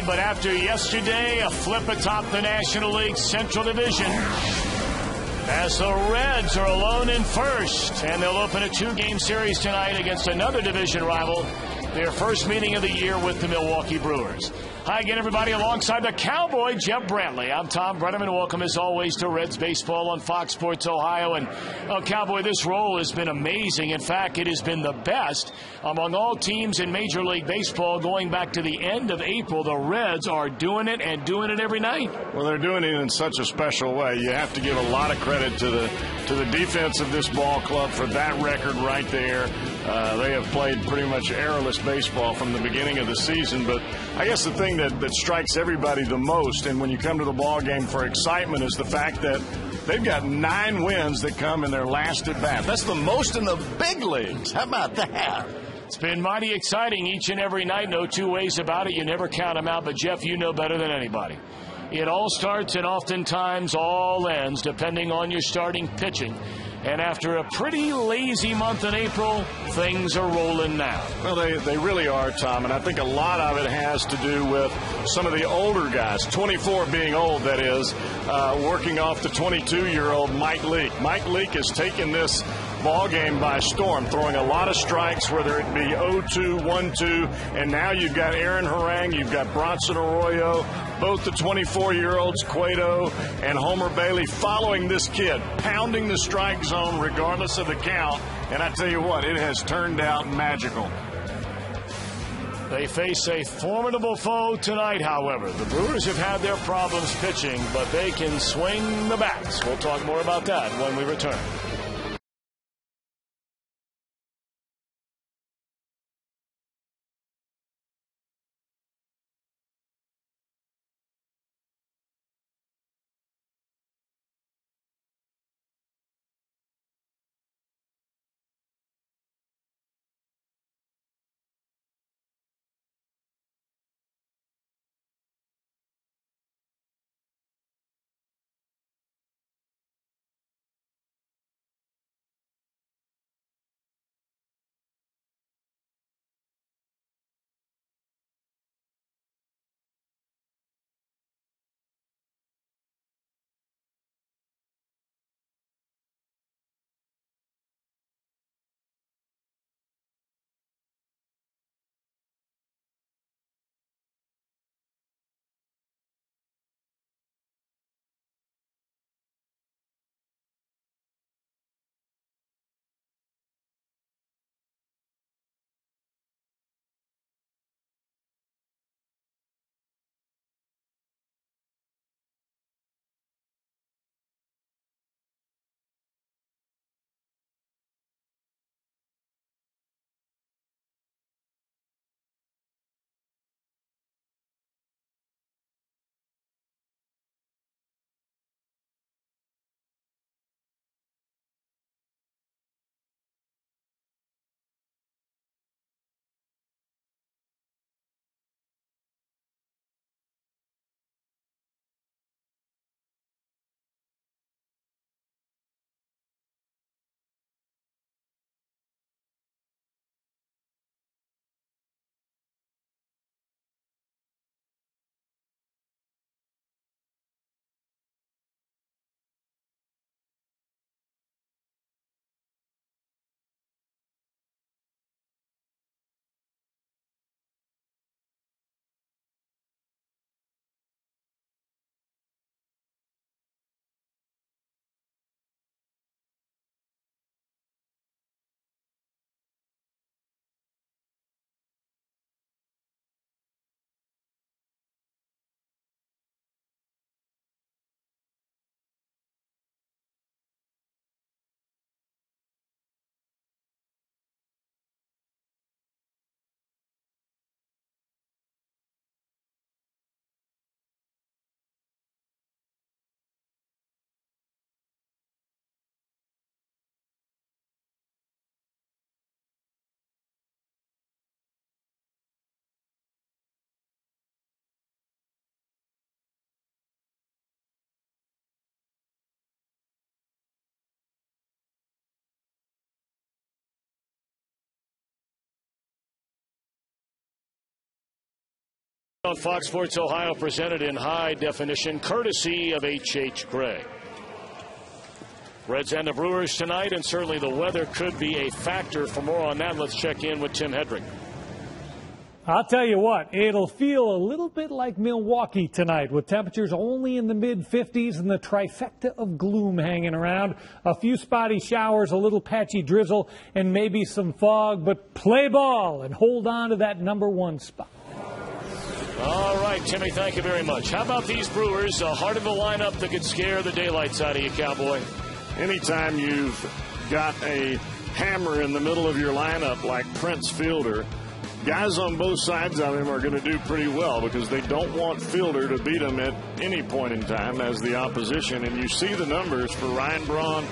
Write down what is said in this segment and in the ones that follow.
but after yesterday, a flip atop the National League Central Division, as the Reds are alone in first, and they'll open a 2-game series tonight against another division rival, their first meeting of the year with the Milwaukee Brewers. Hi again, everybody, alongside the Cowboy, Jeff Brantley. I'm Tom Brenneman. Welcome, as always, to Reds Baseball on Fox Sports Ohio. And, Cowboy, this role has been amazing. In fact, it has been the best among all teams in Major League Baseball going back to the end of April. The Reds are doing it and doing it every night. Well, they're doing it in such a special way. You have to give a lot of credit to the defense of this ball club for that record right there. They have played pretty much errorless baseball from the beginning of the season. But I guess the thing that strikes everybody the most, and when you come to the ball game for excitement, is the fact that they've got 9 wins that come in their last at bat. That's the most in the big leagues. How about that? It's been mighty exciting each and every night. No two ways about it. You never count them out. But, Jeff, you know better than anybody. It all starts and oftentimes all ends depending on your starting pitching. And after a pretty lazy month in April, things are rolling now. Well, they really are, Tom, and I think a lot of it has to do with some of the older guys, 24 being old, that is, working off the 22-year-old Mike Leake. Mike Leake has taken this ball game by storm, throwing a lot of strikes, whether it be 0-2, 1-2, and now you've got Aaron Harang, you've got Bronson Arroyo, both the 24-year-olds, Cueto and Homer Bailey, following this kid, pounding the strike zone regardless of the count, and I tell you what, it has turned out magical. They face a formidable foe tonight, however. The Brewers have had their problems pitching, but they can swing the bats. We'll talk more about that when we return. On Fox Sports Ohio, presented in high definition, courtesy of H.H. Gray. Reds and the Brewers tonight, and certainly the weather could be a factor. For more on that, let's check in with Tim Hedrick. I'll tell you what, it'll feel a little bit like Milwaukee tonight, with temperatures only in the mid-50s and the trifecta of gloom hanging around. A few spotty showers, a little patchy drizzle, and maybe some fog, but play ball and hold on to that #1 spot. All right, Timmy, thank you very much. How about these Brewers? A heart of the lineup that could scare the daylights out of you, Cowboy. Anytime you've got a hammer in the middle of your lineup like Prince Fielder, guys on both sides of him are going to do pretty well because they don't want Fielder to beat them at any point in time as the opposition. And you see the numbers for Ryan Braun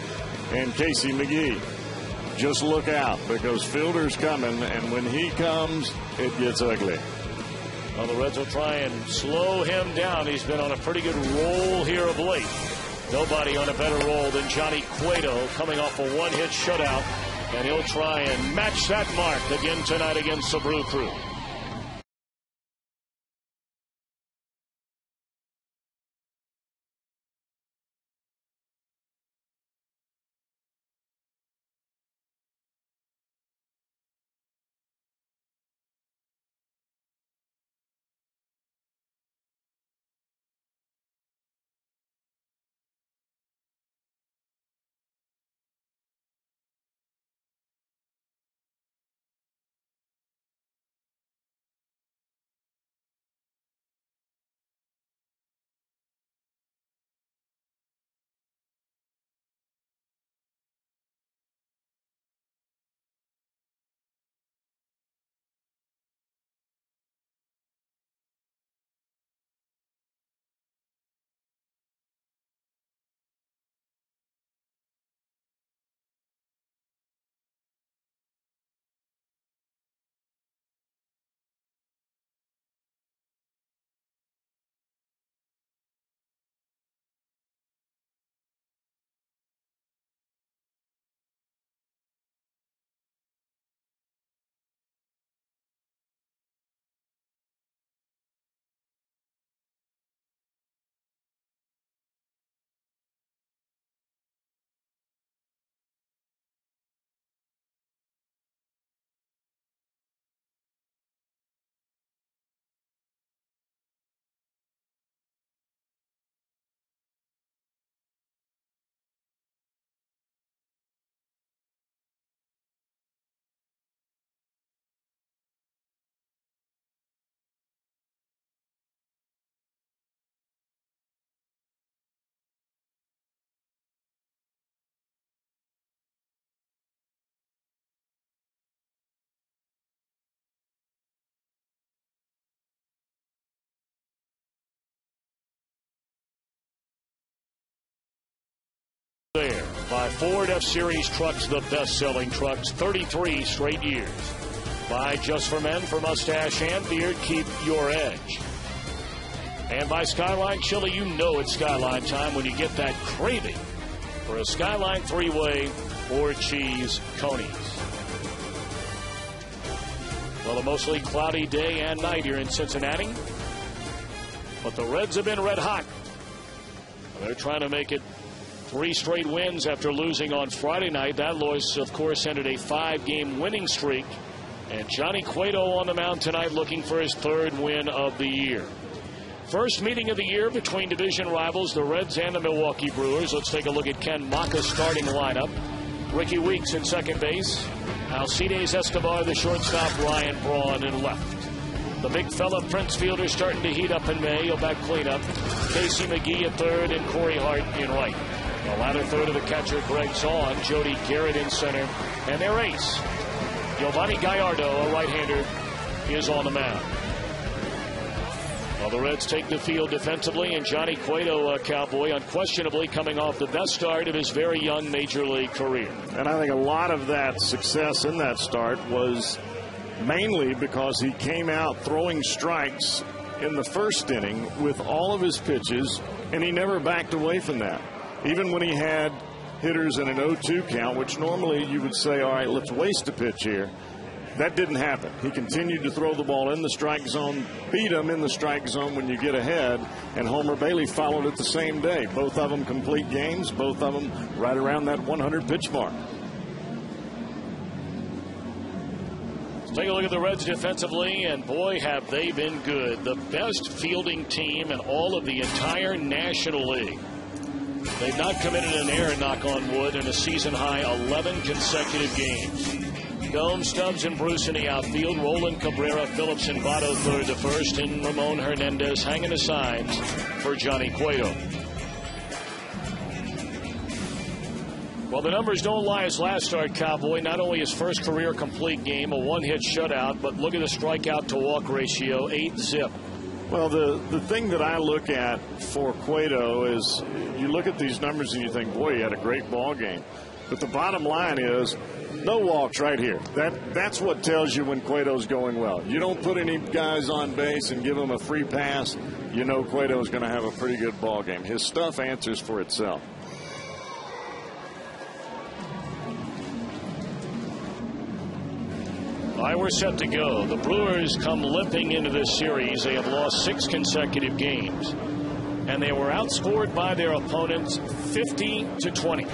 and Casey McGee. Just look out because Fielder's coming, and when he comes, it gets ugly. Well, the Reds will try and slow him down. He's been on a pretty good roll here of late. Nobody on a better roll than Johnny Cueto, coming off a one-hit shutout. And he'll try and match that mark again tonight against the Brew Crew. There, by Ford F-Series trucks, the best-selling trucks, 33 straight years. By Just for Men, for mustache and beard, keep your edge. And by Skyline Chili, you know it's Skyline time when you get that craving for a Skyline three-way or cheese conies. Well, a mostly cloudy day and night here in Cincinnati, but the Reds have been red hot. They're trying to make it 3 straight wins after losing on Friday night. That loss, of course, ended a 5-game winning streak. And Johnny Cueto on the mound tonight looking for his 3rd win of the year. First meeting of the year between division rivals, the Reds and the Milwaukee Brewers. Let's take a look at Ken Maka's starting lineup. Ricky Weeks in second base. Alcides Escobar, the shortstop. Ryan Braun in left. The big fella Prince Fielder starting to heat up in May. He'll back cleanup. Casey McGee at third and Corey Hart in right. The latter third of the catcher, Greg Zaun, Jody Garrett in center, and their ace, Giovanni Gallardo, a right-hander, is on the mound. Well, the Reds take the field defensively, and Johnny Cueto, a Cowboy, unquestionably coming off the best start of his very young Major League career. And I think a lot of that success in that start was mainly because he came out throwing strikes in the first inning with all of his pitches, and he never backed away from that. Even when he had hitters in an 0-2 count, which normally you would say, all right, let's waste a pitch here. That didn't happen. He continued to throw the ball in the strike zone, beat him in the strike zone when you get ahead, and Homer Bailey followed it the same day. Both of them complete games, both of them right around that 100 pitch mark. Let's take a look at the Reds defensively, and boy, have they been good. The best fielding team in all of the entire National League. They've not committed an error, knock on wood, in a season-high 11 consecutive games. Gomes, Stubbs, and Bruce in the outfield. Roland, Cabrera, Phillips, and Votto third to first. And Ramon Hernandez hanging the signs for Johnny Cueto. Well, the numbers don't lie. His last start, Cowboy, not only his first career complete game, a one-hit shutout, but look at the strikeout-to-walk ratio, 8-zip. Well, the thing that I look at for Cueto is you look at these numbers and you think, boy, he had a great ball game. But the bottom line is no walks right here. That's what tells you when Cueto's going well. You don't put any guys on base and give them a free pass, you know Cueto's going to have a pretty good ball game. His stuff answers for itself. All right, we're set to go. The Brewers come limping into this series. They have lost 6 consecutive games, and they were outscored by their opponents 50-20.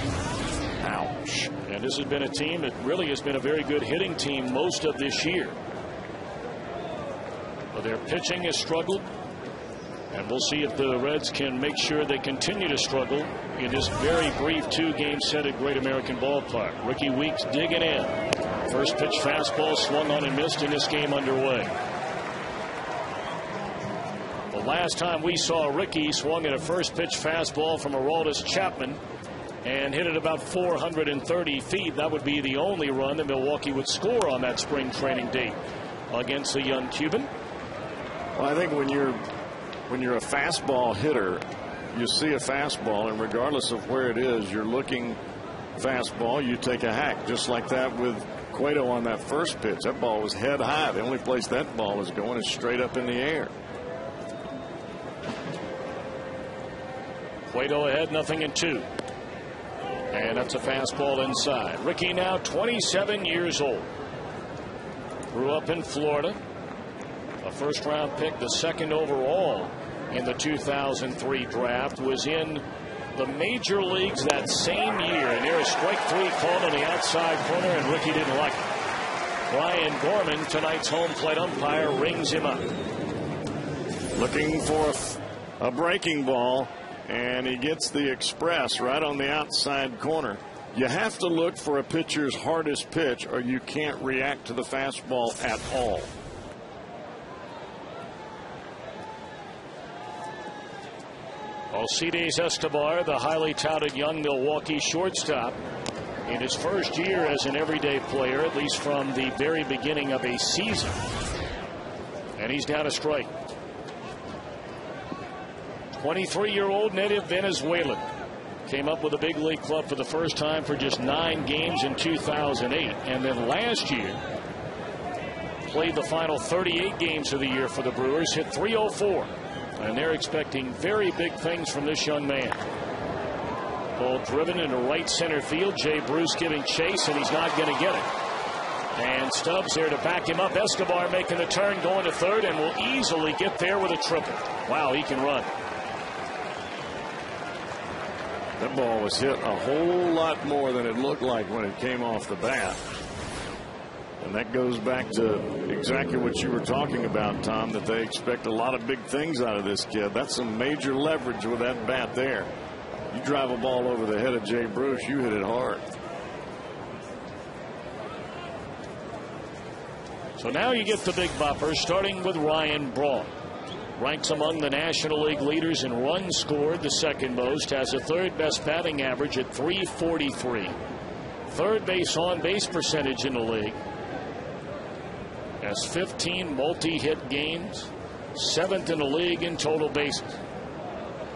Ouch. And this has been a team that really has been a very good hitting team most of this year. But their pitching has struggled, and we'll see if the Reds can make sure they continue to struggle in this very brief 2-game set at Great American Ballpark. Ricky Weeks digging in. First pitch fastball swung on and missed in this game underway. The last time we saw Ricky swung at a first pitch fastball from Aroldis Chapman and hit it about 430 feet. That would be the only run that Milwaukee would score on that spring training date against the young Cuban. Well, I think when you're a fastball hitter, you see a fastball, and regardless of where it is, you're looking fastball, you take a hack, just like that with Cueto on that first pitch. That ball was head high. The only place that ball was going is straight up in the air. Cueto ahead, 0-2. And that's a fastball inside. Ricky now 27 years old. Grew up in Florida. A first-round pick, the second overall in the 2003 draft. Was in the major leagues that same year. And there's strike 3 called on the outside corner, and Ricky didn't like it. Brian Gorman, tonight's home plate umpire, rings him up. Looking for a breaking ball, and he gets the express right on the outside corner. You have to look for a pitcher's hardest pitch, or you can't react to the fastball at all. Alcides Escobar, the highly touted young Milwaukee shortstop, in his first year as an everyday player, at least from the very beginning of a season. And he's down a strike. 23-year-old native Venezuelan. Came up with a big league club for the first time for just 9 games in 2008. And then last year, played the final 38 games of the year for the Brewers, hit .304. And they're expecting very big things from this young man. Ball driven into right center field. Jay Bruce giving chase, and he's not going to get it. And Stubbs there to back him up. Escobar making the turn, going to third, and will easily get there with a triple. Wow, he can run. That ball was hit a whole lot more than it looked like when it came off the bat. And that goes back to exactly what you were talking about, Tom, that they expect a lot of big things out of this kid. That's some major leverage with that bat there. You drive a ball over the head of Jay Bruce, you hit it hard. So now you get the big bopper, starting with Ryan Braun. Ranks among the National League leaders in runs scored, the second most, has a third best batting average at .343. Third base on base percentage in the league. Has 15 multi-hit games, 7th in the league in total bases.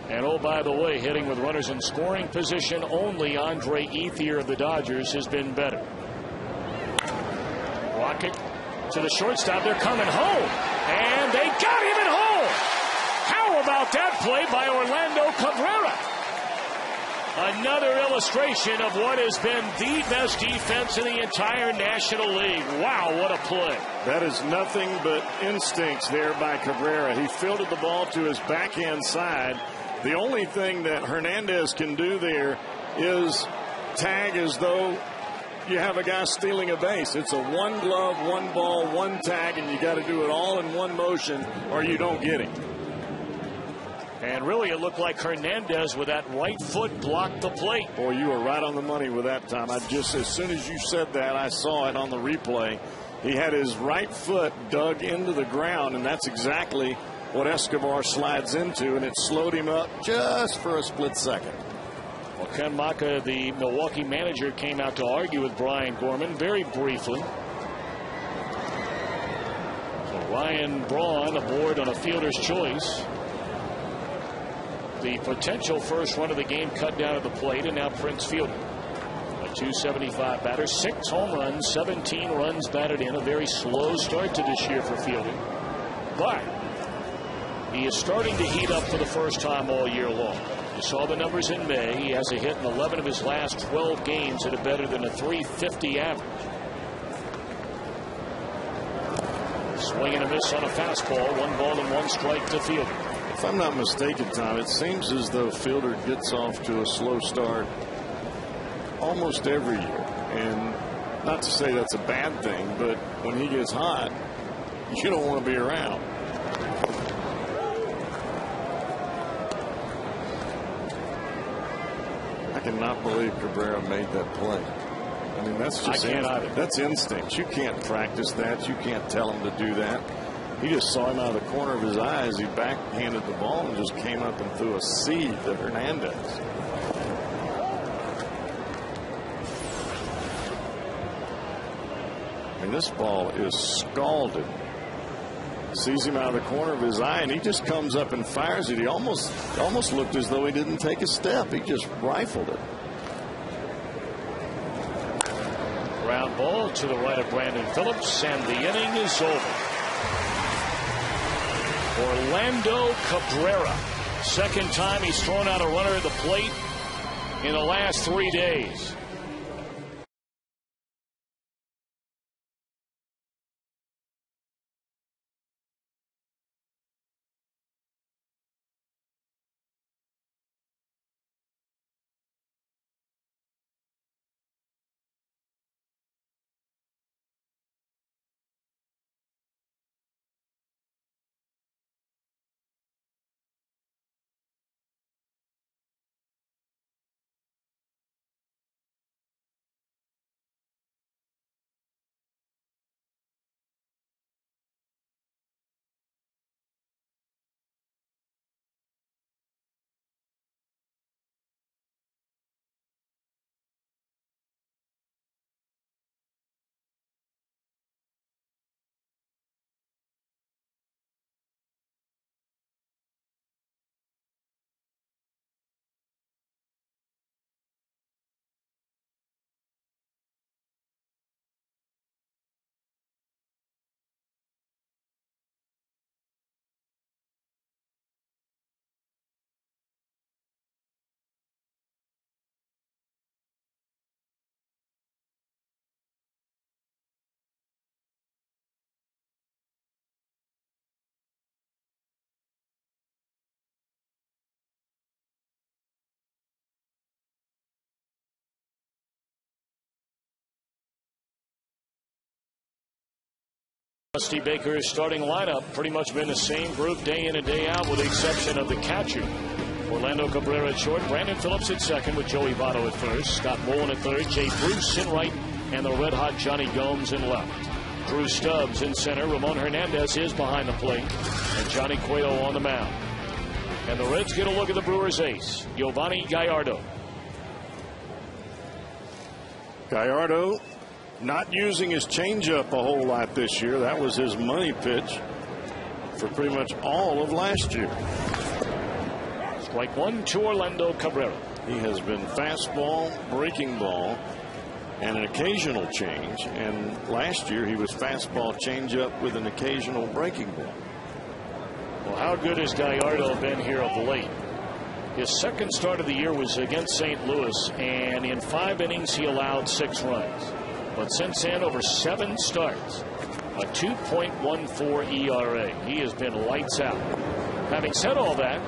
And oh, by the way, hitting with runners in scoring position, only Andre Ethier of the Dodgers has been better. Rocket to the shortstop. They're coming home, and they got him at home. How about that play by Orlando Cabrera? Another illustration of what has been the best defense in the entire National League. Wow, what a play. That is nothing but instincts there by Cabrera. He fielded the ball to his backhand side. The only thing that Hernandez can do there is tag as though you have a guy stealing a base. It's a one glove, one ball, one tag, and you got to do it all in one motion or you don't get him. And really, it looked like Hernandez with that right foot blocked the plate. Boy, you were right on the money with that time. As soon as you said that, I saw it on the replay. He had his right foot dug into the ground, and that's exactly what Escobar slides into, and it slowed him up just for a split second. Well, Ken Maka, the Milwaukee manager, came out to argue with Brian Gorman very briefly. So Ryan Braun aboard on a fielder's choice. The potential first run of the game cut down at the plate, and now Prince fielding. A .275 batter, 6 home runs, 17 runs batted in. A very slow start to this year for fielding. But he is starting to heat up for the first time all year long. You saw the numbers in May. He has a hit in 11 of his last 12 games at a better than a .350 average. Swing and a miss on a fastball. 1 ball and 1 strike to fielding. If I'm not mistaken, Tom, it seems as though Fielder gets off to a slow start almost every year. And not to say that's a bad thing, but when he gets hot, you don't want to be around. I cannot believe Cabrera made that play. I mean, that's just that's instinct. You can't practice that. You can't tell him to do that. He just saw him out of the corner of his eye as he backhanded the ball and just came up and threw a seed to Hernandez. I mean, this ball is scalded. Sees him out of the corner of his eye, and he just comes up and fires it. He almost looked as though he didn't take a step. He just rifled it. Ground ball to the right of Brandon Phillips, and the inning is over. Orlando Cabrera, second time he's thrown out a runner at the plate in the last 3 days. Dusty Baker's starting lineup pretty much been the same group day in and day out, with the exception of the catcher. Orlando Cabrera at short, Brandon Phillips at second with Joey Votto at first, Scott Bowen at third, Jay Bruce in right, and the red-hot Johnny Gomes in left. Drew Stubbs in center, Ramon Hernandez is behind the plate, and Johnny Cueto on the mound. And the Reds get a look at the Brewers' ace, Giovanni Gallardo. Gallardo not using his changeup a whole lot this year. That was his money pitch for pretty much all of last year. Strike one to Orlando Cabrera. He has been fastball, breaking ball, and an occasional change. And last year he was fastball, changeup with an occasional breaking ball. Well, how good has Gallardo been here of late? His second start of the year was against St. Louis, and in 5 innings he allowed 6 runs. But since then, over 7 starts, a 2.14 ERA. He has been lights out. Having said all that,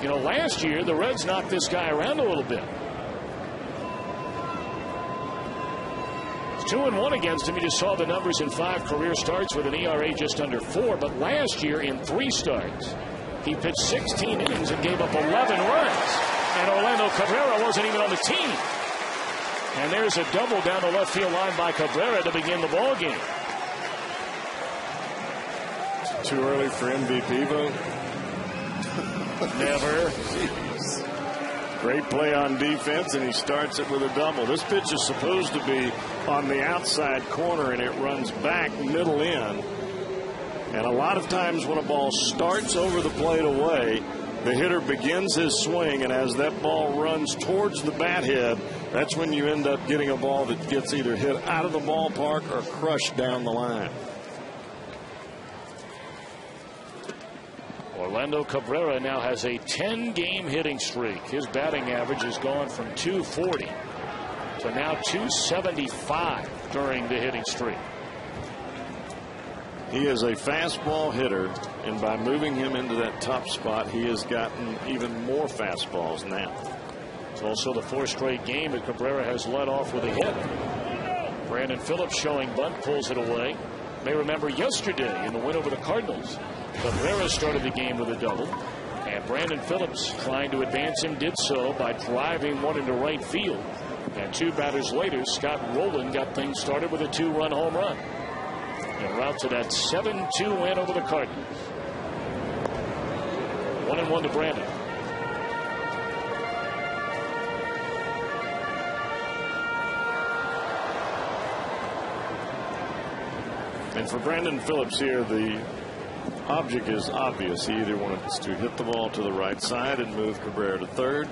you know, last year the Reds knocked this guy around a little bit. 2-1 against him. You just saw the numbers in 5 career starts with an ERA just under 4. But last year in 3 starts, he pitched 16 innings and gave up 11 runs. And Orlando Cabrera wasn't even on the team. And there's a double down the left field line by Cabrera to begin the ball game. Too early for MVP vote? Never. Great play on defense, and he starts it with a double. This pitch is supposed to be on the outside corner, and it runs back middle in. And a lot of times when a ball starts over the plate away, the hitter begins his swing, and as that ball runs towards the bat head, that's when you end up getting a ball that gets either hit out of the ballpark or crushed down the line. Orlando Cabrera now has a 10-game hitting streak. His batting average has gone from 240 to now 275 during the hitting streak. He is a fastball hitter, and by moving him into that top spot, he has gotten even more fastballs now. It's also the 4th straight game that Cabrera has led off with a hit. Brandon Phillips showing bunt, pulls it away. You may remember yesterday in the win over the Cardinals, Cabrera started the game with a double, and Brandon Phillips, trying to advance him, did so by driving one into right field. And 2 batters later, Scott Rowland got things started with a 2-run home run. En route to that 7-2 win over the Cardinals. 1-1 to Brandon. And for Brandon Phillips here, the object is obvious. He either wants to hit the ball to the right side and move Cabrera to third,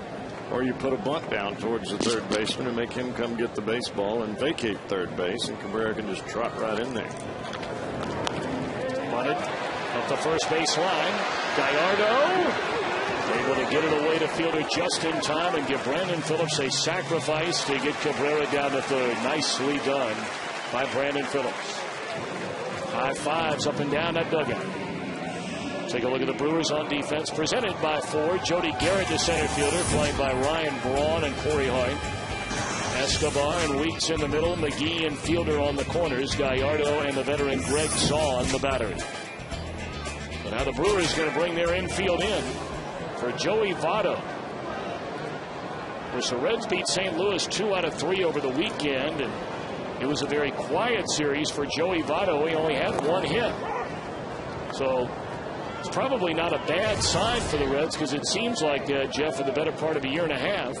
or you put a bunt down towards the third baseman and make him come get the baseball and vacate third base, and Cabrera can just trot right in there. Bunted up the first base line. Gallardo able to get it away to fielder just in time and give Brandon Phillips a sacrifice to get Cabrera down to third. Nicely done by Brandon Phillips. High fives up and down that dugout. Take a look at the Brewers on defense, presented by Ford. Jody Garrett, the center fielder, played by Ryan Braun and Corey Hart. Escobar and Weeks in the middle. McGee and Fielder on the corners. Gallardo and the veteran Greg Zaw on the battery. But now the Brewers going to bring their infield in for Joey Votto. Of course, the Reds beat St. Louis 2 out of 3 over the weekend, and it was a very quiet series for Joey Votto. He only had 1 hit. So it's probably not a bad sign for the Reds, because it seems like, Jeff, for the better part of a year and a half,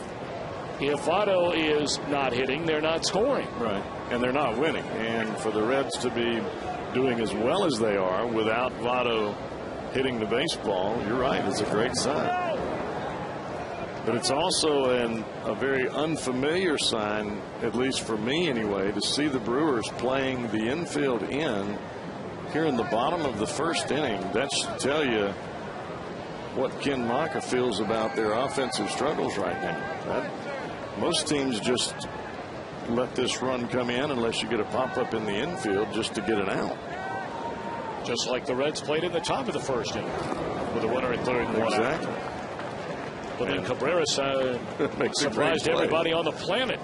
if Votto is not hitting, they're not scoring. Right. And they're not winning. And for the Reds to be doing as well as they are without Votto hitting the baseball, you're right, it's a great sign. But it's also a very unfamiliar sign, at least for me anyway, to see the Brewers playing the infield in here in the bottom of the first inning. That should tell you what Ken Maka feels about their offensive struggles right now. Most teams just let this run come in unless you get a pop-up in the infield just to get it out. Just like the Reds played in the top of the first inning with a runner at third and 1 Exactly. out. But then Cabrera surprised everybody on the planet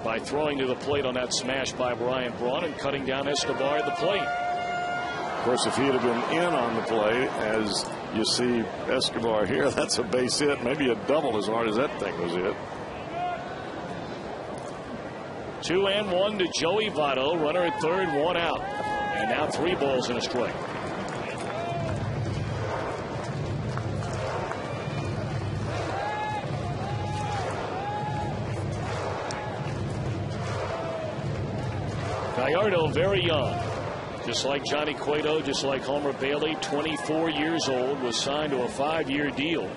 by throwing to the plate on that smash by Ryan Braun and cutting down Escobar at the plate. Of course, if he'd have been in on the play, as you see Escobar here, that's a base hit, maybe a double as hard as that thing was hit. 2-1 to Joey Votto. Runner at third, 1 out. And now 3 balls and a strike. Gallardo, very young. Just like Johnny Cueto, just like Homer Bailey, 24 years old, was signed to a 5-year deal.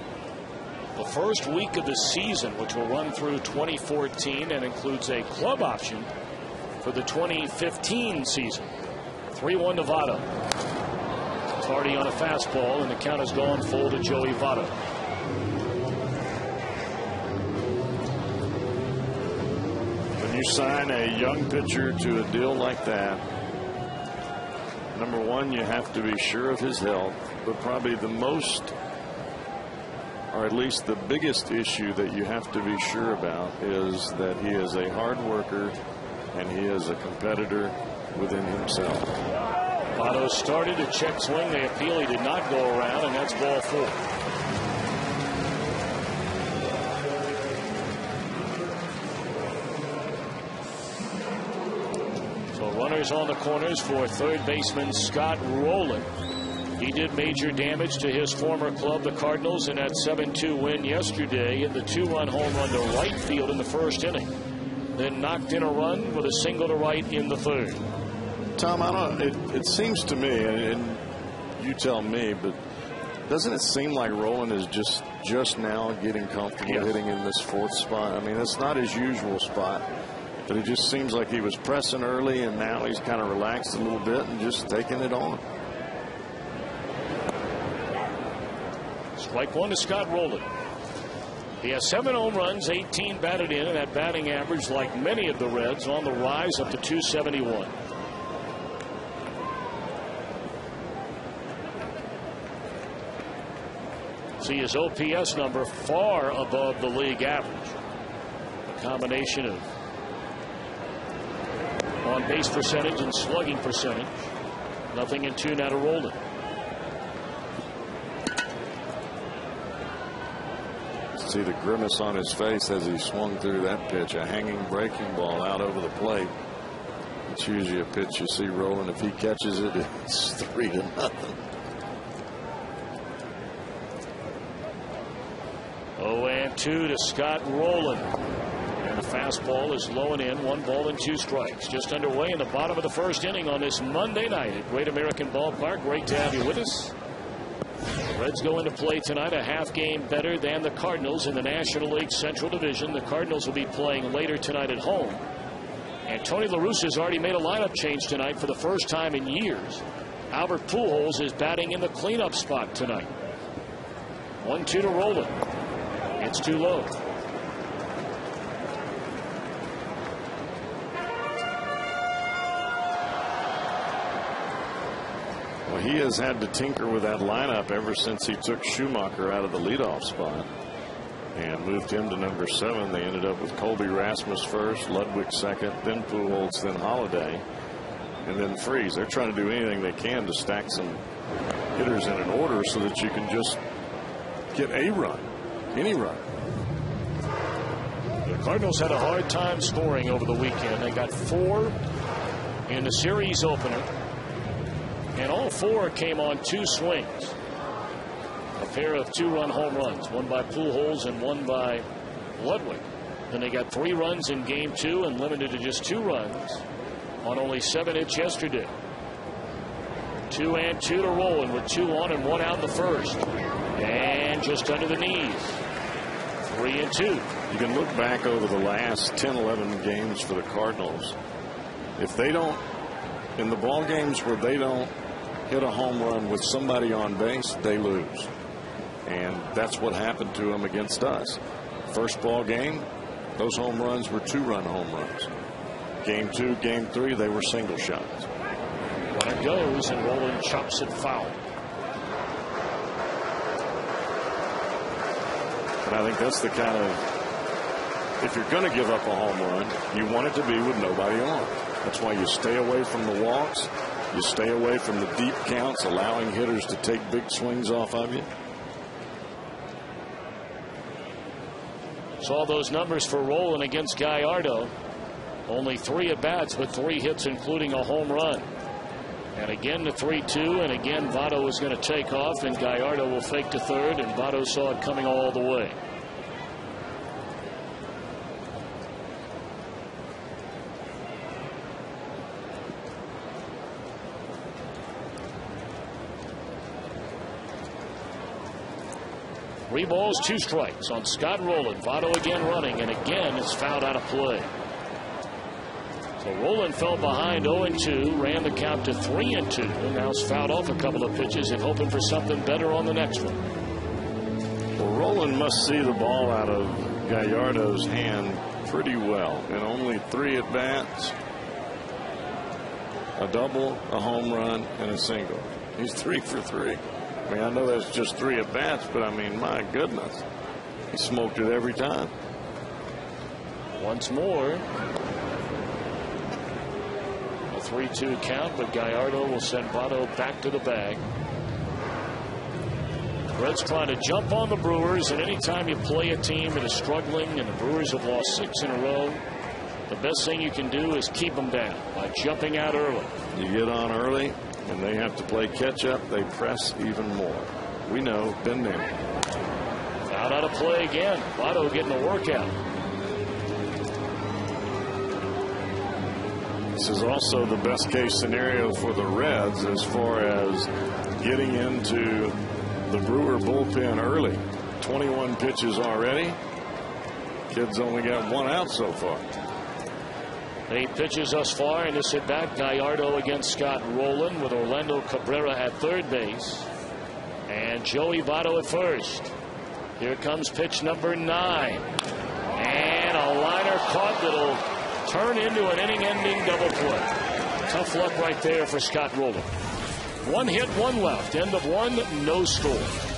The first week of the season, which will run through 2014 and includes a club option for the 2015 season. 3-1 to Votto. Tardy on a fastball, and the count has gone full to Joey Votto. When you sign a young pitcher to a deal like that, number one, you have to be sure of his health, but probably the most, or at least the biggest issue that you have to be sure about is that he is a hard worker and he is a competitor within himself. Votto started a check swing. They appeal. He did not go around, and that's ball 4. So runners on the corners for third baseman Scott Rowland. He did major damage to his former club, the Cardinals, in that 7-2 win yesterday in the 2-run home run to right field in the first inning. Then knocked in a run with a single to right in the third. Tom, I don't. It seems to me, and you tell me, but doesn't it seem like Rowland is just now getting comfortable hitting in this fourth spot? I mean, it's not his usual spot, but it just seems like he was pressing early, and now he's kind of relaxed a little bit and just taking it on. Strike 1 to Scott Rowland. He has 7 home runs, 18 batted in, and that batting average, like many of the Reds, on the rise up to 271. See his OPS number far above the league average. A combination of on base percentage and slugging percentage. Nothing in 2 now to Rowland. See the grimace on his face as he swung through that pitch, a hanging breaking ball out over the plate. It's usually a pitch you see rolling. If he catches it, it's 3-0. 0-2 to Scott Rowland. And the fastball is low and in. 1 ball and 2 strikes. Just underway in the bottom of the first inning on this Monday night at Great American Ballpark. Great to have you with us. The Reds go into play tonight a half game better than the Cardinals in the National League Central Division. The Cardinals will be playing later tonight at home. And Tony La Russa has already made a lineup change tonight for the first time in years. Albert Pujols is batting in the cleanup spot tonight. 1-2 to Rowland. It's too low. Well, he has had to tinker with that lineup ever since he took Schumacher out of the leadoff spot and moved him to number 7. They ended up with Colby Rasmus first, Ludwig second, then Pujols, then Holiday, and then Freese. They're trying to do anything they can to stack some hitters in an order so that you can just get a run, any run. The Cardinals had a hard time scoring over the weekend. They got 4 in the series opener, and all 4 came on 2 swings. A pair of 2-run home runs, one by Pujols and one by Ludwig. Then they got 3 runs in game 2 and limited to just 2 runs on only 7 hits yesterday. 2-2 to Rowland with 2 on and 1 out in the first. And just under the knees. 3-2. You can look back over the last 10-11 games for the Cardinals. If they don't, in the ball games where they don't hit a home run with somebody on base, they lose. And that's what happened to them against us. First ball game, those home runs were 2-run home runs. Game 2, game 3, they were single shots. Runner goes, and Rowland chops it foul. And I think that's the kind of, if you're going to give up a home run, you want it to be with nobody on. That's why you stay away from the walks. You stay away from the deep counts, allowing hitters to take big swings off of you. Saw those numbers for Rowland against Gallardo. Only 3 at-bats, but 3 hits, including a home run. And again the 3-2, and again Votto is going to take off, and Gallardo will fake to third, and Votto saw it coming all the way. Three balls, 2 strikes on Scott Rowland. Votto again running, and again it's fouled out of play. So Rowland fell behind 0-2, ran the count to 3-2, and now has fouled off a couple of pitches and hoping for something better on the next one. Well, Rowland must see the ball out of Gallardo's hand pretty well in only 3 at-bats. A double, a home run, and a single. He's 3 for 3. I mean, I know that's just 3 at-bats, but I mean, my goodness. He smoked it every time. Once more. A 3-2 count, but Gallardo will send Votto back to the bag. Reds trying to jump on the Brewers, and anytime you play a team that is struggling, and the Brewers have lost 6 in a row, the best thing you can do is keep them down by jumping out early. You get on early, and they have to play catch up. They press even more. We know, been there. Out of play again. Votto getting a workout. This is also the best case scenario for the Reds as far as getting into the Brewer bullpen early. 21 pitches already. Kid's only got 1 out so far. 8 pitches thus far in this at bat. Gallardo against Scott Rowland with Orlando Cabrera at third base and Joey Votto at first. Here comes pitch number 9, and a liner caught that'll turn into an inning-ending double play. Tough luck right there for Scott Rowland. 1 hit, 1 left. End of 1, no score.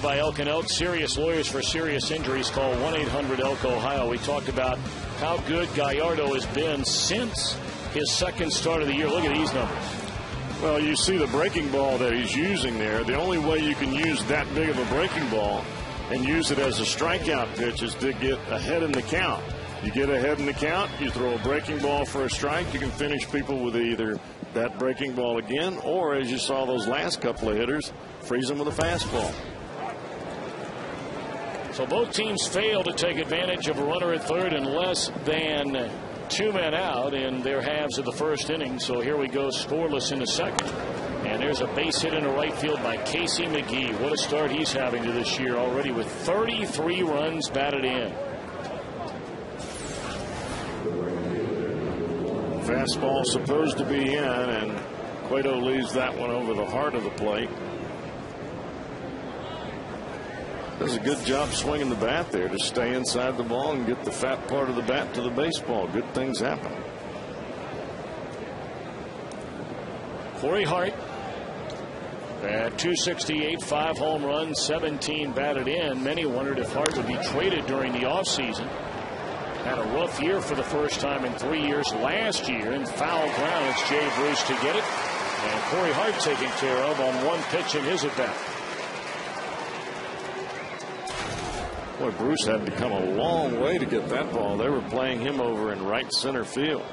By Elk & Elk, serious lawyers for serious injuries. Call 1-800-ELK-OHIO. We talked about how good Gallardo has been since his second start of the year. Look at these numbers. Well, you see the breaking ball that he's using there. The only way you can use that big of a breaking ball and use it as a strikeout pitch is to get ahead in the count. You get ahead in the count, you throw a breaking ball for a strike, you can finish people with either that breaking ball again, or as you saw those last couple of hitters, freeze them with a fastball. So both teams fail to take advantage of a runner at third in less than 2 men out in their halves of the first inning. So here we go, scoreless in the second. And there's a base hit into right field by Casey McGee. What a start he's having to this year already with 33 runs batted in. Fastball supposed to be in, and Cueto leaves that one over the heart of the plate. Does a good job swinging the bat there to stay inside the ball and get the fat part of the bat to the baseball. Good things happen. Corey Hart at 268, 5 home runs, 17 batted in. Many wondered if Hart would be traded during the offseason. Had a rough year for the first time in 3 years last year in foul ground. It's Jay Bruce to get it, and Corey Hart taken care of on 1 pitch in his at bat. Boy, Bruce had to come a long way to get that ball. They were playing him over in right center field.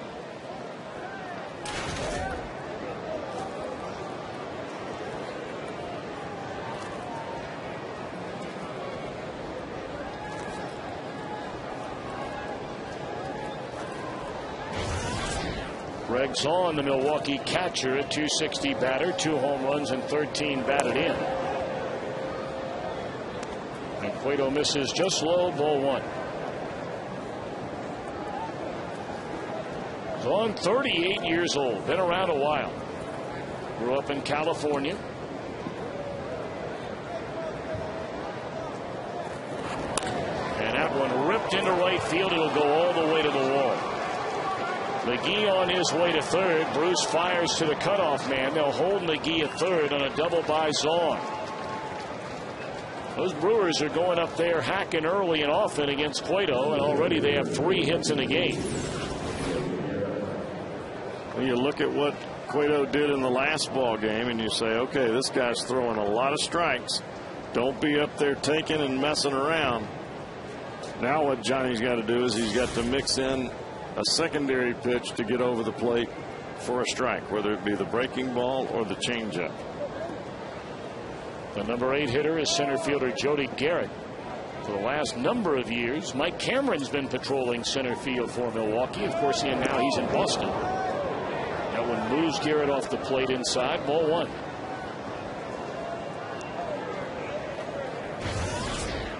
Greg Zaun, the Milwaukee catcher, a .260 batter, 2 home runs and 13 batted in. And Cueto misses just low, ball 1. Zaun, 38 years old, been around a while. Grew up in California. And that one ripped into right field. It'll go all the way to the wall. McGee on his way to third. Bruce fires to the cutoff man. They'll hold McGee at third on a double by Zaun. Those Brewers are going up there hacking early and often against Cueto, and already they have 3 hits in the game. Well, you look at what Cueto did in the last ball game and you say, okay, this guy's throwing a lot of strikes. Don't be up there taking and messing around. Now what Johnny's got to do is he's got to mix in a secondary pitch to get over the plate for a strike, whether it be the breaking ball or the changeup. The number 8 hitter is center fielder Jody Garrett. For the last number of years, Mike Cameron's been patrolling center field for Milwaukee. Of course, now he's in Boston. That one moves Garrett off the plate inside, ball 1.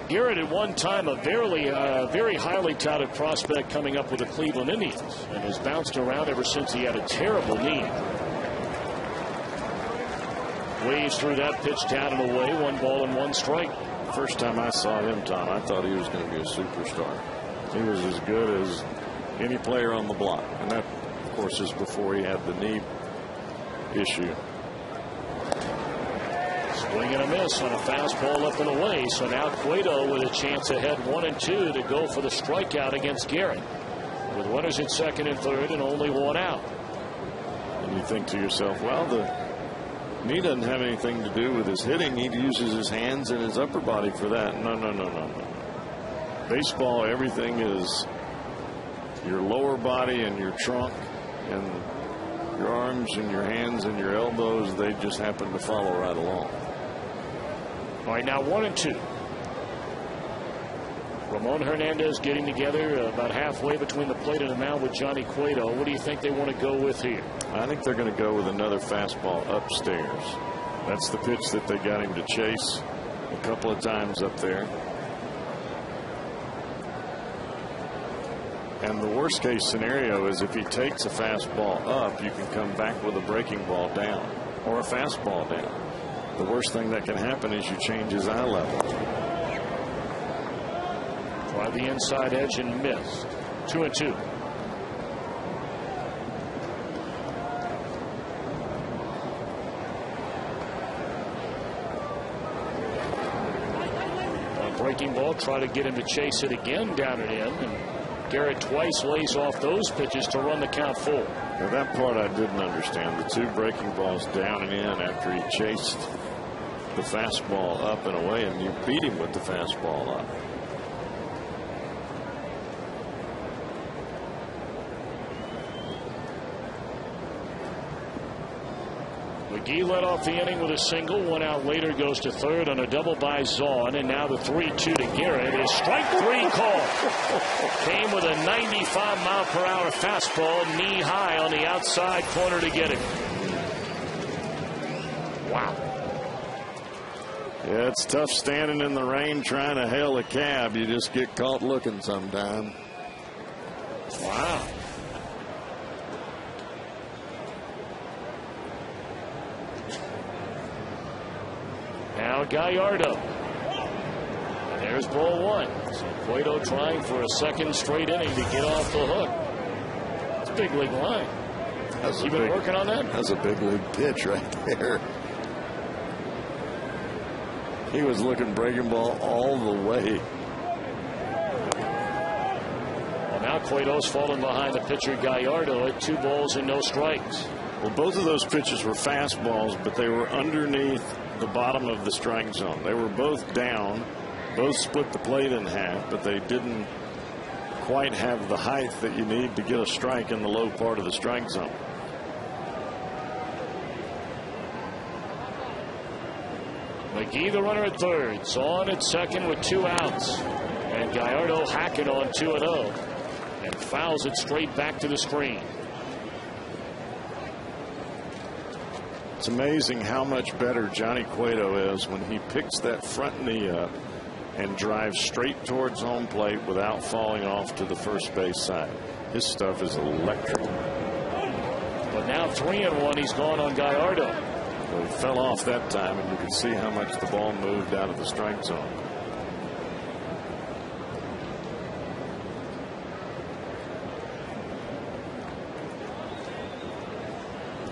Garrett at one time a very highly touted prospect coming up with the Cleveland Indians, and has bounced around ever since he had a terrible knee. Waves through that pitch down and away, 1 ball and 1 strike. First time I saw him, Tom, I thought he was going to be a superstar. He was as good as any player on the block, and that, of course, is before he had the knee issue. Swing and a miss on a fastball up and away. So now Cueto with a chance ahead 1-2 to go for the strikeout against Garrett. With runners at second and third and only 1 out. And you think to yourself, well, the knee doesn't have anything to do with his hitting. He uses his hands and his upper body for that. No. Baseball, everything is your lower body and your trunk, and your arms and your hands and your elbows, they just happen to follow right along. All right, now 1-2. Ramon Hernandez getting together about halfway between the plate and the mound with Johnny Cueto. What do you think they want to go with here? I think they're going to go with another fastball upstairs. That's the pitch that they got him to chase a couple of times up there. And the worst case scenario is if he takes a fastball up, you can come back with a breaking ball down or a fastball down. The worst thing that can happen is you change his eye level. Tried the inside edge and missed. 2-2. A breaking ball, try to get him to chase it again down and in. And Garrett twice lays off those pitches to run the count full. Now that part I didn't understand. The 2 breaking balls down and in after he chased the fastball up and away, and you beat him with the fastball up. McGee led off the inning with a single. 1 out later goes to third on a double by Zaun, and now the 3-2 to Garrett is strike 3 call. Came with a 95-mile-per-hour fastball, knee high on the outside corner to get it. Wow. Yeah, it's tough standing in the rain trying to hail a cab. You just get caught looking sometime. Wow. Now Gallardo. And there's ball 1. So Cueto trying for a second straight inning to get off the hook. It's a big league line. You been working on that? That's a big league pitch right there. He was looking breaking ball all the way. Well, now Cueto's falling behind the pitcher Gallardo at 2 balls and no strikes. Well, both of those pitches were fastballs, but they were underneath the bottom of the strike zone. They were both down. Both split the plate in half, but they didn't quite have the height that you need to get a strike in the low part of the strike zone. McGee the runner at third. Zaun at second with 2 outs. And Gallardo hacking on 2-0. And fouls it straight back to the screen. It's amazing how much better Johnny Cueto is when he picks that front knee up and drives straight towards home plate without falling off to the first base side. His stuff is electric. But now 3-1. He's gone on Gallardo. Well, he fell off that time, and you can see how much the ball moved out of the strike zone.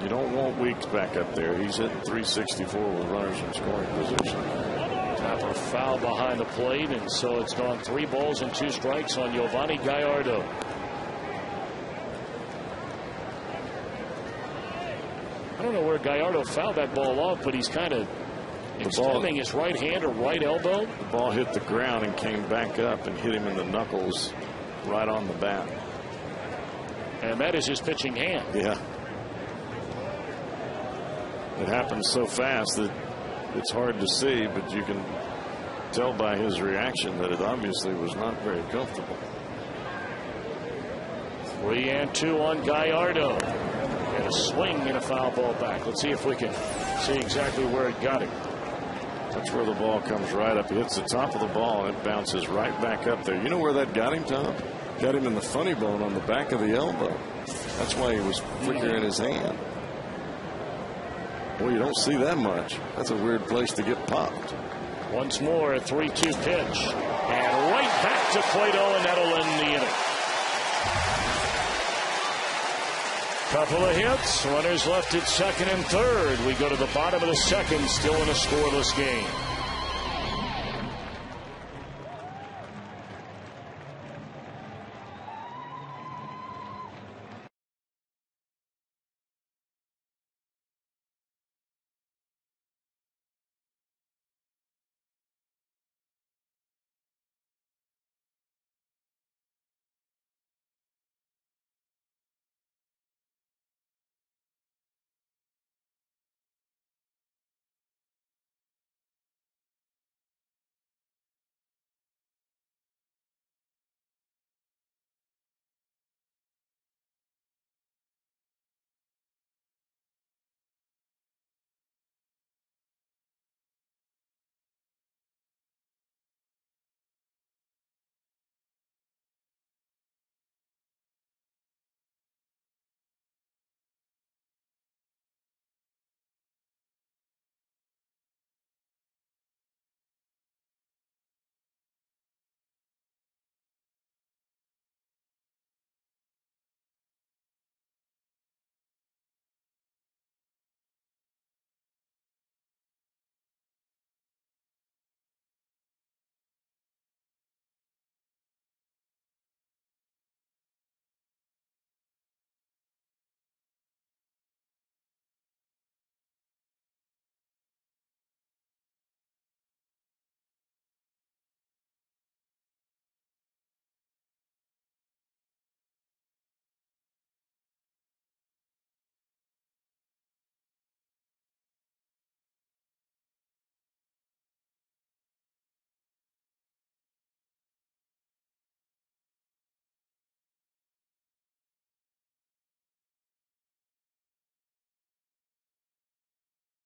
You don't want Weeks back up there. He's hitting .364 with runners in scoring position. Tapper foul behind the plate, and so it's gone 3 balls and 2 strikes on Giovanni Gallardo. I don't know where Gallardo fouled that ball off, but he's kind of extending his right hand or right elbow. The ball hit the ground and came back up and hit him in the knuckles right on the bat. And that is his pitching hand. Yeah. It happens so fast that it's hard to see, but you can tell by his reaction that it obviously was not very comfortable. 3-2 on Gallardo. And a swing and a foul ball back. Let's see if we can see exactly where it got him. That's where the ball comes right up. He hits the top of the ball and it bounces right back up there. You know where that got him, Tom? Got him in the funny bone on the back of the elbow. That's why he was flickering his hand. Boy, you don't see that much. That's a weird place to get popped. Once more, a 3-2 pitch. And right back to Cueto, and that'll end the inning. Couple of hits. Runners left at second and third. We go to the bottom of the second, still in a scoreless game.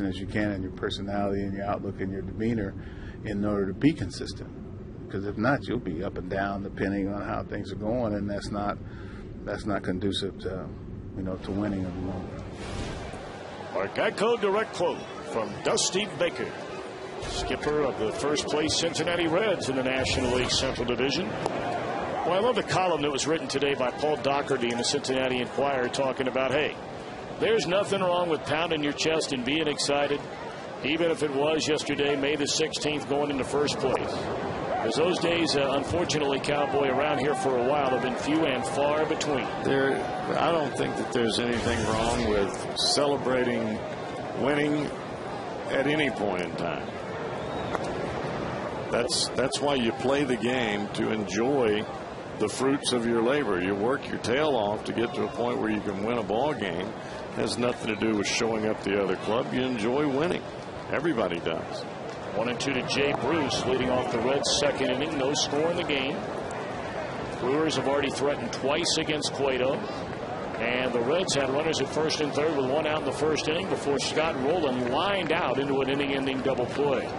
As you can in your personality and your outlook and your demeanor in order to be consistent, because if not, you'll be up and down depending on how things are going, and that's not conducive to to winning at the moment. Our Geico direct quote from Dusty Baker, skipper of the first place Cincinnati Reds in the National League Central Division. Well, I love the column that was written today by Paul Doherty in the Cincinnati Enquirer talking about, hey, there's nothing wrong with pounding your chest and being excited, even if it was yesterday, May the 16th, going into first place. Because those days, unfortunately, Cowboy, around here for a while have been few and far between. I don't think that there's anything wrong with celebrating winning at any point in time. That's why you play the game, to enjoy the fruits of your labor. You work your tail off to get to a point where you can win a ball game. It has nothing to do with showing up the other club. You enjoy winning. Everybody does. 1-2 to Jay Bruce, leading off the Reds' second inning. No score in the game. Brewers have already threatened twice against Cueto. And the Reds had runners at first and third with one out in the first inning before Scott Rowland lined out into an inning-ending double play.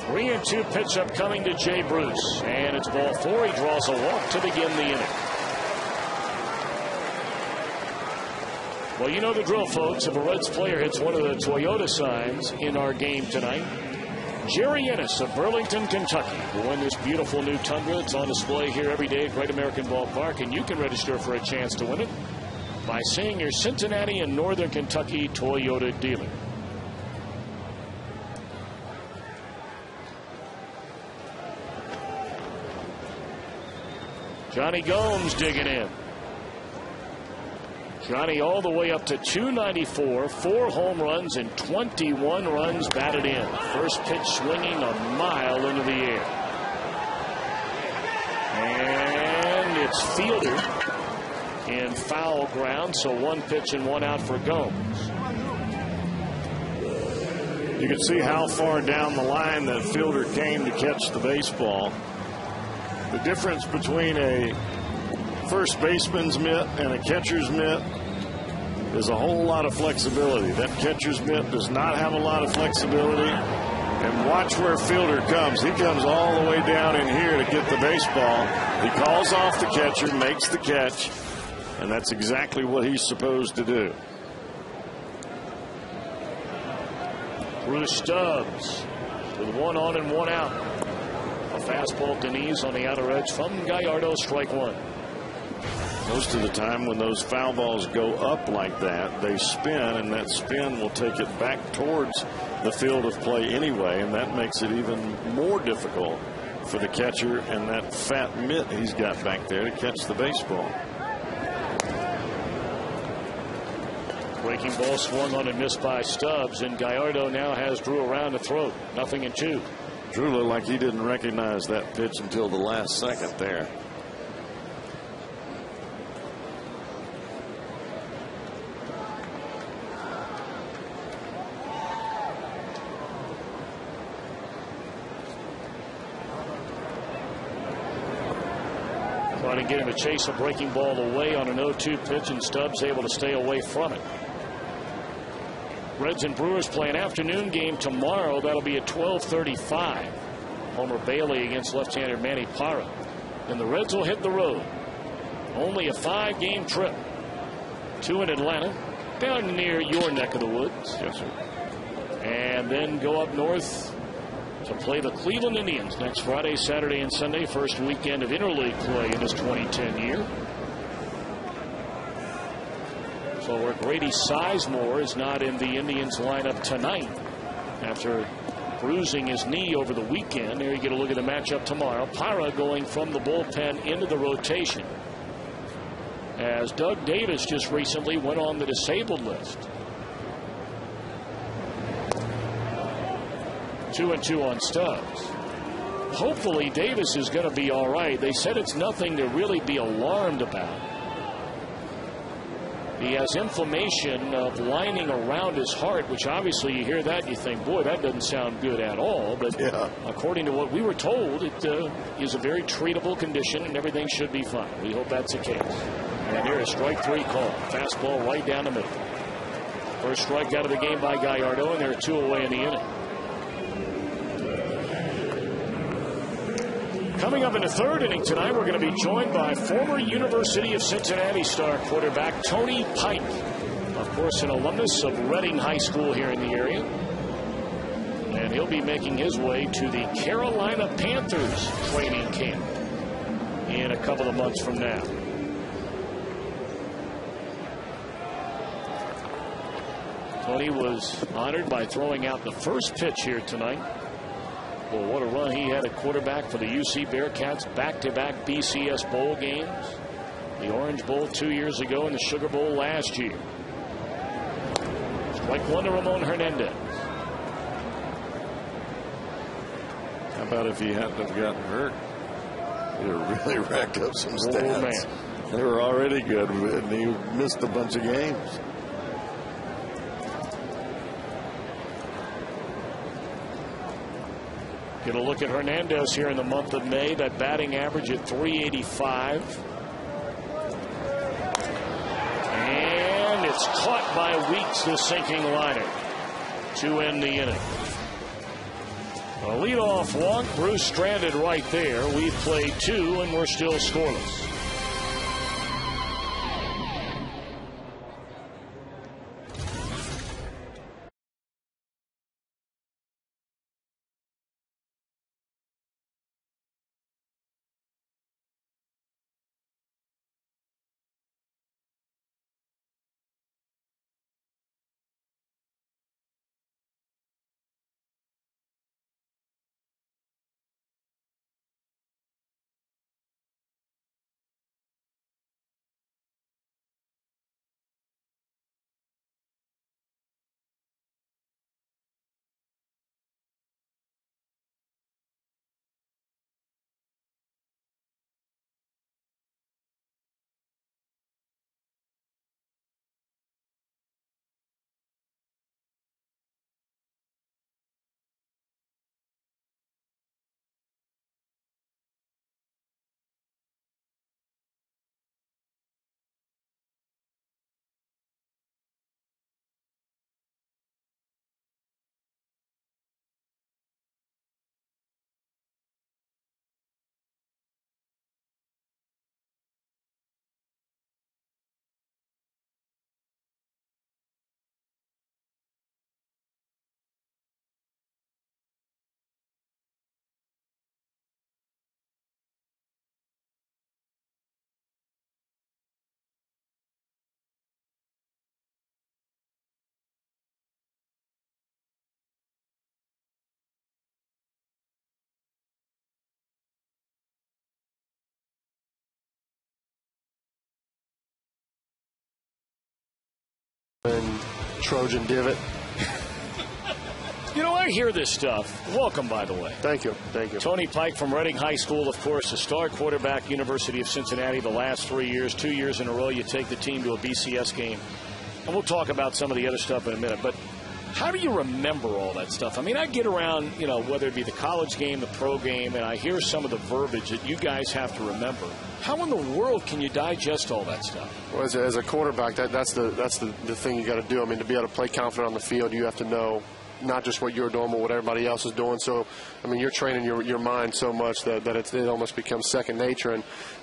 Three and two pitch up coming to Jay Bruce, and it's ball four. He draws a walk to begin the inning. Well, you know the drill, folks. If a Reds player hits one of the Toyota signs in our game tonight, Jerry Ennis of Burlington, Kentucky will win this beautiful new Tundra. It's on display here every day at Great American Ballpark, and you can register for a chance to win it by seeing your Cincinnati and Northern Kentucky Toyota dealer. Johnny Gomes digging in. Johnny all the way up to 294, 4 home runs and 21 runs batted in. First pitch swinging a mile into the air. And it's fielded in foul ground, so 1 pitch and 1 out for Gomes. You can see how far down the line that fielder came to catch the baseball. The difference between a first baseman's mitt and a catcher's mitt is a whole lot of flexibility. That catcher's mitt does not have a lot of flexibility. And watch where fielder comes. He comes all the way down in here to get the baseball. He calls off the catcher, makes the catch, and that's exactly what he's supposed to do. Bruce Stubbs with 1 on and 1 out. A fastball to knees on the outer edge from Gallardo, strike 1. Most of the time when those foul balls go up like that, they spin, and that spin will take it back towards the field of play anyway, and that makes it even more difficult for the catcher and that fat mitt he's got back there to catch the baseball. Breaking ball swung on and missed by Stubbs, and Gallardo now has Drew around the throat. 0-2. Drew looked like he didn't recognize that pitch until the last second there. Trying to get him to chase a breaking ball away on an 0-2 pitch, and Stubbs able to stay away from it. Reds and Brewers play an afternoon game tomorrow. That'll be at 12:35. Homer Bailey against left-hander Manny Parra. And the Reds will hit the road. Only a 5-game trip. 2 in Atlanta, down near your neck of the woods. Yes, sir. And then go up north to play the Cleveland Indians next Friday, Saturday, and Sunday. First weekend of interleague play in this 2010 year. So where Grady Sizemore is not in the Indians lineup tonight after bruising his knee over the weekend. There you get a look at the matchup tomorrow. Parra going from the bullpen into the rotation, as Doug Davis just recently went on the disabled list. 2-2 on Stubbs. Hopefully Davis is going to be all right. They said it's nothing to really be alarmed about. He has inflammation of lining around his heart, which obviously you hear that and you think, boy, that doesn't sound good at all. But yeah, according to what we were told, it is a very treatable condition and everything should be fine. We hope that's the case. And here is strike 3 call. Fastball right down the middle. First strike out of the game by Gallardo, and there are 2 away in the inning. Coming up in the 3rd inning tonight, we're going to be joined by former University of Cincinnati star quarterback Tony Pike. Of course, an alumnus of Reading High School here in the area. And he'll be making his way to the Carolina Panthers training camp in a couple of months from now. Tony was honored by throwing out the first pitch here tonight. Well, what a run he had at quarterback for the UC Bearcats. Back-to-back BCS Bowl games. The Orange Bowl 2 years ago and the Sugar Bowl last year. Strike 1 to Ramon Hernandez. How about if he hadn't have gotten hurt really racked up some stats. Oh, man. They were already good, and he missed a bunch of games. Get a look at Hernandez here in the month of May. That batting average at 385. And it's caught by Weeks, the sinking liner, to end the inning. A leadoff walk. Bruce stranded right there. We've played 2, and we're still scoreless. And Trojan divot. You know, I hear this stuff. Welcome, by the way. Thank you. Thank you. Tony Pike from Reading High School, of course, a star quarterback, University of Cincinnati, the last 3 years, 2 years in a row, you take the team to a BCS game. And we'll talk about some of the other stuff in a minute. But how do you remember all that stuff? I mean, I get around, you know, whether it be the college game, the pro game, and I hear some of the verbiage that you guys have to remember. How in the world can you digest all that stuff? Well, as a quarterback, that's the thing you got to do. I mean, to be able to play confident on the field, you have to know not just what you're doing, but what everybody else is doing. So, I mean, you're training your mind so much that it almost becomes second nature.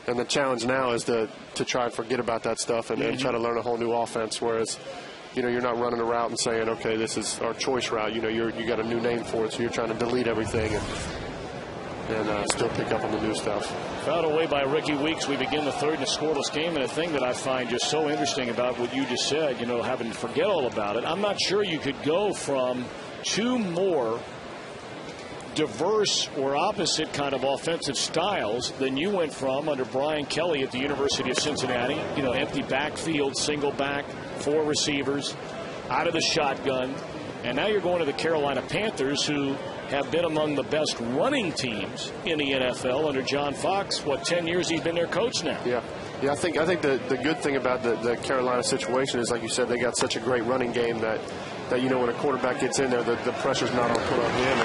And the challenge now is to try and forget about that stuff and try to learn a whole new offense. Whereas, you know, you're not running a route and saying, okay, this is our choice route. You know, you got a new name for it, so you're trying to delete everything and still pick up on the new stuff. Fouled away by Ricky Weeks. We begin the third in a scoreless game. And the thing that I find just so interesting about what you just said, you know, having to forget all about it, I'm not sure you could go from 2 more diverse or opposite kind of offensive styles than you went from under Brian Kelly at the University of Cincinnati. You know, empty backfield, single back, 4 receivers, out of the shotgun. And now you're going to the Carolina Panthers, who have been among the best running teams in the NFL under John Fox. 10 years he's been their coach now. Yeah, I think the good thing about the Carolina situation is, like you said, they got such a great running game that you know, when a quarterback gets in there, the pressure's not on put on him.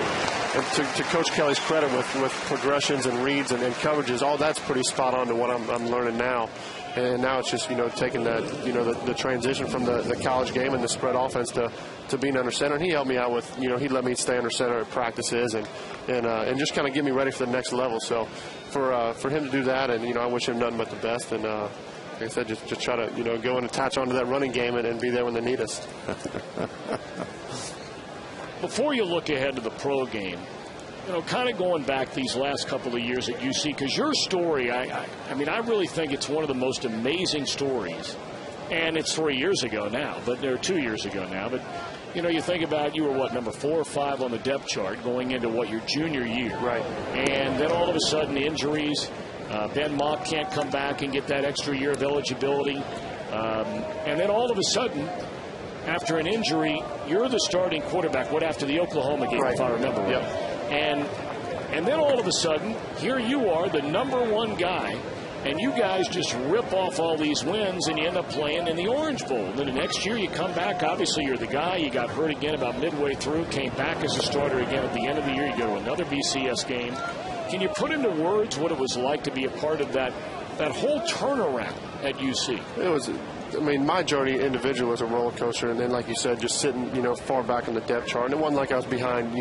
And to Coach Kelly's credit, with progressions and reads and coverages, all that's pretty spot on to what I'm learning now. And now it's just, you know, taking that, you know, the transition from the college game and the spread offense to being under center. And he helped me out with, you know, he let me stay under center at practices and just kind of get me ready for the next level. So for him to do that, and, you know, I wish him nothing but the best. And like I said, just try to, you know, go and attach onto that running game and be there when they need us. Before you look ahead to the pro game, you know, kind of going back these last couple of years at UC, because your story, I mean, I really think it's one of the most amazing stories. And it's 3 years ago now, but they're 2 years ago now. But, you know, you think about, you were, number 4 or 5 on the depth chart going into, your junior year. Right. And then all of a sudden, injuries. Ben Mock can't come back and get that extra year of eligibility. And then all of a sudden, after an injury, you're the starting quarterback, after the Oklahoma game, right, if I remember right. Yep. And And then all of a sudden, here you are, the #1 guy, and you guys just rip off all these wins, and you end up playing in the Orange Bowl. And then the next year you come back. Obviously, you're the guy. You got hurt again about midway through, came back as a starter again at the end of the year. You go to another BCS game. Can you put into words what it was like to be a part of that whole turnaround at UC? It was, I mean, my journey individually was a roller coaster, and then, like you said, just sitting, far back in the depth chart. And it wasn't like I was behind,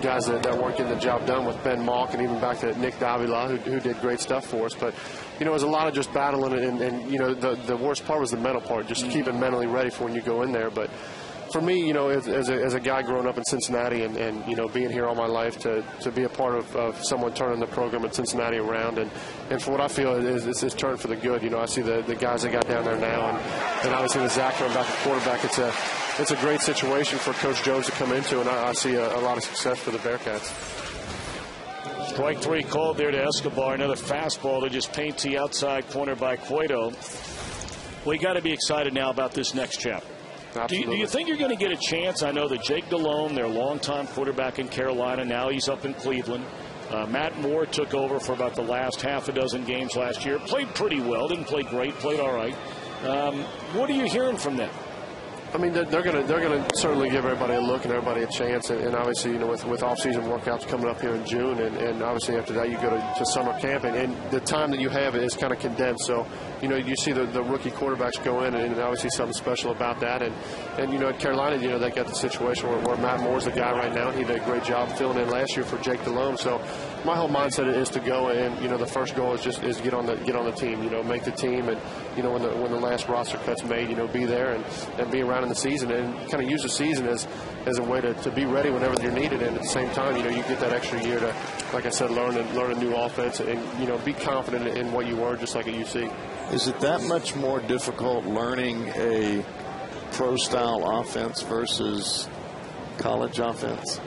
guys that weren't getting the job done with Ben Malk and even back to Nick Davila, who did great stuff for us. But, it was a lot of just battling, and the worst part was the mental part, just keeping mentally ready for when you go in there. But for me, as a guy growing up in Cincinnati and being here all my life, to be a part of someone turning the program in Cincinnati around, and for what I feel is turned for the good. I see the guys that got down there now, and obviously with Zach coming back to quarterback, it's a great situation for Coach Jones to come into, and I see a lot of success for the Bearcats. Strike 3 called there to Escobar. Another fastball that just paints the outside corner by Cueto. We got to be excited now about this next chapter. Do you think you're going to get a chance? I know that Jake Delhomme, their longtime quarterback in Carolina, now he's up in Cleveland. Matt Moore took over for about the last half a dozen games last year. Played pretty well. Didn't play great. Played all right. What are you hearing from them? I mean, they're gonna certainly give everybody a look and everybody a chance, and obviously, with off-season workouts coming up here in June, and obviously after that you go to summer camp, and the time that you have is kind of condensed. So, you see the rookie quarterbacks go in, and obviously something special about that. And at Carolina, they got the situation where Matt Moore's the guy right now, and he did a great job filling in last year for Jake Delhomme. So my whole mindset is to go, and the first goal is get on the team, make the team, and when the last roster cut's made, be there and be around in the season, and kind of use the season as a way to be ready whenever you're needed. And at the same time, you get that extra year to, like I said, learn a new offense and be confident in what you were, just like at UC. Is it that much more difficult learning a pro-style offense versus college offense?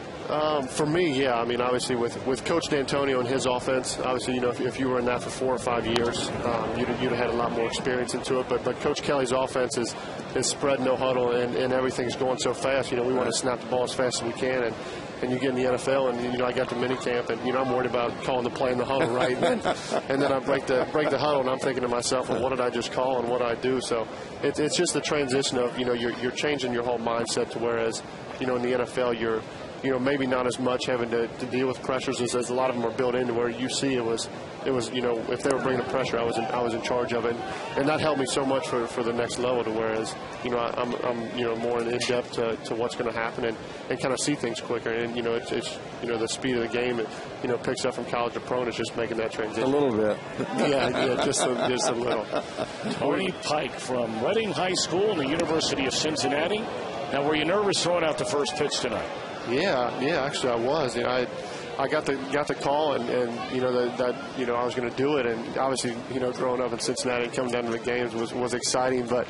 For me, yeah. I mean, obviously, with Coach D'Antonio and his offense, obviously, if you were in that for 4 or 5 years, you'd have had a lot more experience into it. But Coach Kelly's offense is spread, no huddle, and everything's going so fast. We want to snap the ball as fast as we can, and you get in the NFL, and I got to minicamp, and I'm worried about calling the play in the huddle, right? And then I break the huddle, and I'm thinking to myself, well, what did I just call, and what did I do? So it's just the transition of you're changing your whole mindset to whereas in the NFL you're maybe not as much having to deal with pressures as a lot of them are built into where UC it was if they were bringing the pressure, I was in charge of it, and that helped me so much for the next level to whereas I'm more in depth to what's going to happen and kind of see things quicker, and it's the speed of the game it picks up from college to pro, and it's just making that transition a little bit. yeah just a little. Tony Pike from Reading High School and the University of Cincinnati. Now, were you nervous throwing out the first pitch tonight? Yeah, actually I was. I got the call, and that I was going to do it, and obviously growing up in Cincinnati and coming down to the games was exciting, but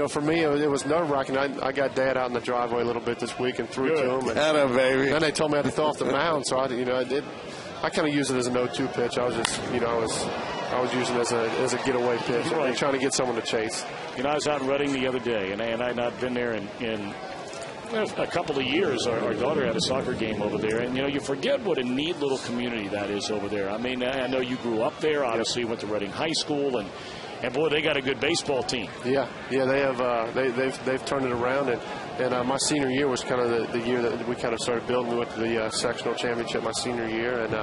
for me it was nerve-wracking. I got Dad out in the driveway a little bit this week and threw to him, and baby. Then they told me I had to throw off the mound, so I kind of used it as an 0-2 pitch. I was just I was using it as a getaway pitch, right, trying to get someone to chase. I was out in Reading the other day, and I'd not been there in a couple of years. Our daughter had a soccer game over there, and you forget what a neat little community that is over there. I mean, I know you grew up there, obviously went to Reading High School, and boy, they got a good baseball team. Yeah, they have. They've turned it around, and my senior year was kind of the year that we kind of started building. We went to the sectional championship my senior year, and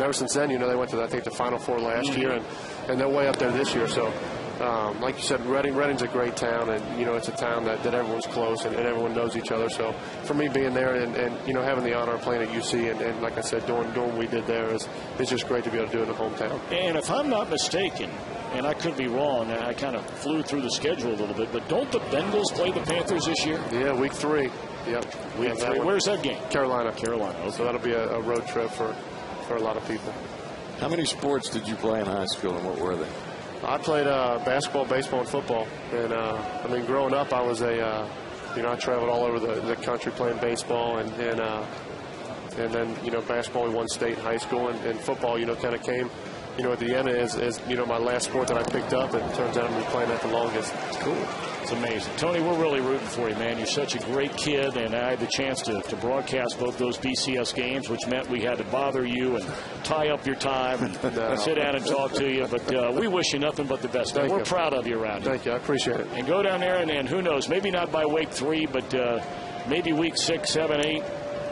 ever since then, they went to I think the Final Four last year, and they're way up there this year. So. Like you said, Reading's a great town, and it's a town that everyone's close and everyone knows each other. So for me being there and having the honor of playing at UC and like I said, doing what we did there is just great to be able to do it in the hometown. And if I'm not mistaken, and I could be wrong, I kind of flew through the schedule a little bit, but don't the Bengals play the Panthers this year? Yeah, week 3. Yep. Week 3. Where's that game? Carolina. Okay. So that'll be a road trip for a lot of people. How many sports did you play in high school, and what were they? I played basketball, baseball, and football. And growing up, I was I traveled all over the country playing baseball, and then basketball we won state in high school, and football kind of came you know, at the end is you know, my last sport that I picked up, and it turns out I'm going to be playing that the longest. It's cool. It's amazing. Tony, we're really rooting for you, man. You're such a great kid, and I had the chance to broadcast both those BCS games, which meant we had to bother you and tie up your time and sit down and talk to you. But we wish you nothing but the best. Thank We're you. proud of you around here. Thank you. I appreciate it. And go down there, and who knows, maybe not by week 3, but maybe week 6, 7, 8.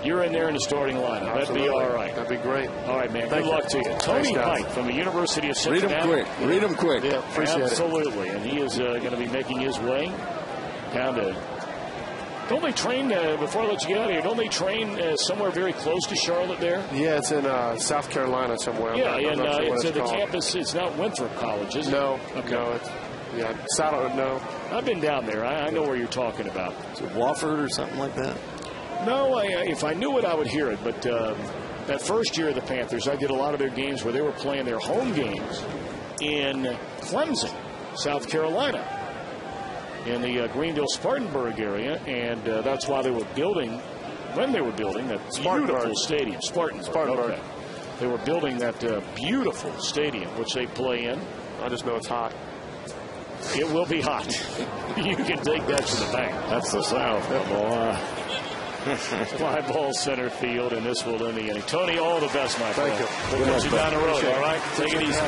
You're in there in the starting lineup. That'd be all right. That'd be great. All right, man. Good luck to you. Tony Pike from the University of Cincinnati. Read them quick. Yeah, appreciate it. Absolutely. And he is going to be making his way down to. Don't they train, before I let you get out of here, don't they train somewhere very close to Charlotte there? Yeah, it's in South Carolina somewhere. Yeah, I'm not sure it's what the called. campus. It's not Winthrop College, is it? No. Okay. No, it's, yeah, Saddle, no. I've been down there. I know where you're talking about. Is it Wofford or something like that? No, if I knew it, I would hear it. But that first year of the Panthers, I did a lot of their games where they were playing their home games in Clemson, South Carolina, in the Greenville-Spartanburg area. And that's why they were building, when they were building that beautiful stadium. Spartanburg. Okay. They were building that beautiful stadium, which they play in. I just know it's hot. It will be hot. You can take that to the bank. That's the South. Fly ball center field, and this will end the inning. Tony, all the best, my friend. Thank you. We'll get you down the road, all right? Take it easy.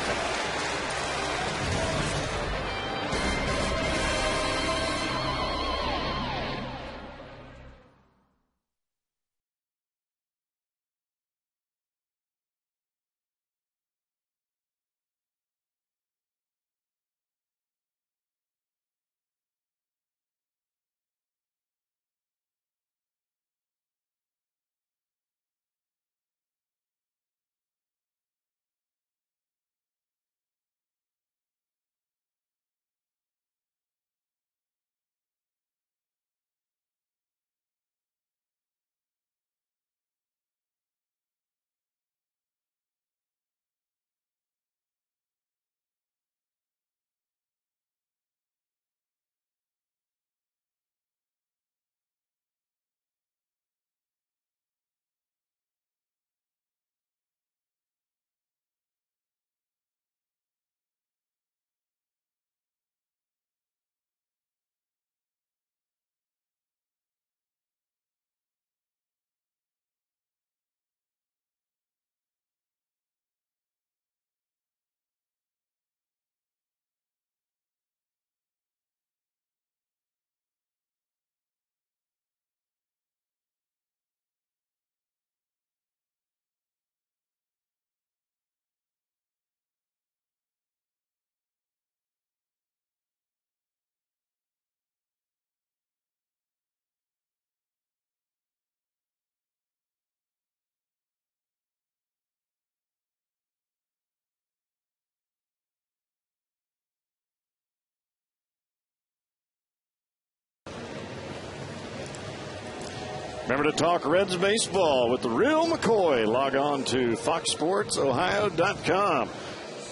Remember to talk Reds baseball with the real McCoy. Log on to foxsportsohio.com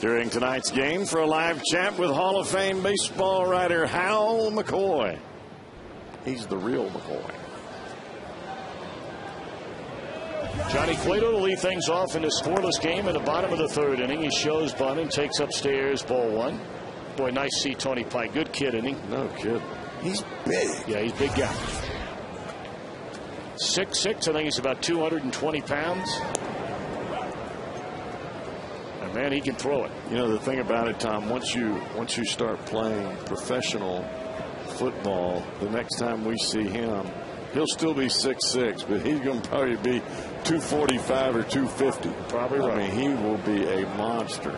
during tonight's game for a live chat with Hall of Fame baseball writer Hal McCoy. He's the real McCoy. Johnny Cueto to lead things off in a scoreless game in the bottom of the third inning. He shows bunt and takes upstairs, ball one. Boy, nice to see Tony Pike. Good kid, isn't he? No kid. He's big. Yeah, he's a big guy. 6'6", I think he's about 220 pounds. And man, he can throw it. You know, the thing about it, Tom, once you start playing professional football, the next time we see him, he'll still be 6'6", but he's going to probably be 245 or 250. Probably right. I mean, he will be a monster.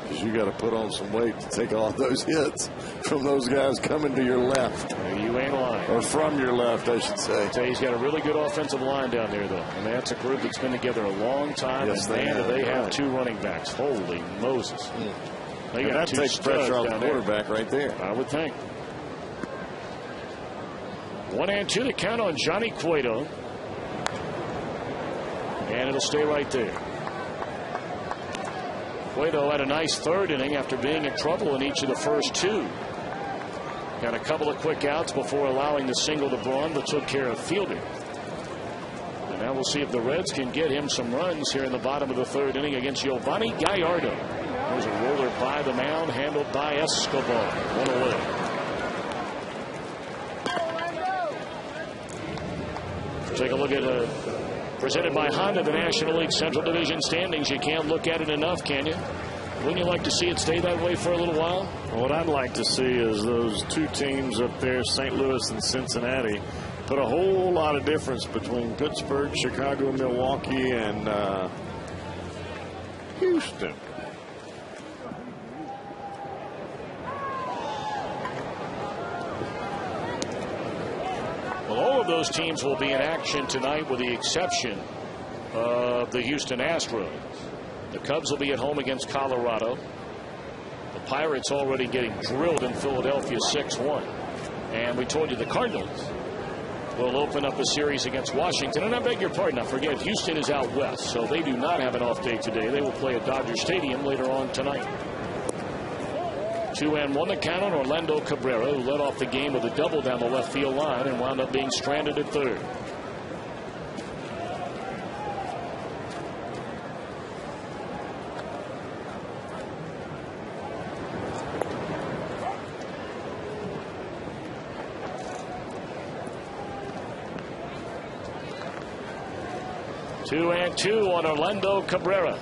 Because you got to put on some weight to take all those hits from those guys coming to your left. You ain't lying. Or from your left, I should say. He's got a really good offensive line down there, though. And that's a group that's been together a long time. Yes, and they have right. 2 running backs. Holy Moses. They got that 2 takes pressure off the down there. quarterback right there. I would think. 1-2 to count on Johnny Cueto. And it'll stay right there. Cueto had a nice third inning after being in trouble in each of the first 2. Got a couple of quick outs before allowing the single to Braun, but took care of Fielder. Now we'll see if the Reds can get him some runs here in the bottom of the third inning against Giovanni Gallardo. There's a roller by the mound, handled by Escobar. One away. Take a look at presented by Honda, the National League Central Division standings. You can't look at it enough, can you? Wouldn't you like to see it stay that way for a little while? What I'd like to see is those two teams up there, St. Louis and Cincinnati, put a whole lot of difference between Pittsburgh, Chicago, Milwaukee, and Houston. Well, all of those teams will be in action tonight with the exception of the Houston Astros. The Cubs will be at home against Colorado. The Pirates already getting drilled in Philadelphia 6-1. And we told you the Cardinals will open up a series against Washington. And I beg your pardon, I forget, Houston is out west, so they do not have an off day today. They will play at Dodger Stadium later on tonight. 2-1 the count on Orlando Cabrera, who led off the game with a double down the left field line and wound up being stranded at third. Two and two on Orlando Cabrera.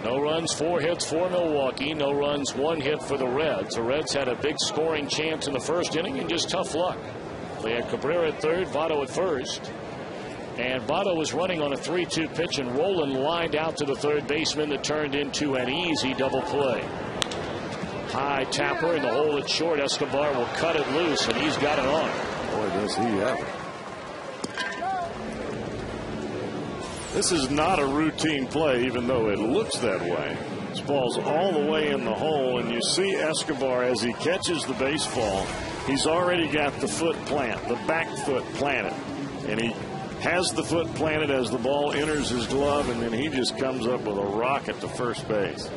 No runs, 4 hits for Milwaukee. No runs, 1 hit for the Reds. The Reds had a big scoring chance in the first inning and just tough luck. They had Cabrera at third, Votto at first. And Votto was running on a 3-2 pitch, and Roland lined out to the third baseman that turned into an easy double play. High tapper in the hole at short. Escobar will cut it loose, and he's got it on. Boy, does he ever. This is not a routine play, even though it looks that way. This ball's all the way in the hole, and you see Escobar as he catches the baseball. He's already got the foot plant, the back foot planted, and he has the foot planted as the ball enters his glove, and then he just comes up with a rocket to first base.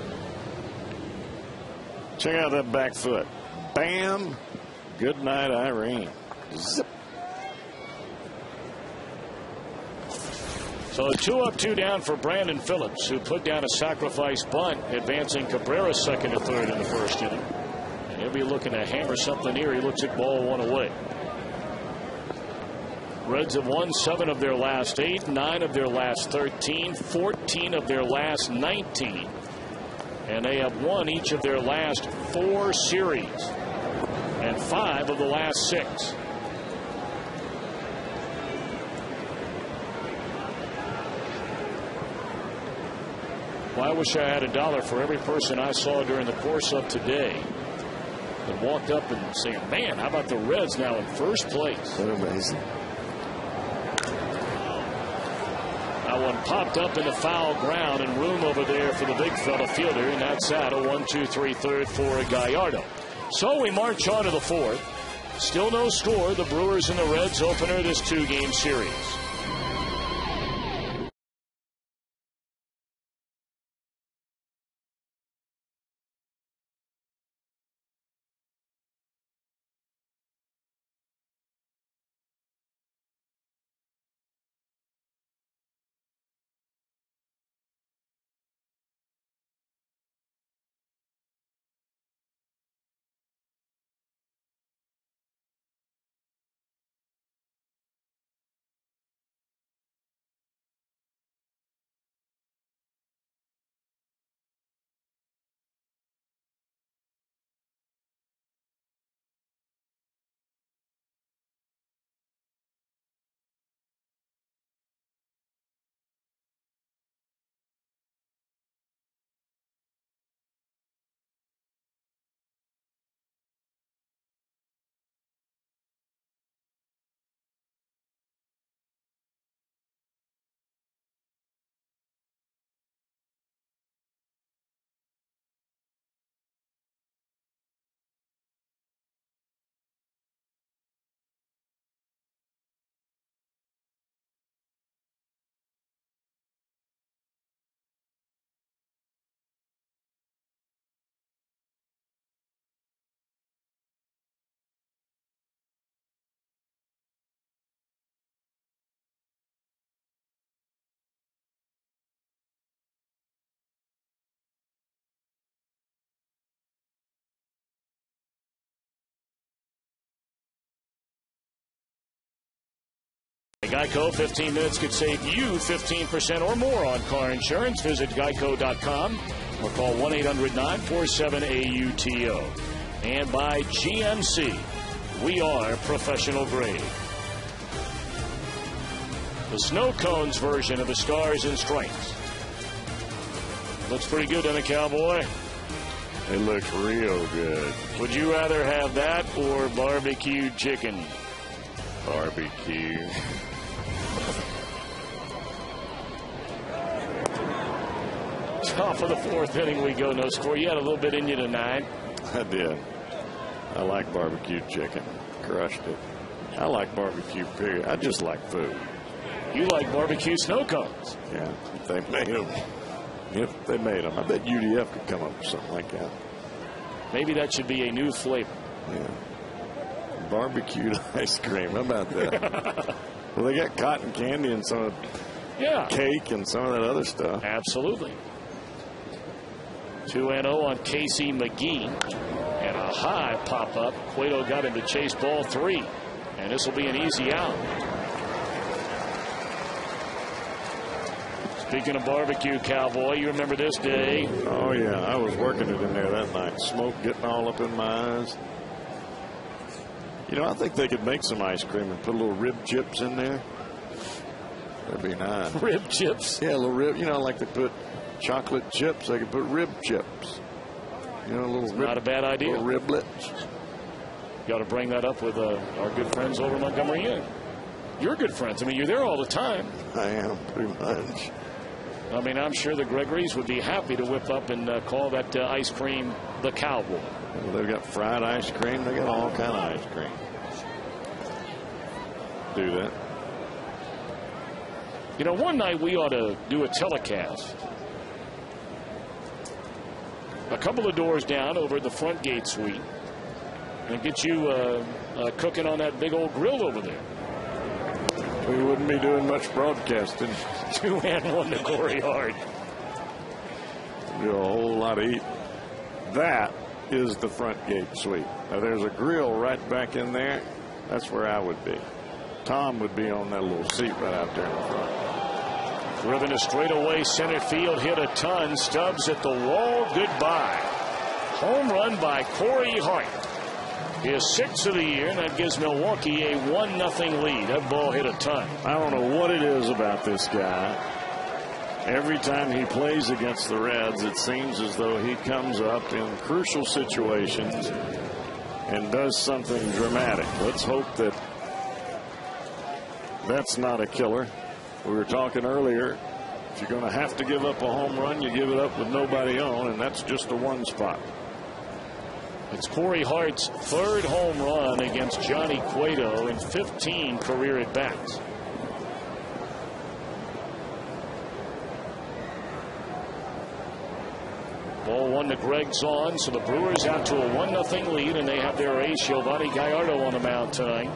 Check out that back foot. Bam. Good night, Irene. Zip. So 2 up, 2 down for Brandon Phillips, who put down a sacrifice bunt, advancing Cabrera second and third in the first inning. And he'll be looking to hammer something here. He looks at ball 1 away. Reds have won 7 of their last 8, 9 of their last 13, 14 of their last 19. And they have won each of their last 4 series and 5 of the last 6. Well, I wish I had $1 for every person I saw during the course of today that walked up and saying, man, how about the Reds now in first place? They're amazing. That one popped up in the foul ground, and room over there for the big fella fielder, and that's out. A 1-2-3 third for Gallardo. So we march on to the fourth. Still no score. The Brewers and the Reds opener this 2-game series. Geico, 15 minutes could save you 15% or more on car insurance. Visit geico.com or call 1-800-947-AUTO. And by GMC, we are professional grade. The snow cones version of the Stars and Stripes. Looks pretty good, doesn't it, Cowboy? It looks real good. Would you rather have that or barbecue chicken? Barbecue. Top of the fourth inning we go. No score. You had a little bit in you tonight. I did. I like barbecue chicken. Crushed it. I like barbecue, period. I just like food. You like barbecue snow cones. Yeah, if they made them. If they made them. I bet UDF could come up with something like that. Maybe that should be a new flavor. Yeah. Barbecued ice cream. How about that? Well, they got cotton candy and some cake and some of that other stuff. Absolutely. 2-0 on Casey McGee. And a high pop-up. Cueto got him to chase ball 3. And this will be an easy out. Speaking of barbecue, Cowboy, you remember this day. Oh, yeah. I was working it in there that night. Smoke getting all up in my eyes. You know, I think they could make some ice cream and put a little rib chips in there. That'd be nice. Rib chips? Yeah, a little rib. You know, like they put chocolate chips, they could put rib chips. You know, a little rib. Not a bad idea. Little riblets. Got to bring that up with our good friends over in Montgomery Inn. You're good friends. I mean, you're there all the time. I am, pretty much. I mean, I'm sure the Gregory's would be happy to whip up and call that ice cream the Cowboy. Well, they've got fried ice cream. They got all kind of ice cream. Do that. You know, one night we ought to do a telecast. A couple of doors down over at the front gate suite. And get you cooking on that big old grill over there. We wouldn't be doing much broadcasting. 2-1 to Corey Hart. Do a whole lot of eating. That is the front gate suite. Now, there's a grill right back in there. That's where I would be. Tom would be on that little seat right out there in the front. Driven to straightaway center field, hit a ton. Stubbs at the wall. Goodbye. Home run by Corey Hart. His 6th of the year, and that gives Milwaukee a 1-0 lead. That ball hit a ton. I don't know what it is about this guy. Every time he plays against the Reds, it seems as though he comes up in crucial situations and does something dramatic. Let's hope that that's not a killer. We were talking earlier, if you're going to have to give up a home run, you give it up with nobody on, and that's just a one spot. It's Corey Hart's 3rd home run against Johnny Cueto in 15 career at-bats. Ball 1 to Greg Zahn, so the Brewers out to a 1-0 lead, and they have their ace, Giovanni Gallardo, on the mound tonight.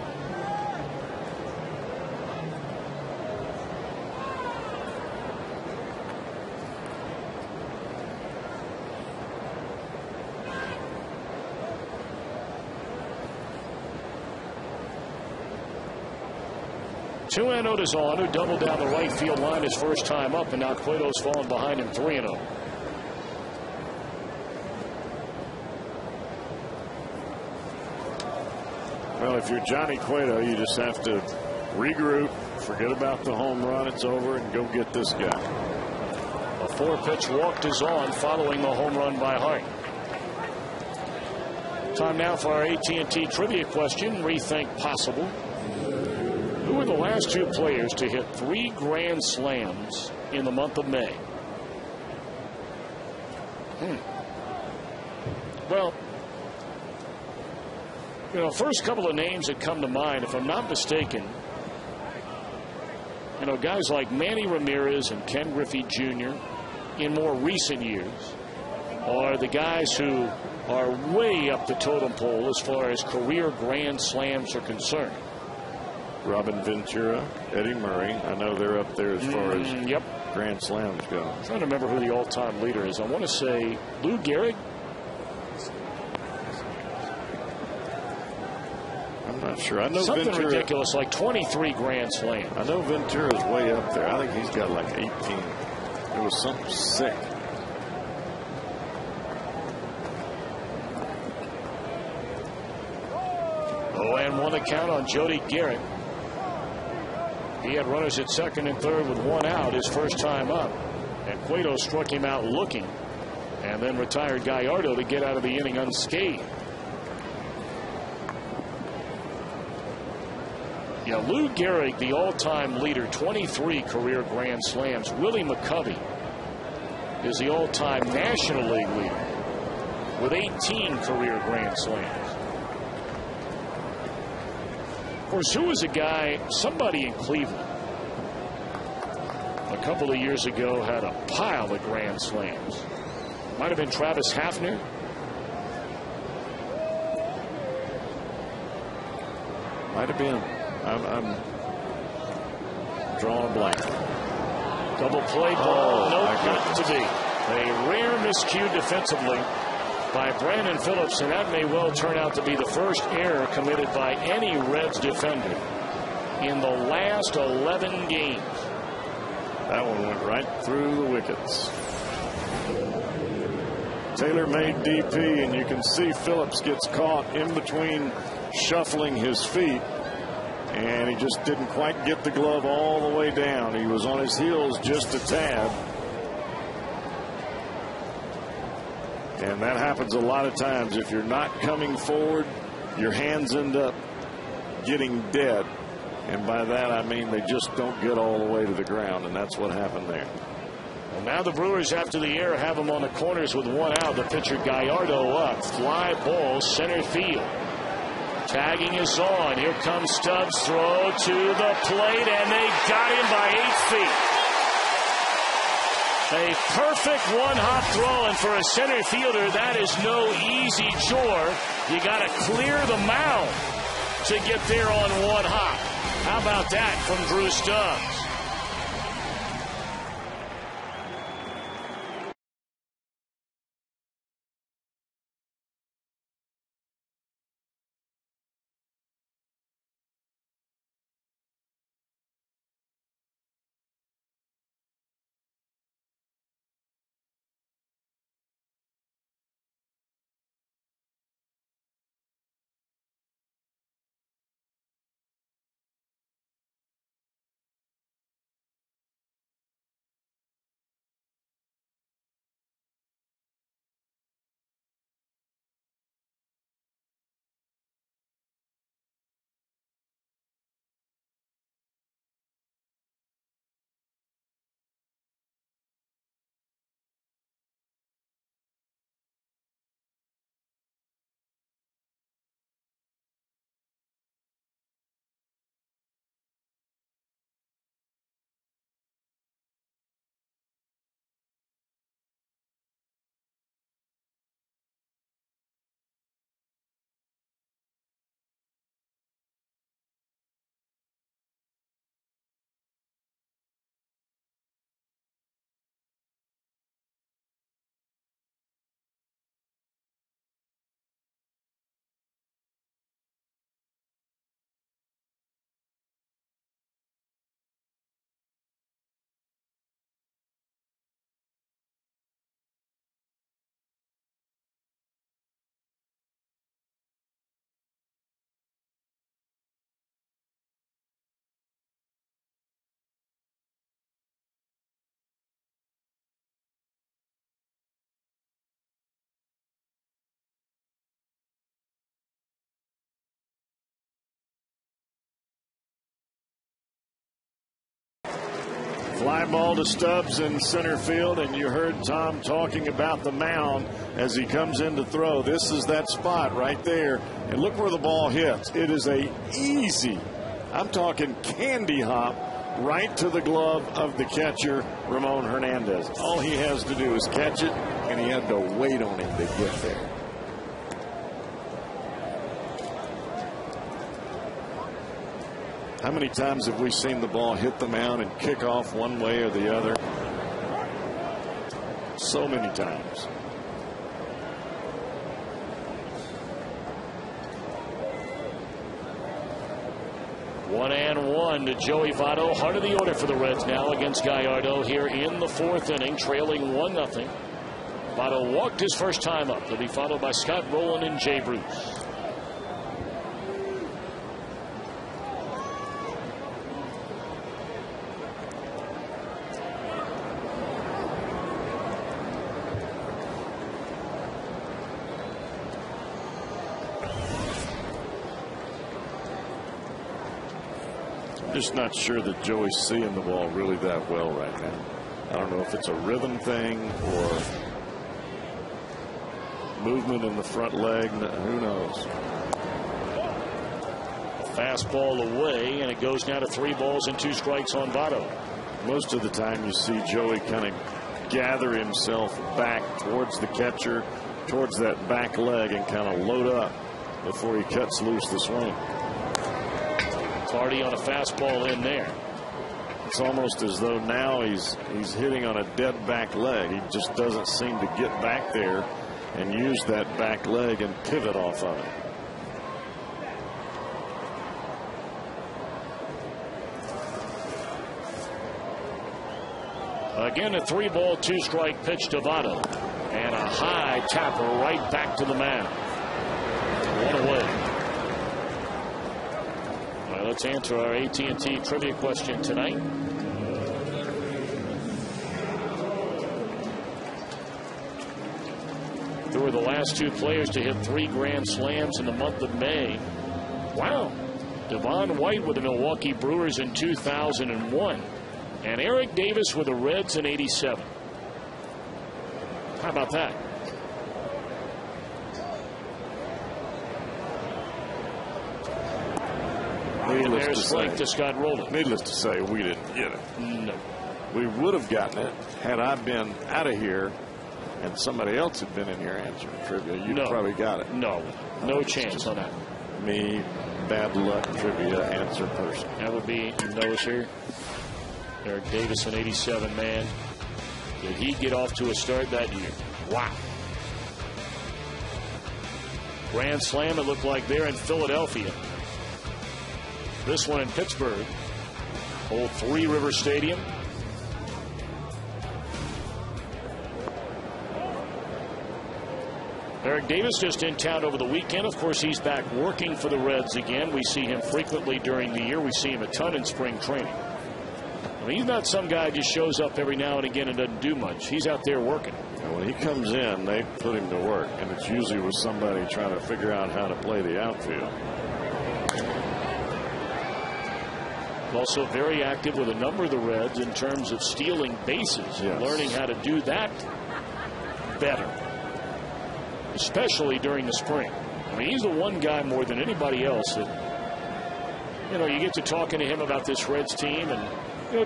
Two-0 to Zahn, who doubled down the right field line his first time up, and now Cueto's fallen behind him 3-0. Well, if you're Johnny Cueto, you just have to regroup, forget about the home run, it's over, and go get this guy. A 4-pitch walk to Zahn following the home run by Hart. Time now for our AT&T trivia question, Rethink Possible. Who were the last 2 players to hit 3 grand slams in the month of May? Well, you know, first couple of names that come to mind, if I'm not mistaken, you know, guys like Manny Ramirez and Ken Griffey Jr. in more recent years are the guys who are way up the totem pole as far as career grand slams are concerned. Robin Ventura, Eddie Murray. I know they're up there as far as grand slams go. I'm trying to remember who the all-time leader is. I want to say Lou Gehrig. I'm not sure. I know something Ventura, ridiculous like 23 grand slams. I know Ventura's way up there. I think he's got like 18. It was something sick. Oh, and 1 account on Jody Garrett. He had runners at second and third with 1 out his first time up. And Cueto struck him out looking. And then retired Gallardo to get out of the inning unscathed. Yeah, Lou Gehrig, the all-time leader, 23 career Grand Slams. Willie McCovey is the all-time National League leader with 18 career Grand Slams. Of course, who was a guy, somebody in Cleveland a couple of years ago had a pile of Grand Slams. Might have been Travis Hafner. Might have been. I'm drawing a blank. Double play ball. Oh, Nope, not to be. A rare miscue defensively by Brandon Phillips, and that may well turn out to be the first error committed by any Reds defender in the last 11 games. That one went right through the wickets. Taylor made DP, and you can see Phillips gets caught in between shuffling his feet, and he just didn't quite get the glove all the way down. He was on his heels just a tad. And that happens a lot of times. If you're not coming forward, your hands end up getting dead. And by that I mean they just don't get all the way to the ground, and that's what happened there. Well, now the Brewers, after the error, have him on the corners with 1 out. The pitcher Gallardo up. Fly ball center field. Tagging is on. Here comes Stubbs. Throw to the plate, and they got him by 8 feet. A perfect one-hop throw, and for a center fielder, that is no easy chore. You got to clear the mound to get there on 1 hop. How about that from Drew Stubbs? Fly ball to Stubbs in center field, and you heard Tom talking about the mound as he comes in to throw. This is that spot right there, and look where the ball hits. It is a easy, I'm talking candy hop, right to the glove of the catcher, Ramon Hernandez. All he has to do is catch it, and he had to wait on him to get there. How many times have we seen the ball hit the mound and kick off one way or the other? So many times. 1-1 to Joey Votto. Heart of the order for the Reds now against Gallardo here in the 4th inning, trailing 1-0. Votto walked his first time up. He'll be followed by Scott Rowland and Jay Bruce. Just not sure that Joey's seeing the ball really that well right now. I don't know if it's a rhythm thing or movement in the front leg. Who knows? A fastball away, and it goes now to 3 balls and 2 strikes on Votto. Most of the time you see Joey kind of gather himself back towards the catcher, towards that back leg, and kind of load up before he cuts loose the swing. Hardy on a fastball in there. It's almost as though now he's hitting on a dead back leg. He just doesn't seem to get back there and use that back leg and pivot off of it. Again, a 3-ball, 2-strike pitch to Votto, and a high tapper right back to the mound. 1 away. Let's answer our AT&T trivia question tonight. Who were the last 2 players to hit 3 grand slams in the month of May? Wow. Devon White with the Milwaukee Brewers in 2001. And Eric Davis with the Reds in 87. How about that? To Scott Rowland. Needless to say, we didn't get it. No. We would have gotten it had I been out of here and somebody else had been in here answering trivia. You'd probably got it. No chance on that. Me, bad luck trivia answer person. That would be nose here. Eric Davis, an 87 man. Did he get off to a start that year? Wow. Grand slam, it looked like there in Philadelphia. This one in Pittsburgh. Old Three River Stadium. Eric Davis just in town over the weekend. Of course, he's back working for the Reds again. We see him frequently during the year. We see him a ton in spring training. I mean, he's not some guy who just shows up every now and again and doesn't do much. He's out there working. And when he comes in, they put him to work, and it's usually with somebody trying to figure out how to play the outfield. Also very active with a number of the Reds in terms of stealing bases, learning how to do that better, especially during the spring. I mean, he's the one guy more than anybody else that, you get to talking to him about this Reds team, and,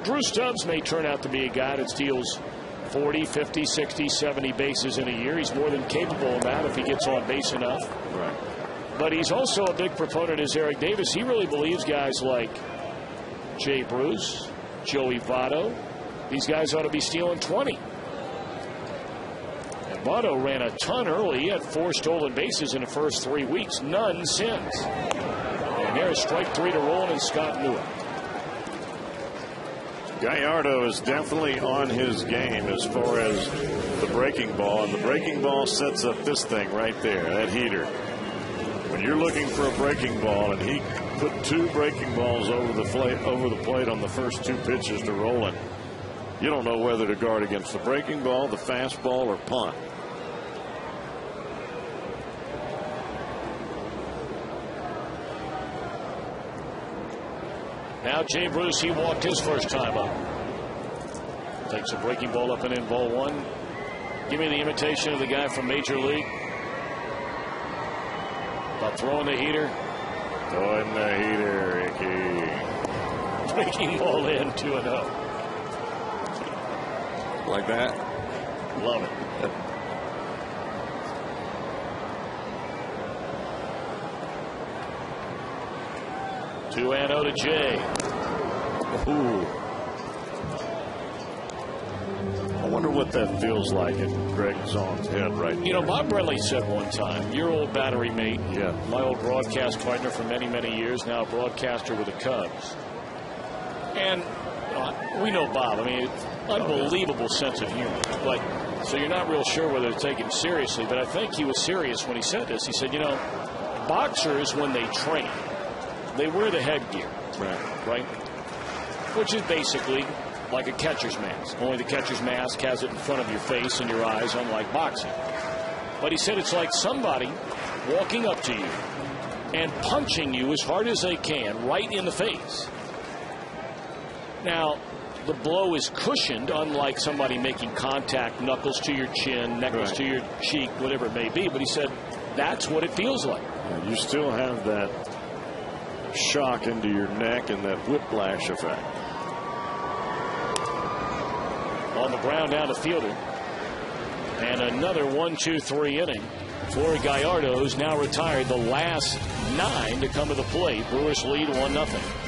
Drew Stubbs may turn out to be a guy that steals 40, 50, 60, 70 bases in a year. He's more than capable of that if he gets on base enough. Right. But he's also a big proponent, as Eric Davis. He really believes guys like Jay Bruce, Joey Votto, these guys ought to be stealing 20. And Votto ran a ton early. He had 4 stolen bases in the first 3 weeks, none since. And there's strike 3 to Rowland and Scott Newell. Gallardo is definitely on his game as far as the breaking ball, and the breaking ball sets up this thing right there, that heater. When you're looking for a breaking ball, and he put 2 breaking balls over the plate on the first 2 pitches to Rowland, you don't know whether to guard against the breaking ball, the fastball, or punt. Now Jay Bruce, he walked his first time up. Takes a breaking ball up and in, ball 1. Give me the imitation of the guy from Major League. About throwing the heater. Throwing the heater, Ricky. Breaking ball in, 2-0. Like that? Love it. Two and 0 to Jay. Ooh. I wonder what that feels like in Greg Zong's head right now. You know, Bob Brenly said one time, your old battery mate, my old broadcast partner for many, many years, now a broadcaster with the Cubs. And we know Bob. I mean, unbelievable sense of humor. But so you're not real sure whether to take him seriously. But I think he was serious when he said this. He said, you know, boxers, when they train, they wear the headgear, right? Which is basically like a catcher's mask. Only the catcher's mask has it in front of your face and your eyes, unlike boxing. But he said it's like somebody walking up to you and punching you as hard as they can right in the face. Now, the blow is cushioned, unlike somebody making contact, knuckles to your chin, knuckles to your cheek, whatever it may be. But he said that's what it feels like. You still have that shock into your neck and that whiplash effect. On the ground down to fielder. And another 1-2-3 inning for Gallardo, who's now retired. The last 9 to come to the plate. Brewers lead 1-0.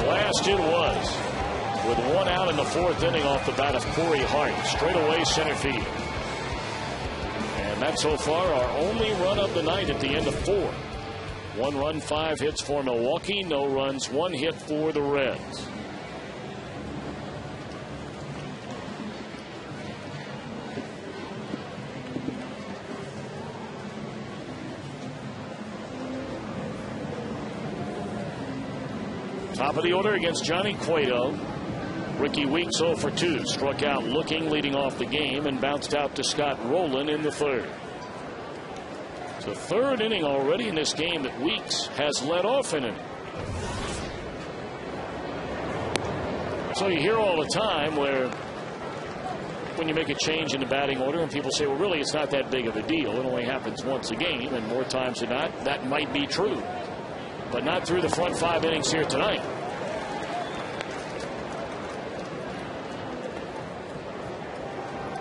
Blast it was, with 1 out in the 4th inning off the bat of Corey Hart, straight away center field. And that so far our only run of the night at the end of 4. 1 run, 5 hits for Milwaukee, no runs, 1 hit for the Reds. Top of the order against Johnny Cueto. Ricky Weeks 0 for 2. Struck out looking, leading off the game, and bounced out to Scott Rowland in the 3rd. It's the 3rd inning already in this game that Weeks has led off in it. So you hear all the time where when you make a change in the batting order and people say, well, really, it's not that big of a deal. It only happens once a game, and more times than not, that might be true. But not through the front 5 innings here tonight.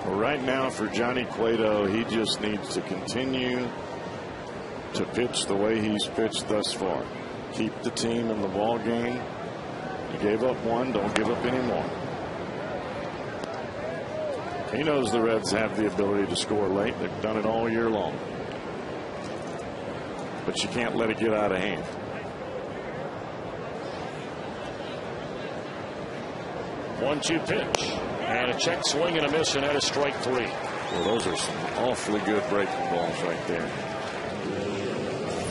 Well, right now for Johnny Cueto, he just needs to continue to pitch the way he's pitched thus far. Keep the team in the ball game. You gave up 1, don't give up any more. He knows the Reds have the ability to score late. They've done it all year long. But you can't let it get out of hand. 1-2 pitch. And a check swing and a miss, and that is strike 3. Well, those are some awfully good breaking balls right there.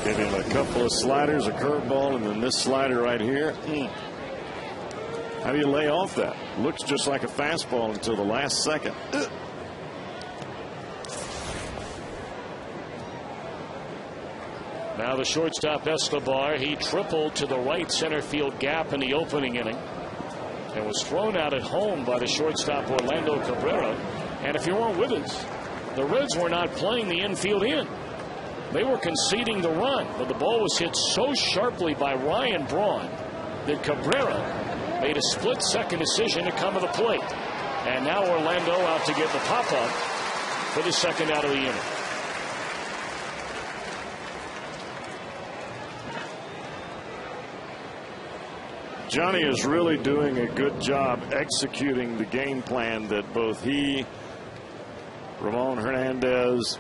Gave him a couple of sliders, a curveball, and then this slider right here. How do you lay off that? Looks just like a fastball until the last second. Now the shortstop Escobar, he tripled to the right center field gap in the opening inning and was thrown out at home by the shortstop Orlando Cabrera. And if you weren't with us, The Reds were not playing the infield in. They were conceding the run, but the ball was hit so sharply by Ryan Braun that Cabrera made a split-second decision to come to the plate. And now Orlando out to get the pop-up for the second out of the inning. Johnny is really doing a good job executing the game plan that both he, Ramon Hernandez,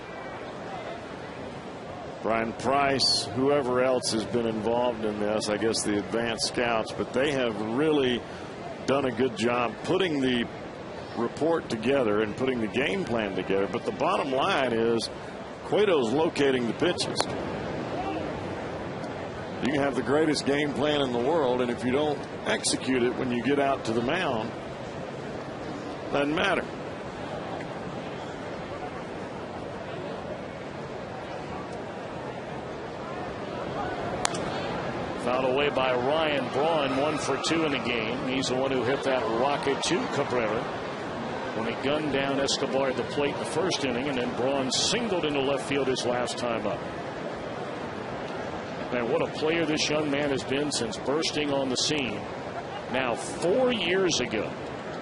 Brian Price, whoever else has been involved in this, I guess the advanced scouts, but they have really done a good job putting the report together and putting the game plan together. But the bottom line is Cueto's locating the pitches. You can have the greatest game plan in the world, and if you don't execute it when you get out to the mound, it doesn't matter. Fouled away by Ryan Braun, 1 for 2 in the game. He's the one who hit that rocket to Cabrera when he gunned down Escobar at the plate in the first inning, and then Braun singled into left field his last time up. Man, what a player this young man has been since bursting on the scene. Now 4 years ago,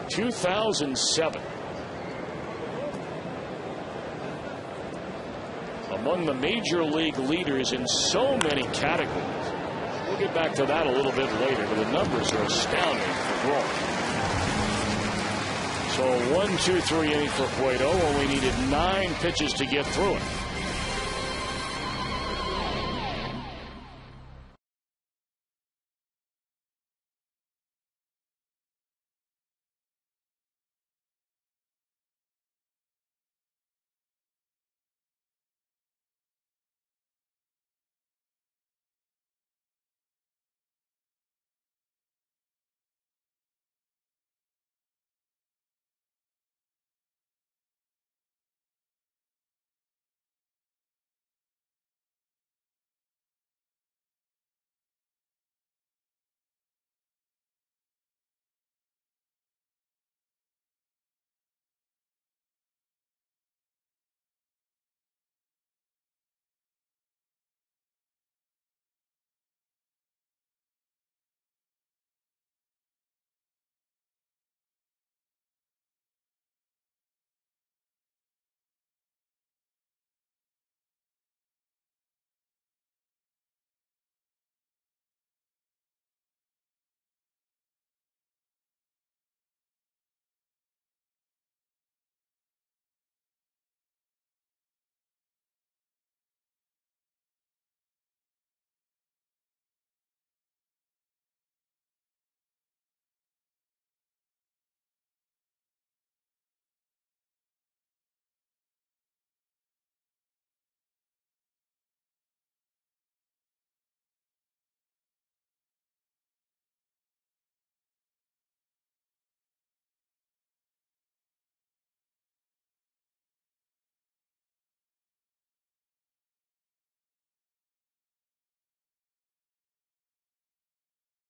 2007. Among the major league leaders in so many categories. We'll get back to that a little bit later, but the numbers are astounding for Braun. So a 1-2-3 inning for Cueto. Only needed 9 pitches to get through it.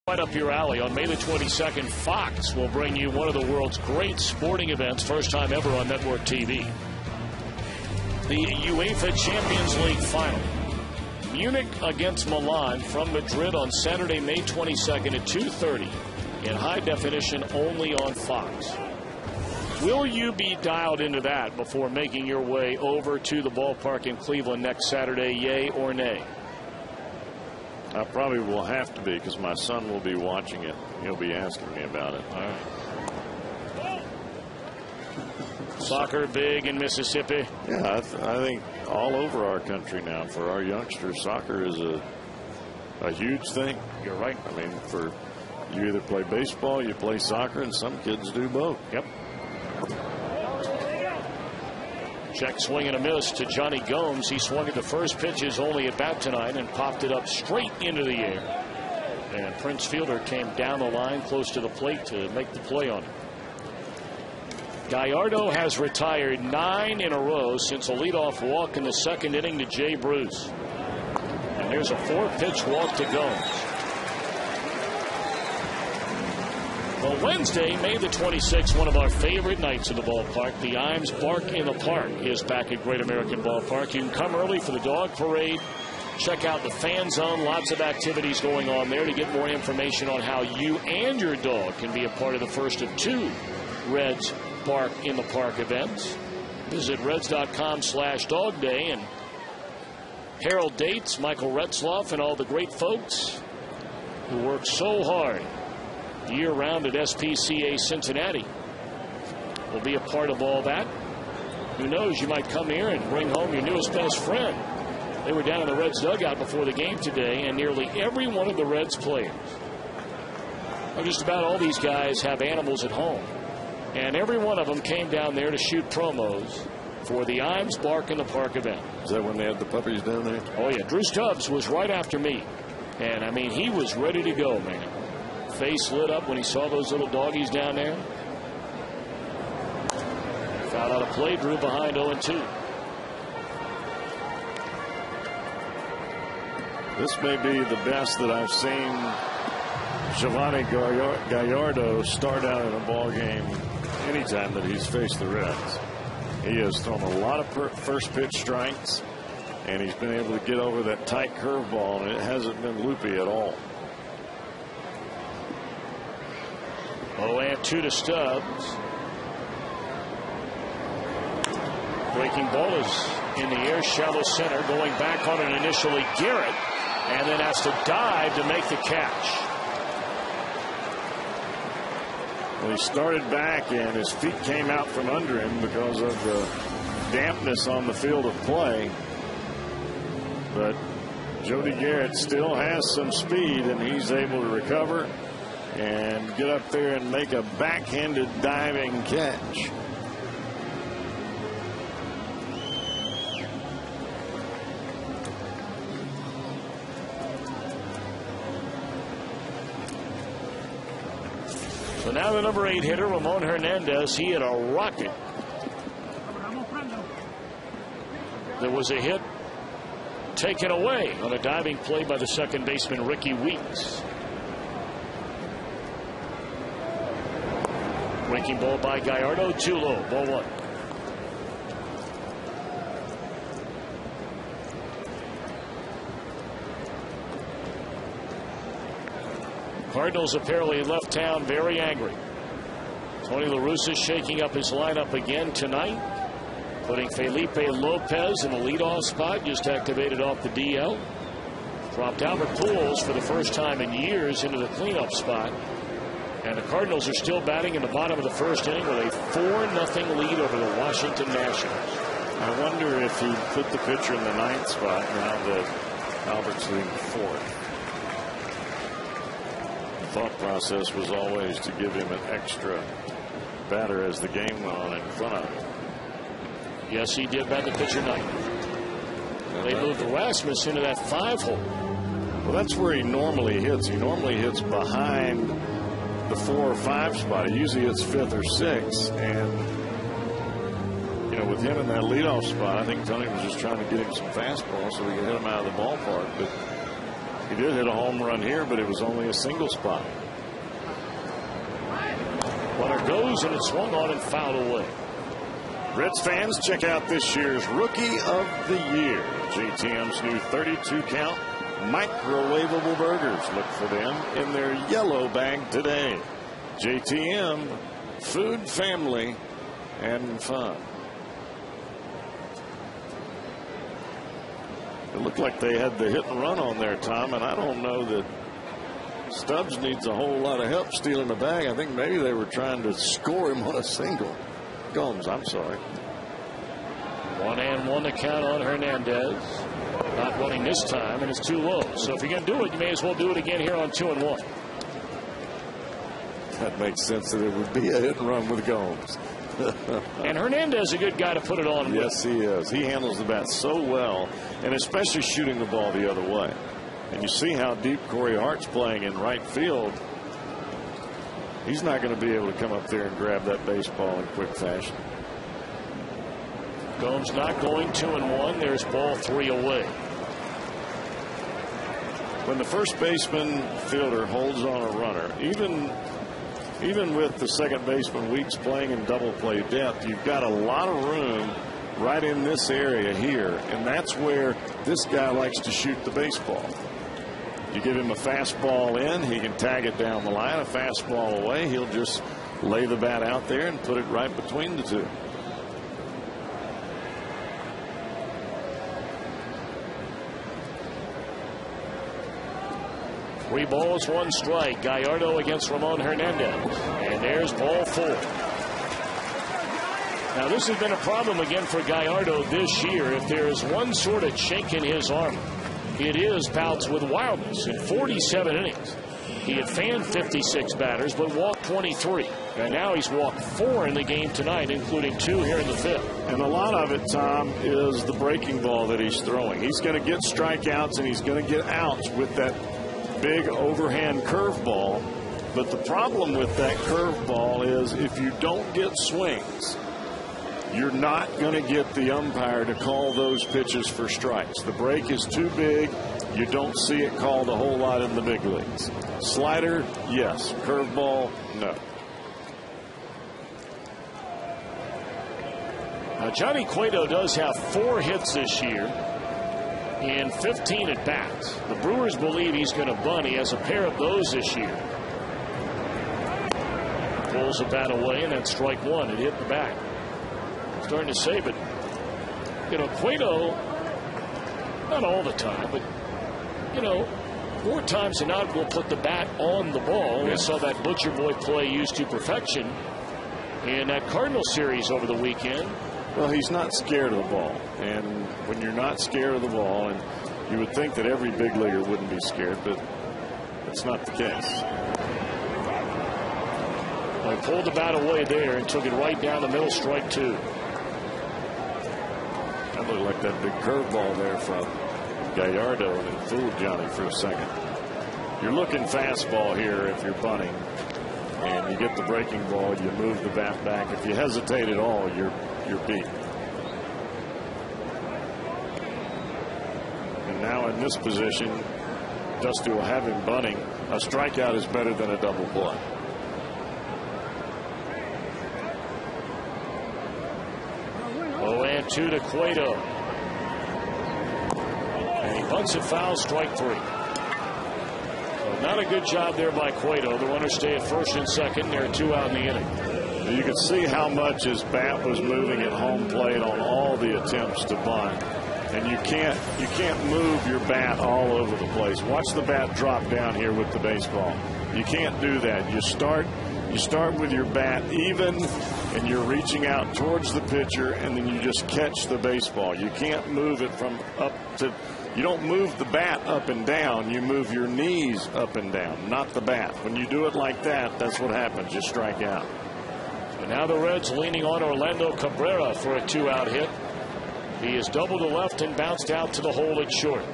Right up your alley. On May the 22nd, Fox will bring you one of the world's great sporting events, first time ever on network TV. The UEFA Champions League final. Munich against Milan from Madrid on Saturday, May 22nd at 2:30 in high definition only on Fox. Will you be dialed into that before making your way over to the ballpark in Cleveland next Saturday, yay or nay? I probably will have to be, because my son will be watching it. He'll be asking me about it. All right. Soccer big in Mississippi. Yeah, I think all over our country now for our youngsters, soccer is a huge thing. You're right. I mean, for you either play baseball, you play soccer, and some kids do both. Yep. Check swing and a miss to Johnny Gomes. He swung at the first pitch, his only at bat tonight, and popped it up straight into the air. And Prince Fielder came down the line close to the plate to make the play on it. Gallardo has retired 9 in a row since a leadoff walk in the second inning to Jay Bruce. And there's a 4-pitch walk to Gomes. Well, Wednesday, May the 26th, one of our favorite nights in the ballpark. The Imes Bark in the Park is back at Great American Ballpark. You can come early for the dog parade. Check out the fan zone. Lots of activities going on there to get more information on how you and your dog can be a part of the first of 2 Reds Bark in the Park events. Visit Reds.com/Dog Day and Harold Dates, Michael Retzloff, and all the great folks who work so hard year-round at SPCA Cincinnati will be a part of all that. Who knows, you might come here and bring home your newest best friend. They were down in the Reds dugout before the game today, and nearly every one of the Reds players, or just about all these guys, have animals at home. And every one of them came down there to shoot promos for the Imes Bark in the Park event. Is that when they had the puppies down there? Oh, yeah. Drew Stubbs was right after me. And, I mean, he was ready to go, man. Face lit up when he saw those little doggies down there. Foul out of play, Drew behind 0-2. This may be the best that I've seen Giovanni Gallardo start out in a ball game anytime that he's faced the Reds. He has thrown a lot of first pitch strikes, and he's been able to get over that tight curveball, and it hasn't been loopy at all. 0-2 to Stubbs. Breaking ball is in the air, shallow center. Going back on it initially, Garrett, and then has to dive to make the catch. Well, he started back, and his feet came out from under him because of the dampness on the field of play. But Jody Garrett still has some speed, and he's able to recover and get up there and make a backhanded diving catch. So now the number 8 hitter, Ramon Hernandez, he had a rocket. There was a hit taken away on a diving play by the second baseman, Ricky Weeks. Breaking ball by Gallardo, too low, ball 1. Cardinals apparently left town very angry. Tony La Russa shaking up his lineup again tonight, putting Felipe Lopez in the leadoff spot, just activated off the DL. Dropped Albert Pujols for the first time in years into the cleanup spot. And the Cardinals are still batting in the bottom of the first inning with a 4-0 lead over the Washington Nationals. I wonder if he put the pitcher in the 9th spot now that Albert's leading 4th. Thought process was always to give him an extra batter as the game went on in front of him. Yes, he did bat the pitcher 9th. They moved Rasmus into that 5-hole. Well, that's where he normally hits. He normally hits behind the 4 or 5 spot. He usually hits 5th or 6th, and you know, with him in that leadoff spot, I think Tony was just trying to get him some fastball so he could hit him out of the ballpark. But he did hit a home run here, but it was only a single spot. Runner goes, and it's swung on and fouled away. Reds fans, check out this year's Rookie of the Year. JTM's new 32 count microwavable burgers. Look for them in their yellow bag today. JTM, food, family, and fun. It looked like they had the hit and run on there, Tom, and I don't know that Stubbs needs a whole lot of help stealing the bag. I think maybe they were trying to score him on a single. Gomes, I'm sorry. 1-1 to count on Hernandez. Not running this time, and it's too low. So if you're going to do it, you may as well do it again here on 2-1. That makes sense that it would be a hit and run with Gomes. And Hernandez is a good guy to put it on with. Yes, he is. He handles the bat so well, and especially shooting the ball the other way. And you see how deep Corey Hart's playing in right field. He's not going to be able to come up there and grab that baseball in quick fashion. Gomes not going 2-1. There's ball 3 away. When the first baseman fielder holds on a runner, even even with the second baseman Weeks playing in double play depth, you've got a lot of room right in this area here, and that's where this guy likes to shoot the baseball. You give him a fastball in, he can tag it down the line. A fastball away, he'll just lay the bat out there and put it right between the two. Three balls, one strike. Gallardo against Ramon Hernandez. And there's ball 4. Now, this has been a problem again for Gallardo this year. If there is one sort of chink in his armor, it is bouts with wildness. In 47 innings, he had fanned 56 batters, but walked 23. And now he's walked 4 in the game tonight, including 2 here in the 5th. And a lot of it, Tom, is the breaking ball that he's throwing. He's going to get strikeouts and he's going to get outs with that big overhand curveball. But the problem with that curveball is if you don't get swings, you're not going to get the umpire to call those pitches for strikes. The break is too big. You don't see it called a whole lot in the big leagues. Slider, yes. Curveball, no. Now, Johnny Cueto does have 4 hits this year in 15 at bats. The Brewers believe he's going to bunt. He has a pair of those this year. Pulls the bat away, and then strike 1. It hit the back. Starting to save it. You know, Cueto, not all the time, but, you know, more times than not, will put the bat on the ball. We saw that Butcher Boy play used to perfection in that Cardinal series over the weekend. Well, he's not scared of the ball. And when you're not scared of the ball, and you would think that every big leaguer wouldn't be scared, but it's not the case. Well, he pulled the bat away there and took it right down the middle, strike 2. That looked like that big curveball there from Gallardo that fooled Johnny for a second. You're looking fastball here if you're bunting, and you get the breaking ball, you move the bat back. If you hesitate at all, you're beat. And now in this position, Dusty will have him bunting. A strikeout is better than a double play. Oh, and 2 to Cueto. And he bunts it foul, strike 3. So not a good job there by Cueto. The runners stay at first and second. There are 2 out in the inning. You can see how much his bat was moving at home plate on all the attempts to bunt. And you can't move your bat all over the place. Watch the bat drop down here with the baseball. You can't do that. You start with your bat even, and you're reaching out towards the pitcher, and then you just catch the baseball. You can't move it from up to. You don't move the bat up and down. You move your knees up and down, not the bat. When you do it like that, that's what happens. You strike out. And now the Reds leaning on Orlando Cabrera for a 2-out hit. He is doubled to left and bounced out to the hole at short.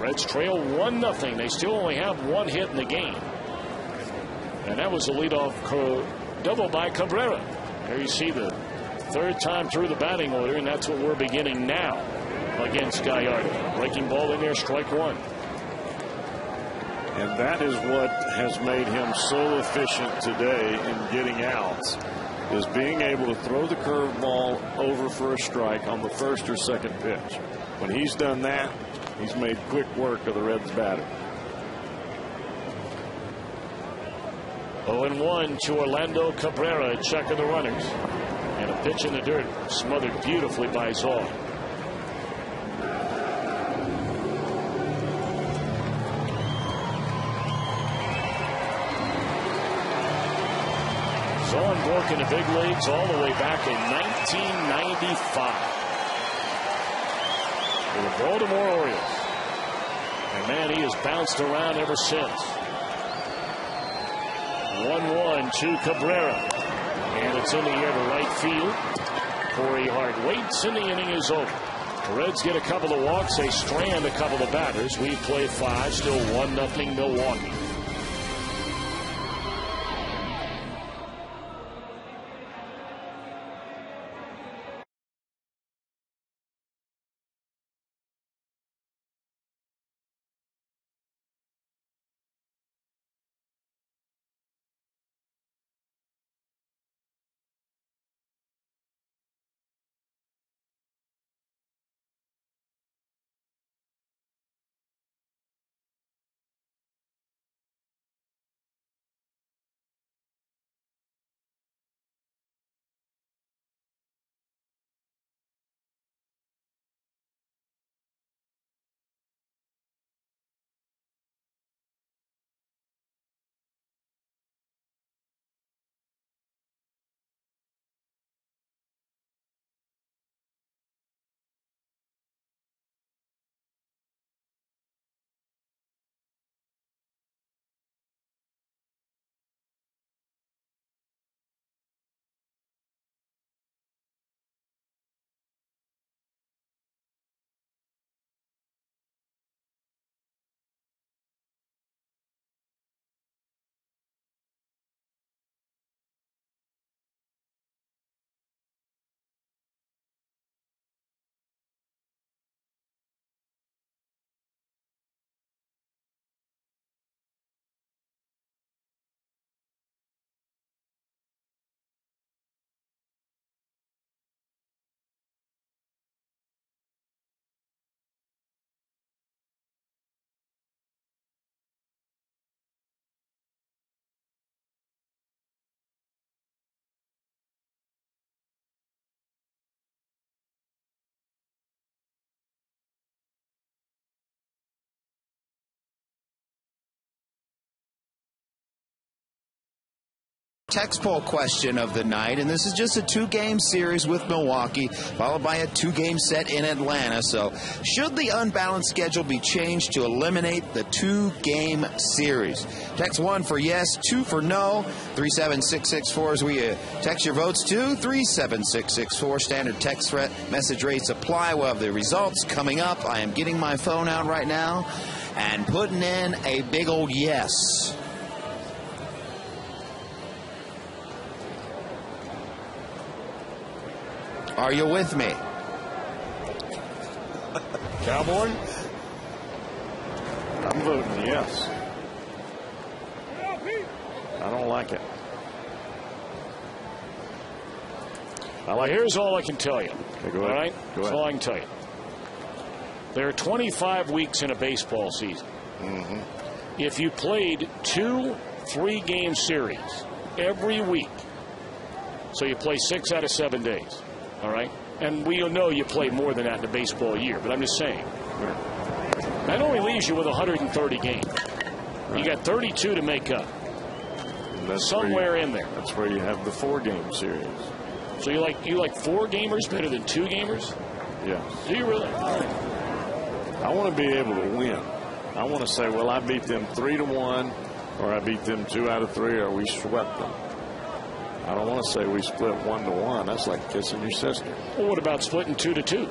Reds trail 1-0. They still only have 1 hit in the game. And that was a leadoff double by Cabrera. There you see the 3rd time through the batting order, and that's what we're beginning now against Gallardo. Breaking ball in there, strike 1. And that is what has made him so efficient today in getting outs, is being able to throw the curveball over for a strike on the 1st or 2nd pitch. When he's done that, he's made quick work of the Reds batter. 0-1 to Orlando Cabrera, check of the runners. And a pitch in the dirt, smothered beautifully by Zaw. Zaw broke in the big leagues all the way back in 1995 for the Baltimore Orioles. And man, he has bounced around ever since. 1-1 to Cabrera. And it's in the air to right field. Corey Hart waits, and the inning is over. The Reds get a couple of walks. They strand a couple of batters. We play 5, still 1-0 Milwaukee. Text poll question of the night, and this is just a 2-game series with Milwaukee, followed by a 2-game set in Atlanta. So, should the unbalanced schedule be changed to eliminate the 2-game series? Text 1 for yes, 2 for no. 37664 as we text your votes to 37664. Standard text message rates apply. We'll have the results coming up. I am getting my phone out right now and putting in a big old yes. Are you with me? Cowboy? I'm voting yes. I don't like it. Here's all I can tell you. Okay, go ahead. All right? Go That's ahead. all I can tell you. There are 25 weeks in a baseball season. Mm-hmm. If you played 2 3-game series every week, so you play 6 out of 7 days, all right? And we know you play more than that in a baseball year, but I'm just saying. That only leaves you with 130 games. You got 32 to make up. That's somewhere in there. That's where you have the 4-game series. So you like 4-gamers better than 2-gamers? Yeah. Do you really? All right. I want to be able to win. I want to say, well, I beat them 3-1, or I beat them 2 out of 3, or we swept them. I don't want to say we split 1-1. That's like kissing your sister. Well, what about splitting 2-2?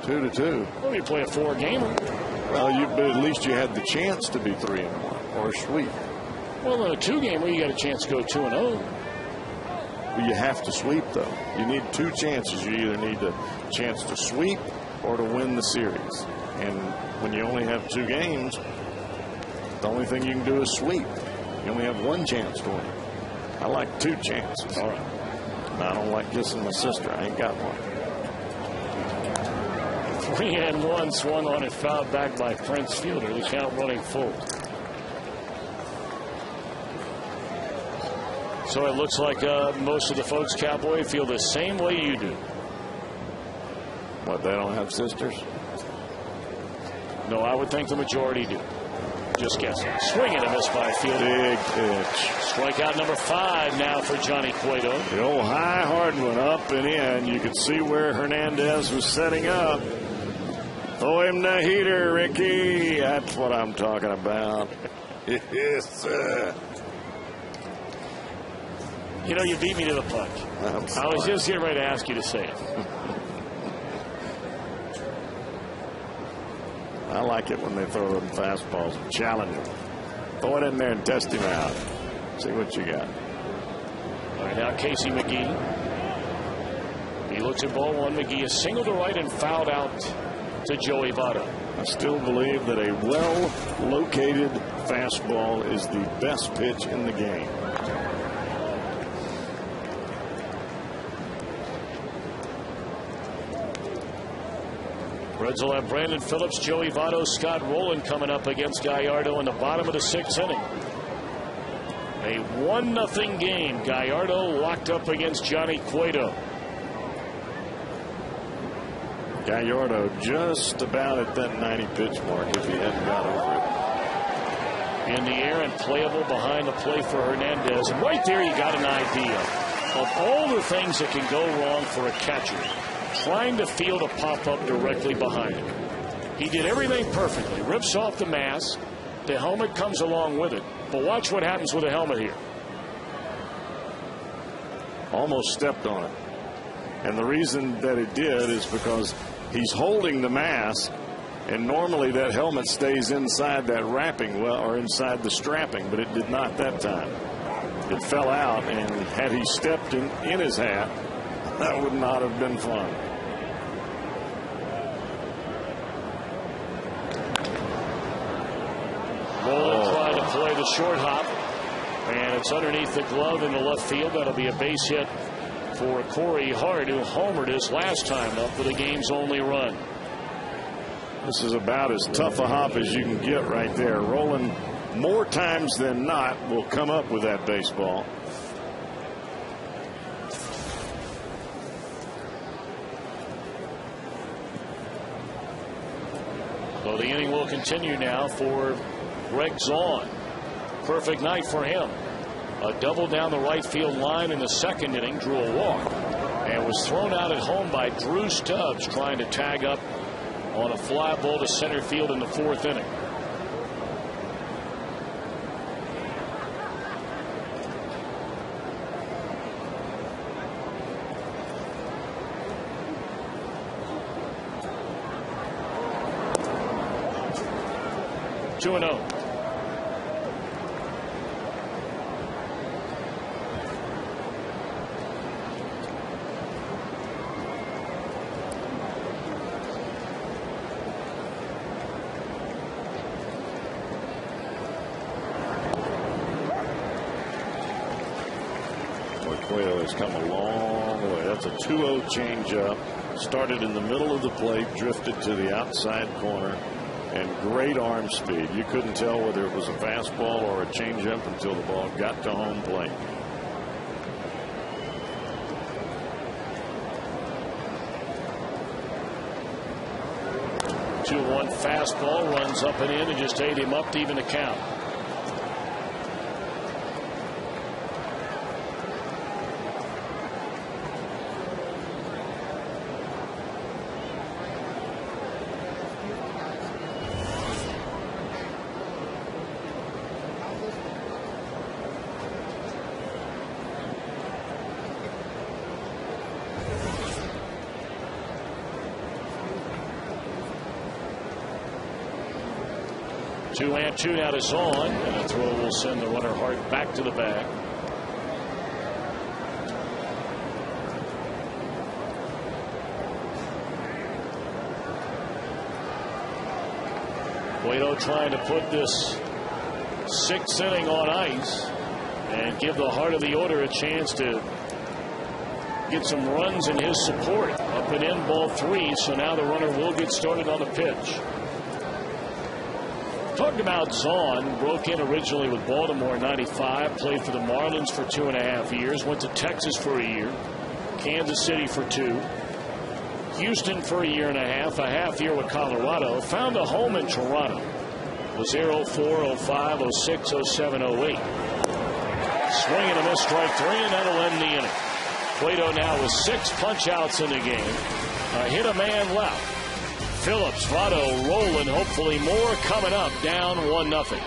2-2. Well, you play a 4-gamer. Well, but at least you had the chance to be 3-1 or sweep. Well, in a 2-gamer, you got a chance to go 2-0. Well, you have to sweep, though. You need 2 chances. You either need a chance to sweep or to win the series. And when you only have 2 games, the only thing you can do is sweep. You only have 1 chance to win. I like 2 chances. All right. I don't like kissing my sister. I ain't got one. 3-1 swung on and fouled back by Prince Fielder. The count running full. So it looks like most of the folks, Cowboy, feel the same way you do. What, they don't have sisters? No, I would think the majority do. Just guessing. Swing and a miss by Fielder. Big pitch. Strikeout number 5 now for Johnny Cueto. The old high hard one up and in. You could see where Hernandez was setting up. Throw him the heater, Ricky. That's what I'm talking about. Yes, sir. You know, you beat me to the punch. I was just getting ready to ask you to say it. I like it when they throw them fastballs and challenge them. Throw it in there and test him out. See what you got. All right, now Casey McGee. He looks at ball 1. McGee is single to right and fouled out to Joey Votto. I still believe that a well-located fastball is the best pitch in the game. Reds will have Brandon Phillips, Joey Votto, Scott Rowland coming up against Gallardo in the bottom of the 6th inning. A 1-0 game. Gallardo locked up against Johnny Cueto. Gallardo just about at that 90-pitch mark if he hadn't got over it. In the air and playable behind the plate for Hernandez. And right there you got an idea of all the things that can go wrong for a catcher. Trying to field a pop-up directly behind him. He did everything perfectly. Rips off the mask. The helmet comes along with it. But watch what happens with the helmet here. Almost stepped on it. And the reason that it did is because he's holding the mask, and normally that helmet stays inside that wrapping, or inside the strapping, but it did not that time. It fell out, and had he stepped in his hat, that would not have been fun. Rowland trying to play the short hop, and it's underneath the glove in the left field. That'll be a base hit for Corey Hart, who homered his last time up for the game's only run. This is about as tough a hop as you can get right there. Rowland, more times than not, will come up with that baseball. So the inning will continue now for Greg Zaun. Perfect night for him. A double down the right field line in the second inning, drew a walk, and was thrown out at home by Drew Stubbs trying to tag up on a fly ball to center field in the fourth inning. Two and 0. Cueto has come a long way. That's a 2-0 changeup. Started in the middle of the plate, drifted to the outside corner, and great arm speed. You couldn't tell whether it was a fastball or a changeup until the ball got to home plate. Two-one fastball runs up and in and just ate him up to even the count. Two and two now to Zahn, and a throw will send the runner Hart back to the bag. Cueto trying to put this sixth inning on ice and give the heart of the order a chance to get some runs in his support. Up and in, ball three, so now the runner will get started on the pitch. Talked about Zahn, broke in originally with Baltimore in '95, played for the Marlins for 2.5 years, went to Texas for a year, Kansas City for 2, Houston for a year and a half year with Colorado, found a home in Toronto, was there 04, 05, 06, 07, 08. Swing and a miss, strike three, and that'll end the inning. Cueto now with 6 punch-outs in the game, hit a man left. Phillips, Votto, rolling, hopefully more coming up, down 1-0.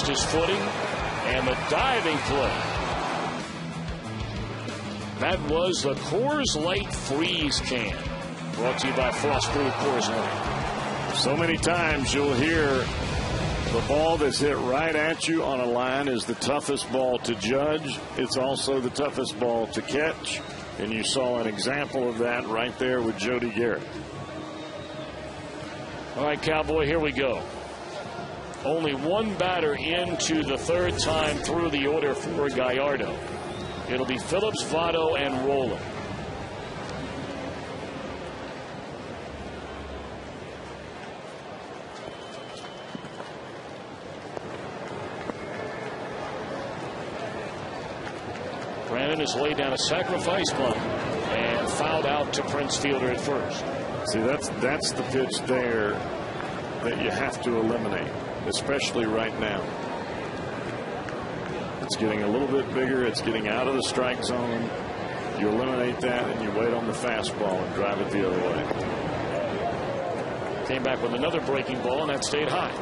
His footing and the diving play. That was the Coors Light Freeze Can, brought to you by Frost Brew Coors Light. So many times you'll hear the ball that's hit right at you on a line is the toughest ball to judge. It's also the toughest ball to catch, and you saw an example of that right there with Jody Garrett. All right, Cowboy, here we go. Only one batter into the third time through the order for Gallardo. It'll be Phillips, Votto, and Roland. Brandon has laid down a sacrifice bunt and fouled out to Prince Fielder at first. See, that's the pitch there that you have to eliminate, especially right now. It's getting a little bit bigger. It's getting out of the strike zone. You eliminate that and you wait on the fastball and drive it the other way. Came back with another breaking ball, and that stayed high.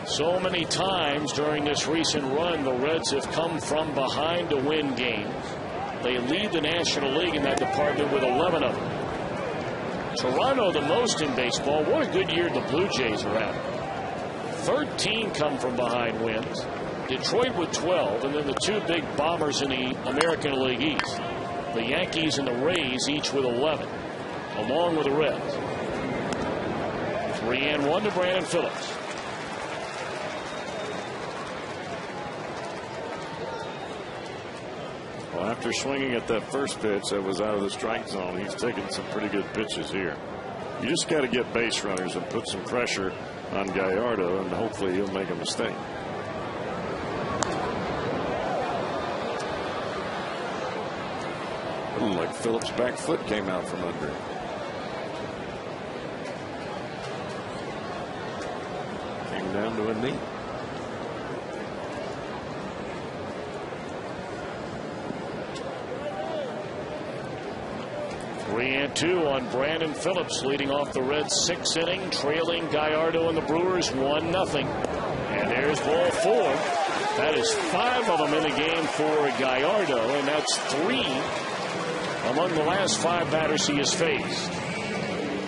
So many times during this recent run, the Reds have come from behind to win games. They lead the National League in that department with 11 of them. Toronto the most in baseball. What a good year the Blue Jays are at. 13 come from behind wins. Detroit with 12, and then the two big bombers in the American League East. The Yankees and the Rays each with 11, along with the Reds. 3-1 to Brandon Phillips. Well, after swinging at that first pitch that was out of the strike zone, he's taken some pretty good pitches here. You just got to get base runners and put some pressure on Gallardo, and hopefully he'll make a mistake. Like Phillips' back foot came out from under him. Came down to a knee. And 2 on Brandon Phillips, leading off the Reds' 6th inning, trailing Gallardo and the Brewers 1-0. And there's ball 4. That is 5 of them in the game for Gallardo, and that's 3 among the last 5 batters he has faced.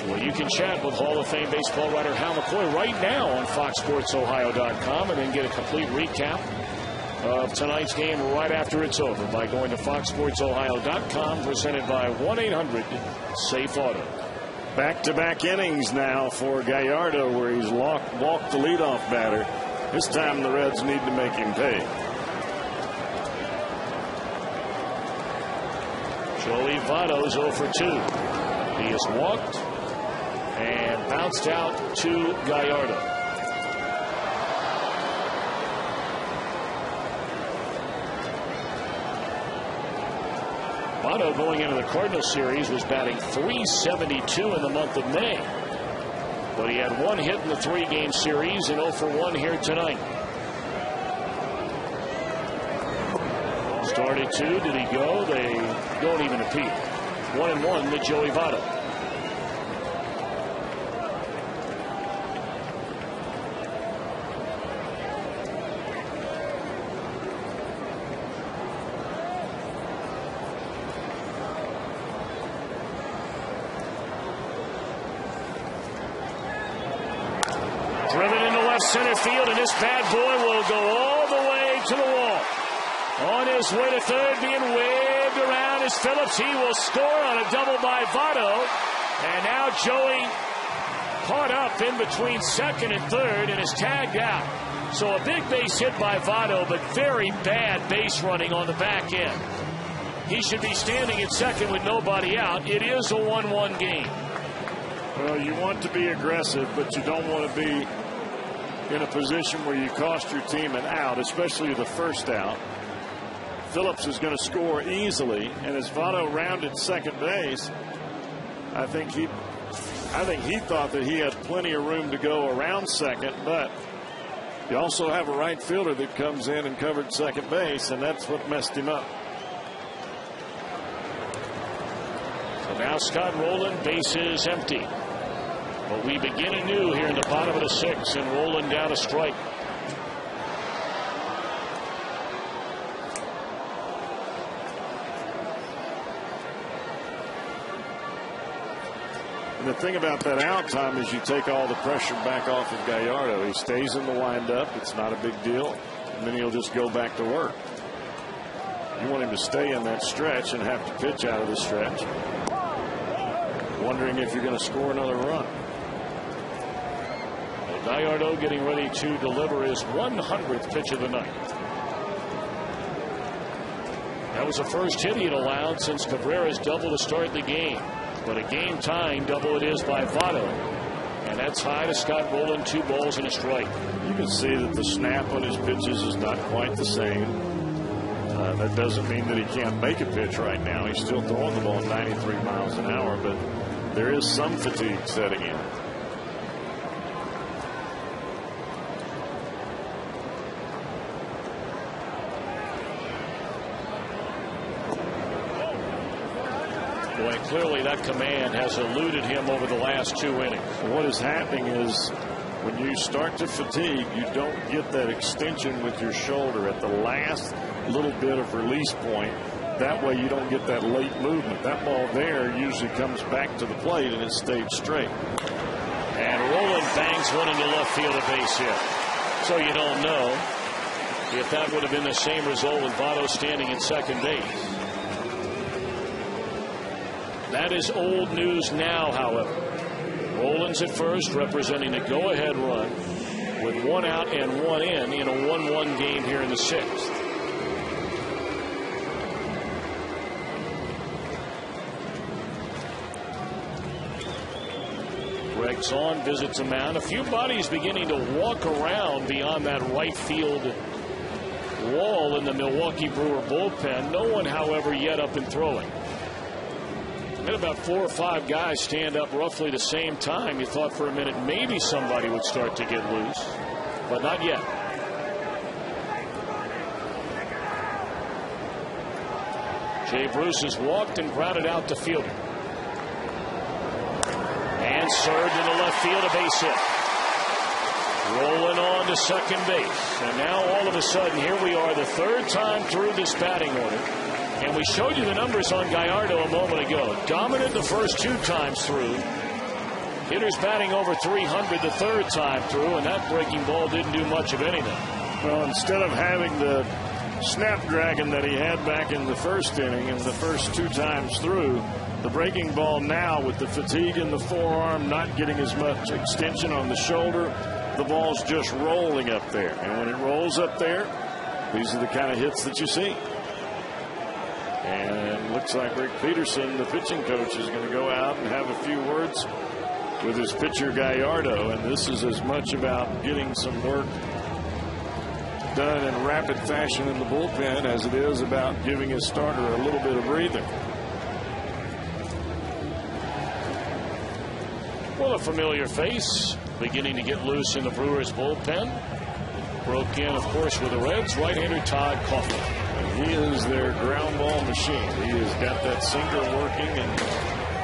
Well, you can chat with Hall of Fame baseball writer Hal McCoy right now on FoxSportsOhio.com, and then get a complete recap of tonight's game right after it's over by going to FoxSportsOhio.com, presented by 1-800-SAFE-AUTO. Back-to-back innings now for Gallardo, where he's walked the leadoff batter. This time the Reds need to make him pay. Joey Votto's 0 for 2. He is walked and bounced out to Gallardo. Votto, going into the Cardinals series, was batting .372 in the month of May. But he had 1 hit in the 3-game series and 0 for 1 here tonight. Started 2. Did he go? They don't even appeal. 1-1 to Joey Votto. Driven into left center field, and this bad boy will go all the way to the wall. On his way to third, being waved around is Phillips. He will score on a double by Votto. And now Joey caught up in between second and third and is tagged out. So a big base hit by Votto, but very bad base running on the back end. He should be standing at second with nobody out. It is a 1-1 game. Well, you want to be aggressive, but you don't want to be in a position where you cost your team an out, especially the first out. Phillips is going to score easily, and as Votto rounded second base, I think he thought that he had plenty of room to go around second, but you also have a right fielder that comes in and covered second base, and that's what messed him up. So now Scott Rowland, bases empty. But we begin anew here in the bottom of the 6th, and Rowland down a strike. And the thing about that out time is you take all the pressure back off of Gallardo. He stays in the windup. It's not a big deal. And then he'll just go back to work. You want him to stay in that stretch and have to pitch out of the stretch, wondering if you're going to score another run. Well, Gallardo getting ready to deliver his 100th pitch of the night. That was the first hit he had allowed since Cabrera's double to start the game. But a game-tying double it is by Votto. And that's high to Scott Rowland, 2 balls and a strike. You can see that the snap on his pitches is not quite the same. That doesn't mean that he can't make a pitch right now. He's still throwing the ball 93 miles an hour, but there is some fatigue setting in. Boy, clearly that command has eluded him over the last 2 innings. What is happening is when you start to fatigue, you don't get that extension with your shoulder at the last little bit of release point. That way you don't get that late movement. That ball there usually comes back to the plate and it stayed straight. And Rowland bangs one into left field, a base hit. So you don't know if that would have been the same result with Votto standing in second base. That is old news now, however. Rowland's at first, representing a go-ahead run with 1 out and 1 in a 1-1 game here in the 6th. Greg Zaun visits a mound. A few bodies beginning to walk around beyond that right field wall in the Milwaukee Brewer bullpen. No one, however, yet up and throwing. And about 4 or 5 guys stand up roughly the same time. You thought for a minute maybe somebody would start to get loose, but not yet. Jay Bruce has walked and grounded out to fielder. And served into left field, a base hit. Rolling on to second base. And now all of a sudden, here we are, the 3rd time through this batting order. And we showed you the numbers on Gallardo a moment ago. Dominant the first 2 times through. Hitters batting over 300 the 3rd time through, and that breaking ball didn't do much of anything. Well, instead of having the snapdragon that he had back in the first inning and the first 2 times through, the breaking ball now with the fatigue in the forearm, not getting as much extension on the shoulder, the ball's just rolling up there. And when it rolls up there, these are the kind of hits that you see. And looks like Rick Peterson, the pitching coach, is going to go out and have a few words with his pitcher Gallardo. And this is as much about getting some work done in rapid fashion in the bullpen as it is about giving his starter a little bit of breathing. Well, a familiar face beginning to get loose in the Brewers bullpen. Broke in, of course, with the Reds, right-hander Todd Coughlin. He is their ground ball machine. He has got that sinker working, and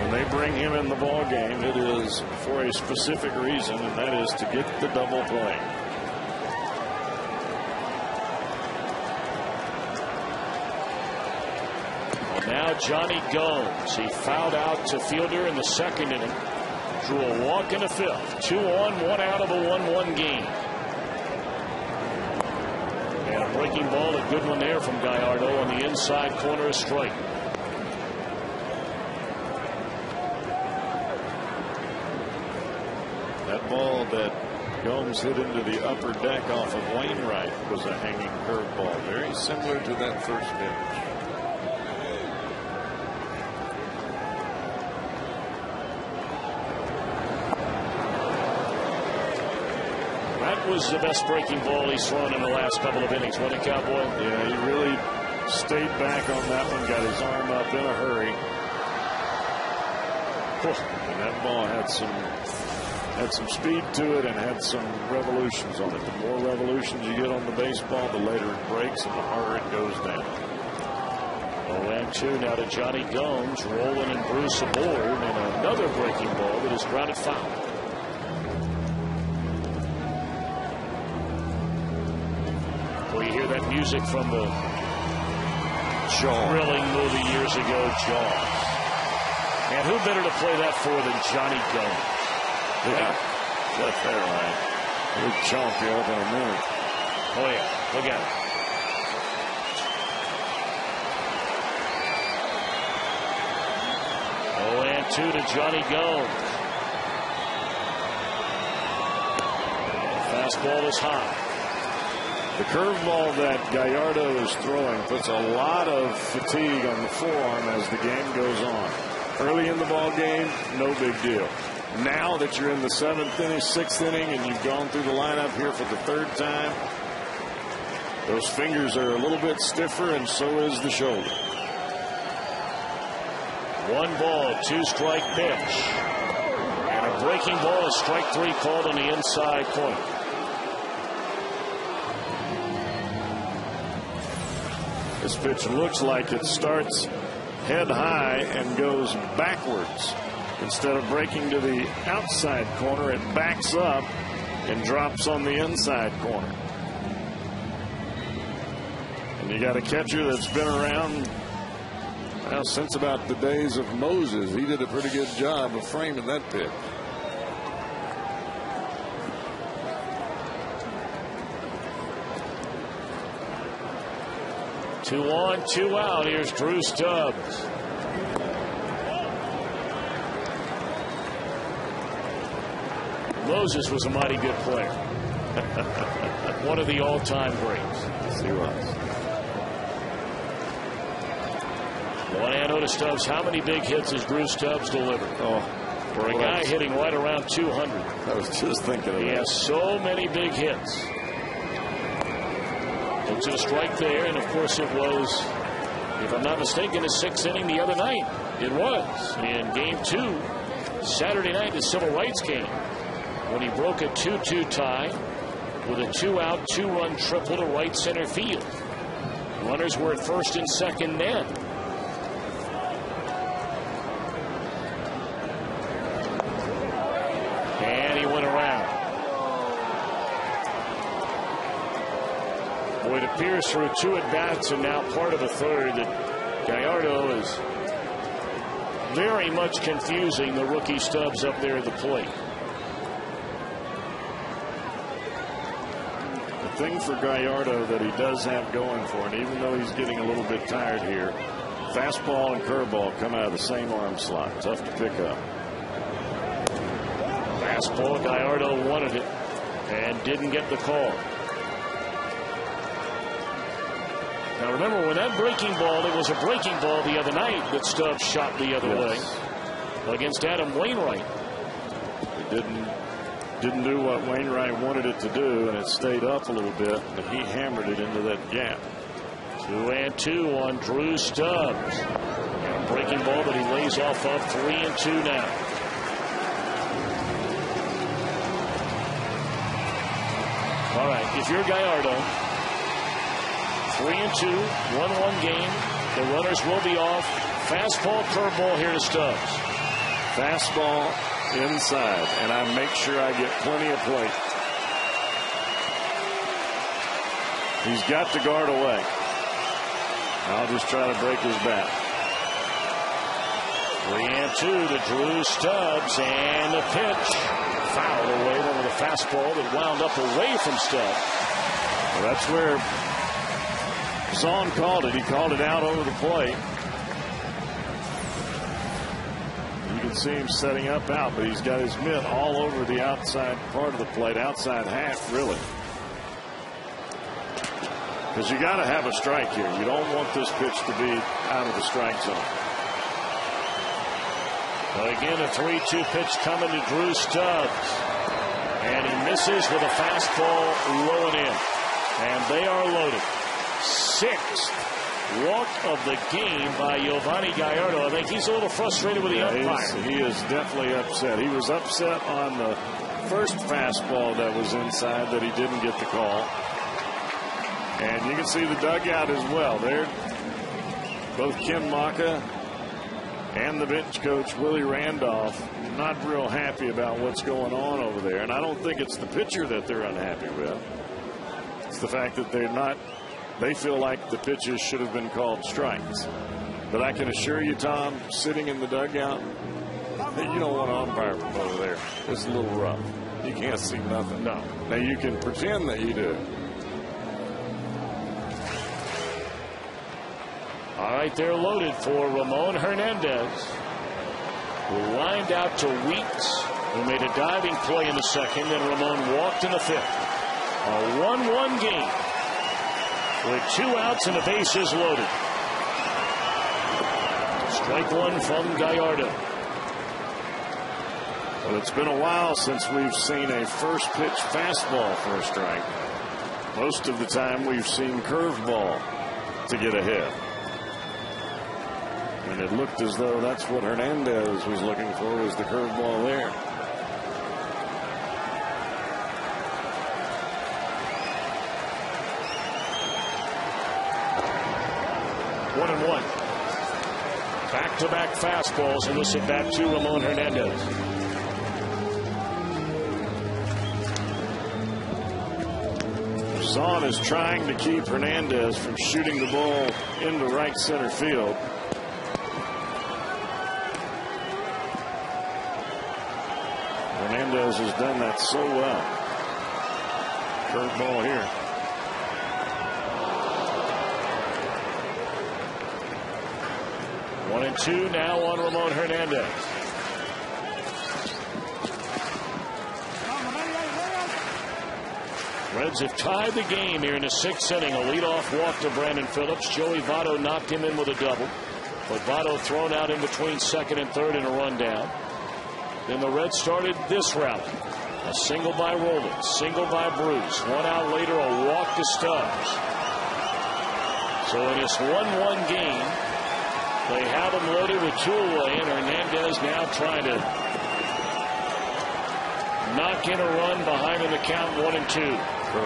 when they bring him in the ball game, it is for a specific reason, and that is to get the double play. And now Johnny Gomes. He fouled out to fielder in the 2nd inning. Drew a walk in the 5th. 2 on, 1 out of a 1-1 game. And a breaking ball, a good one there from Gallardo on the inside corner, a strike. That ball that Gomes hit into the upper deck off of Wainwright was a hanging curveball, very similar to that first pitch. That was the best breaking ball he's thrown in the last couple of innings, wasn't it, Cowboy? Yeah, he really stayed back on that one, got his arm up in a hurry. And that ball had some speed to it and had some revolutions on it. The more revolutions you get on the baseball, the later it breaks and the harder it goes down. 0-2 now to Johnny Gomes. Rowland and Bruce aboard, and another breaking ball that is grounded foul. Well, you hear that music from the thrilling movie years ago, Jaws. And who better to play that for than Johnny Gomes? Yeah, that's that right. He'll chomp you up in a minute. Oh, yeah. Look at it. And 2 to Johnny Gomes. Fastball is high. The curveball that Gallardo is throwing puts a lot of fatigue on the forearm as the game goes on. Early in the ball game, no big deal. now that you're in the 7th inning, 6th inning, and you've gone through the lineup here for the 3rd time, those fingers are a little bit stiffer, and so is the shoulder. 1 ball, 2 strike pitch. And a breaking ball, a strike 3 called on the inside corner. This pitch looks like it starts head high and goes backwards. Instead of breaking to the outside corner, it backs up and drops on the inside corner. And you got a catcher that's been around now since about the days of Moses. He did a pretty good job of framing that pitch. Two on, 2 out. Here's Drew Stubbs. Moses was a mighty good player. One of the all-time greats. Yes, he was. One hand to Stubbs. How many big hits has Drew Stubbs delivered? Oh, for a guy hitting right around 200. I was just thinking of that. He has so many big hits. Looks at a strike there, and of course it was, if I'm not mistaken, his 6th inning the other night. It was in Game 2, Saturday night, the Civil Rights game, when he broke a 2-2 tie with a 2-out, 2-run triple to right center field. Runners were at 1st and 2nd then. And he went around. Boy, it appears through 2 at-bats and now part of a 3rd that Gallardo is very much confusing the rookie Stubbs up there at the plate. The thing for Gallardo that he does have going for him, even though he's getting a little bit tired here, fastball and curveball come out of the same arm slot. Tough to pick up. Fastball, Gallardo wanted it and didn't get the call. Now remember, when that breaking ball, it was a breaking ball the other night that Stubbs shot the other way against Adam Wainwright. It didn't do what Wainwright wanted it to do, and it stayed up a little bit, but he hammered it into that gap. 2-2 on Drew Stubbs. And a breaking ball that he lays off of. 3-2 now. All right, if you're Gallardo, 3-2, 1-1 game. The runners will be off. Fastball, curveball here to Stubbs. Fastball inside, and I make sure I get plenty of plate. He's got to guard away. I'll just try to break his bat. 3-2 to Drew Stubbs, and the pitch fouled away over the fastball that wound up away from Stubbs. Well, that's where Zahn called it. He called it out over the plate. You can see him setting up out, but he's got his mitt all over the outside part of the plate, outside half, really. Because you got to have a strike here. You don't want this pitch to be out of the strike zone. But again, a 3-2 pitch coming to Drew Stubbs. And he misses with a fastball low and in. And they are loaded. 6th walk of the game by Giovanni Gallardo. I think he's a little frustrated with the umpire. He is definitely upset. He was upset on the first fastball that was inside that he didn't get the call. And you can see the dugout as well. There, both Ken Maka and the bench coach Willie Randolph not real happy about what's going on over there. And I don't think it's the pitcher that they're unhappy with. It's the fact that they feel like the pitches should have been called strikes. But I can assure you, Tom, sitting in the dugout, that you don't want to umpire from over there. It's a little rough. You can't see nothing. No. Now you can pretend that you do. All right, they're loaded for Ramon Hernandez, who lined out to Weeks, who made a diving play in the 2nd, and Ramon walked in the 5th. A 1-1 game with 2 outs and the bases loaded. Strike 1 from Gallardo. Well, it's been a while since we've seen a first pitch fastball for a strike. Most of the time we've seen curveball to get ahead. And it looked as though that's what Hernandez was looking for, was the curveball there. One and one. Back-to-back fastballs in this at-bat to Ramon Hernandez. Zahn is trying to keep Hernandez from shooting the ball into right center field. Hernandez has done that so well. Curveball here. One and two now on Ramon Hernandez. Reds have tied the game here in the 6th inning. A leadoff walk to Brandon Phillips. Joey Votto knocked him in with a double, but Votto thrown out in between 2nd and 3rd in a rundown. Then the Reds started this rally. A single by Rowland, single by Bruce. 1 out later, a walk to Stubbs. So in this 1-1 game, they have him loaded with 2 away, and Hernandez now trying to knock in a run behind in the count. 1 and 2. And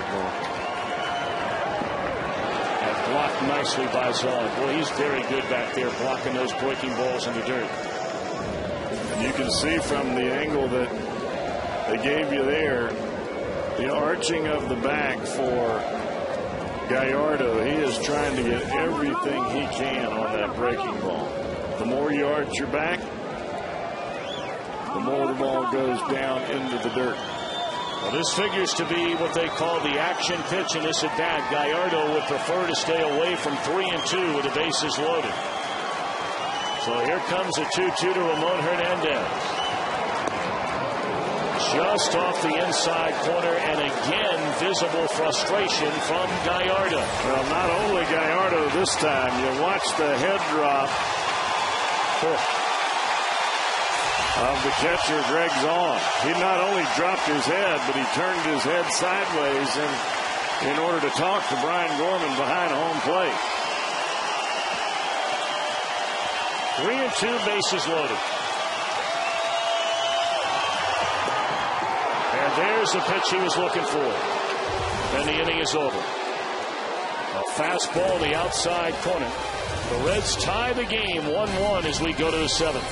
blocked nicely by Zahn. Boy, he's very good back there blocking those breaking balls in the dirt. And you can see from the angle that they gave you there, the arching of the back for Gallardo. He is trying to get everything he can on that breaking ball. The more you arch your back, the more the ball goes down into the dirt. Well, this figures to be what they call the action pitch in this at bat. Gallardo would prefer to stay away from 3 and 2 with the bases loaded. So here comes a 2-2 to Ramon Hernandez. Just off the inside corner, and again visible frustration from Gallardo. Well, not only Gallardo this time. You watch the head drop of the catcher, Greg Zahn. He not only dropped his head, but he turned his head sideways in order to talk to Brian Gorman behind home plate. 3 and 2, bases loaded. And there's the pitch he was looking for. Then the inning is over. A fastball the outside corner. The Reds tie the game 1-1 as we go to the 7th.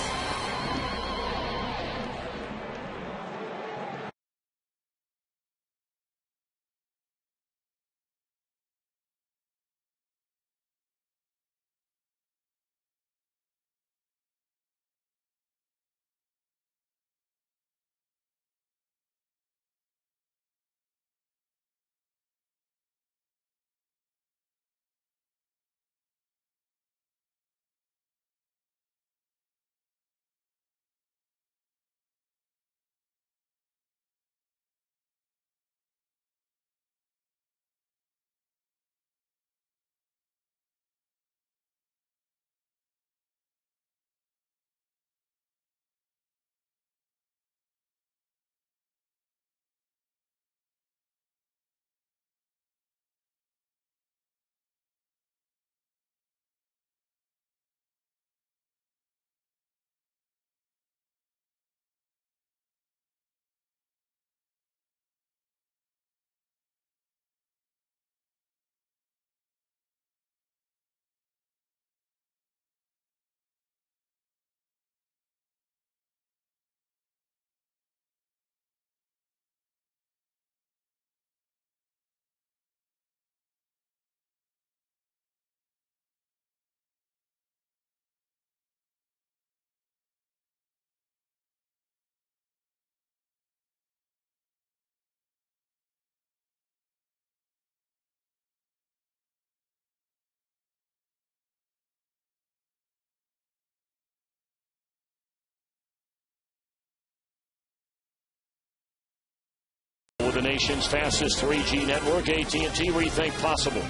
With the nation's fastest 3G network, AT&T Rethink Possible.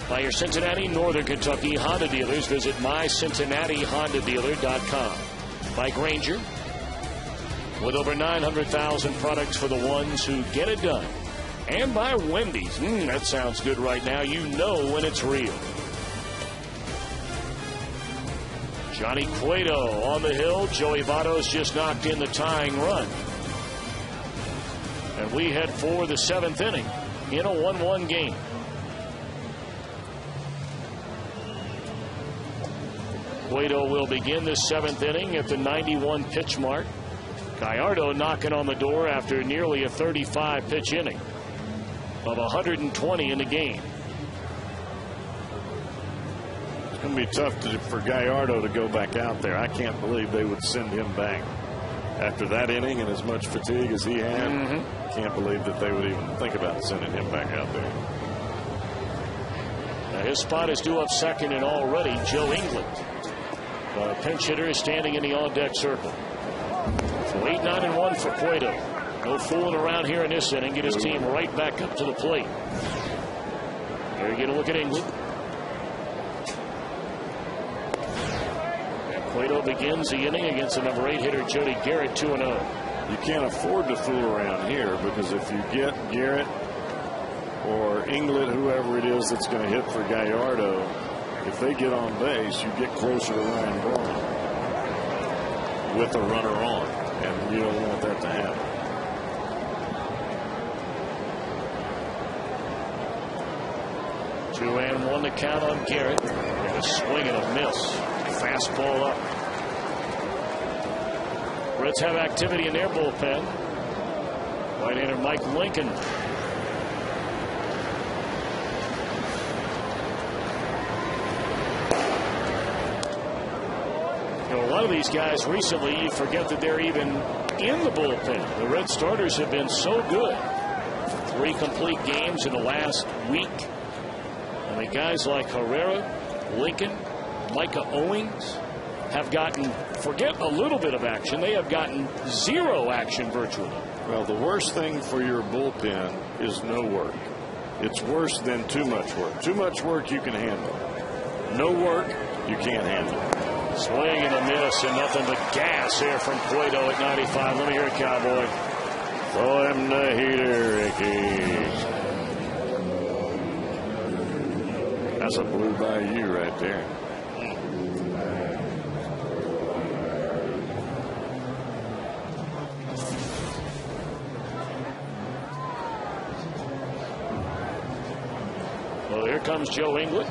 By your Cincinnati, Northern Kentucky Honda dealers. Visit myCincinnatiHondaDealer.com. By Grainger. with over 900,000 products for the ones who get it done. And by Wendy's. That sounds good right now. You know when it's real. Johnny Cueto on the hill. Joey Votto's just knocked in the tying run. And we head for the 7th inning in a 1-1 game. Cueto will begin this 7th inning at the 91 pitch mark. Gallardo knocking on the door after nearly a 35 pitch inning of 120 in the game. It's going to be tough for Gallardo to go back out there. I can't believe they would send him back after that inning and as much fatigue as he had. Can't believe that they would even think about sending him back out there. Now his spot is due up second, and already Joe England, the pinch hitter, is standing in the on-deck circle. So 8-9-1 for Cueto. No fooling around here in this inning. Get his team right back up to the plate. Here you get a look at England. And Cueto begins the inning against the number 8 hitter Jody Garrett, 2-0. You can't afford to fool around here, because if you get Garrett or England, whoever it is that's going to hit for Gallardo, if they get on base, you get closer to Ryan Braun with a runner on, and you don't want that to happen. Two and one to count on Garrett. And a swing and a miss. Fastball up. Reds have activity in their bullpen. Right-hander Mike Lincoln. You know, a lot of these guys recently, you forget that they're even in the bullpen. The Red starters have been so good. 3 complete games in the last week. I mean, guys like Herrera, Lincoln, Micah Owings have gotten, forget a little bit of action, they have gotten 0 action virtually. Well, the worst thing for your bullpen is no work. It's worse than too much work. Too much work you can handle. No work you can't handle. Swing and a miss, and nothing but gas here from Cueto at 95. Let me hear it, Cowboy. Throw him the heater, Ricky. That's a blue by you right there. Well, here comes Joe England.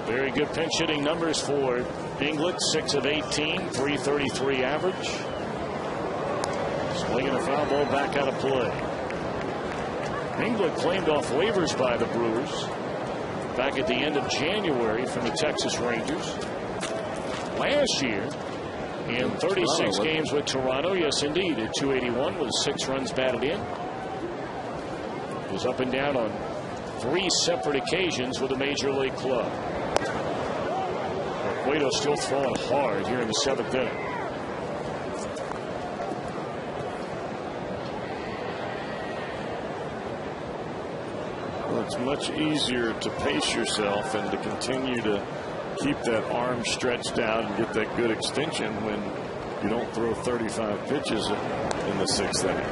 Very good pinch hitting numbers for England. 6 of 18, 333 average. Swinging a foul ball back out of play. England claimed off waivers by the Brewers back at the end of January from the Texas Rangers. Last year, in 36 games with Toronto, yes indeed, at 281 with 6 runs batted in. Was up and down on 3 separate occasions with a major league club. Cueto still throwing hard here in the 7th inning. Well, it's much easier to pace yourself and to continue to keep that arm stretched out and get that good extension when you don't throw 35 pitches in the 6th inning.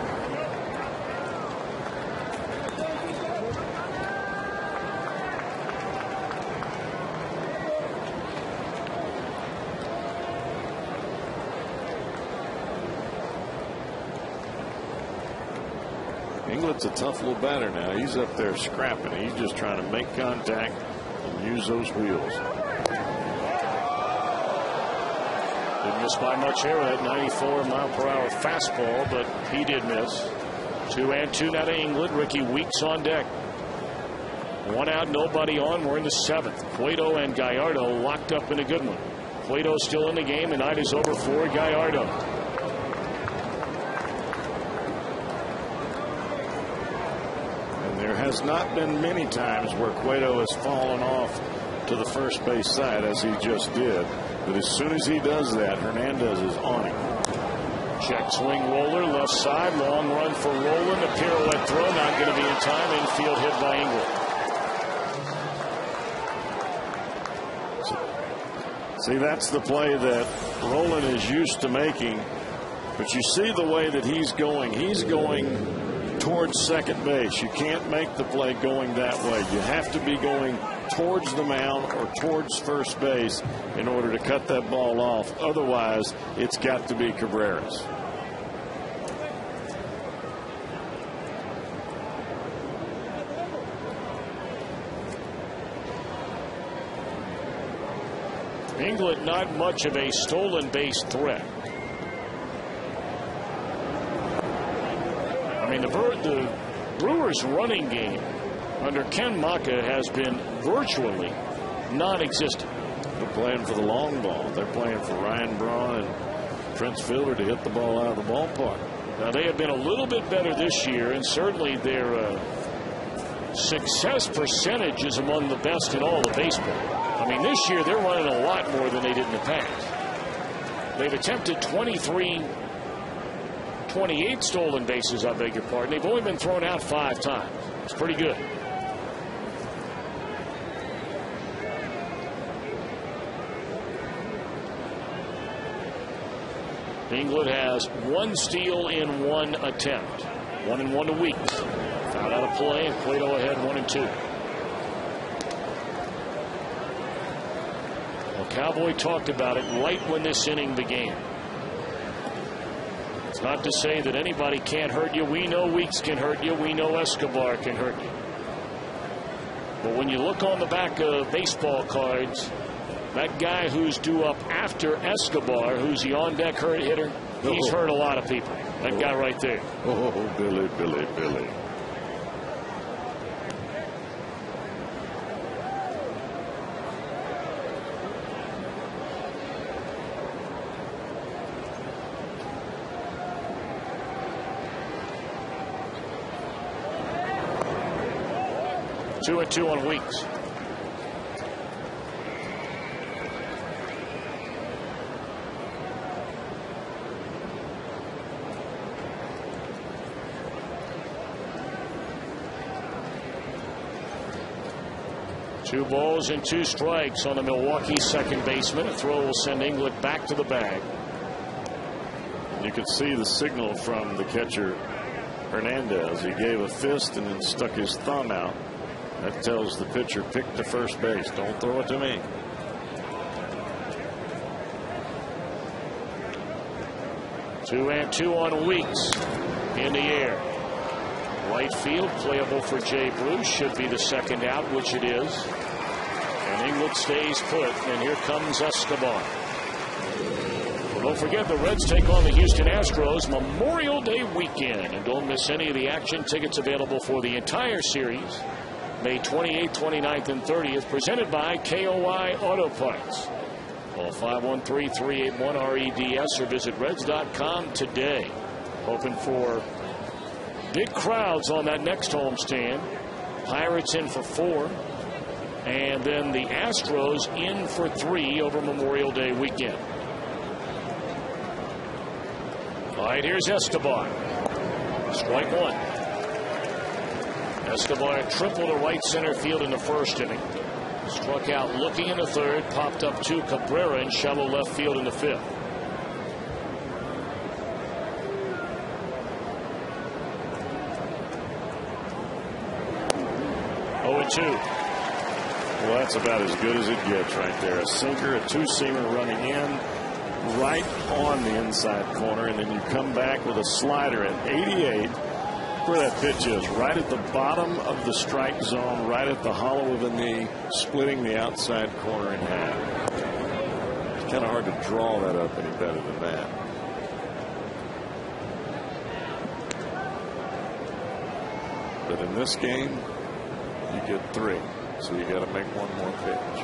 England's a tough little batter now. He's up there scrapping. He's just trying to make contact and use those wheels. Didn't miss by much here with that 94-mile-per-hour fastball, but he did miss. 2-2 now to England. Ricky Weeks on deck. 1 out, nobody on. We're in the 7th. Cueto and Gallardo locked up in a good one. Cueto still in the game. The night is over for Gallardo. Has not been many times where Cueto has fallen off to the first base side as he just did. But as soon as he does that, Hernandez is on him. Check swing roller left side. Long run for Roland. A pirouette throw not going to be in time. Infield hit by England. See, that's the play that Roland is used to making. But you see the way that he's going. He's going towards second base. You can't make the play going that way. You have to be going towards the mound or towards first base in order to cut that ball off. Otherwise, it's got to be Cabrera's. England not much of a stolen base threat. I mean, the Brewers' running game under Ken Maka has been virtually non-existent. They're playing for the long ball. They're playing for Ryan Braun and Prince Fielder to hit the ball out of the ballpark. Now, they have been a little bit better this year, and certainly their success percentage is among the best in all of baseball. I mean, this year they're running a lot more than they did in the past. They've attempted 28 stolen bases, I beg your pardon. They've only been thrown out 5 times. It's pretty good. England has 1 steal in 1 attempt. 1-1 to Weeks. Fouled out of play, and Cueto ahead 1-2. Well, Cowboy talked about it right when this inning began. It's not to say that anybody can't hurt you. We know Weeks can hurt you. We know Escobar can hurt you. But when you look on the back of baseball cards, that guy who's due up after Escobar, who's the on-deck hitter, he's hurt a lot of people. That guy right there. Oh, Billy, Billy, Billy. Two and 2 on Weeks. Two balls and 2 strikes on the Milwaukee second baseman. A throw will send England back to the bag. You could see the signal from the catcher Hernandez. He gave a fist and then stuck his thumb out. That tells the pitcher, pick to first base. Don't throw it to me. Two and 2 on Weeks. In the air. Right field playable for Jay Bruce. Should be the second out, which it is. And England stays put. And here comes Escobar. Well, don't forget the Reds take on the Houston Astros Memorial Day weekend. And don't miss any of the action. Tickets available for the entire series May 28th, 29th, and 30th. Presented by KOI Auto Parts. Call 513-381-REDS or visit Reds.com today. Hoping for big crowds on that next homestand. Pirates in for 4. And then the Astros in for 3 over Memorial Day weekend. All right, here's Escobar. Strike 1. Escobar tripled to right center field in the first inning. Struck out looking in the third. Popped up to Cabrera in shallow left field in the 5th. Well, that's about as good as it gets right there. A sinker, a 2-seamer running in right on the inside corner, and then you come back with a slider at 88 where that pitch is, right at the bottom of the strike zone, right at the hollow of the knee, splitting the outside corner in half. It's kind of hard to draw that up any better than that. But in this game, you get 3. So you got to make one more pitch.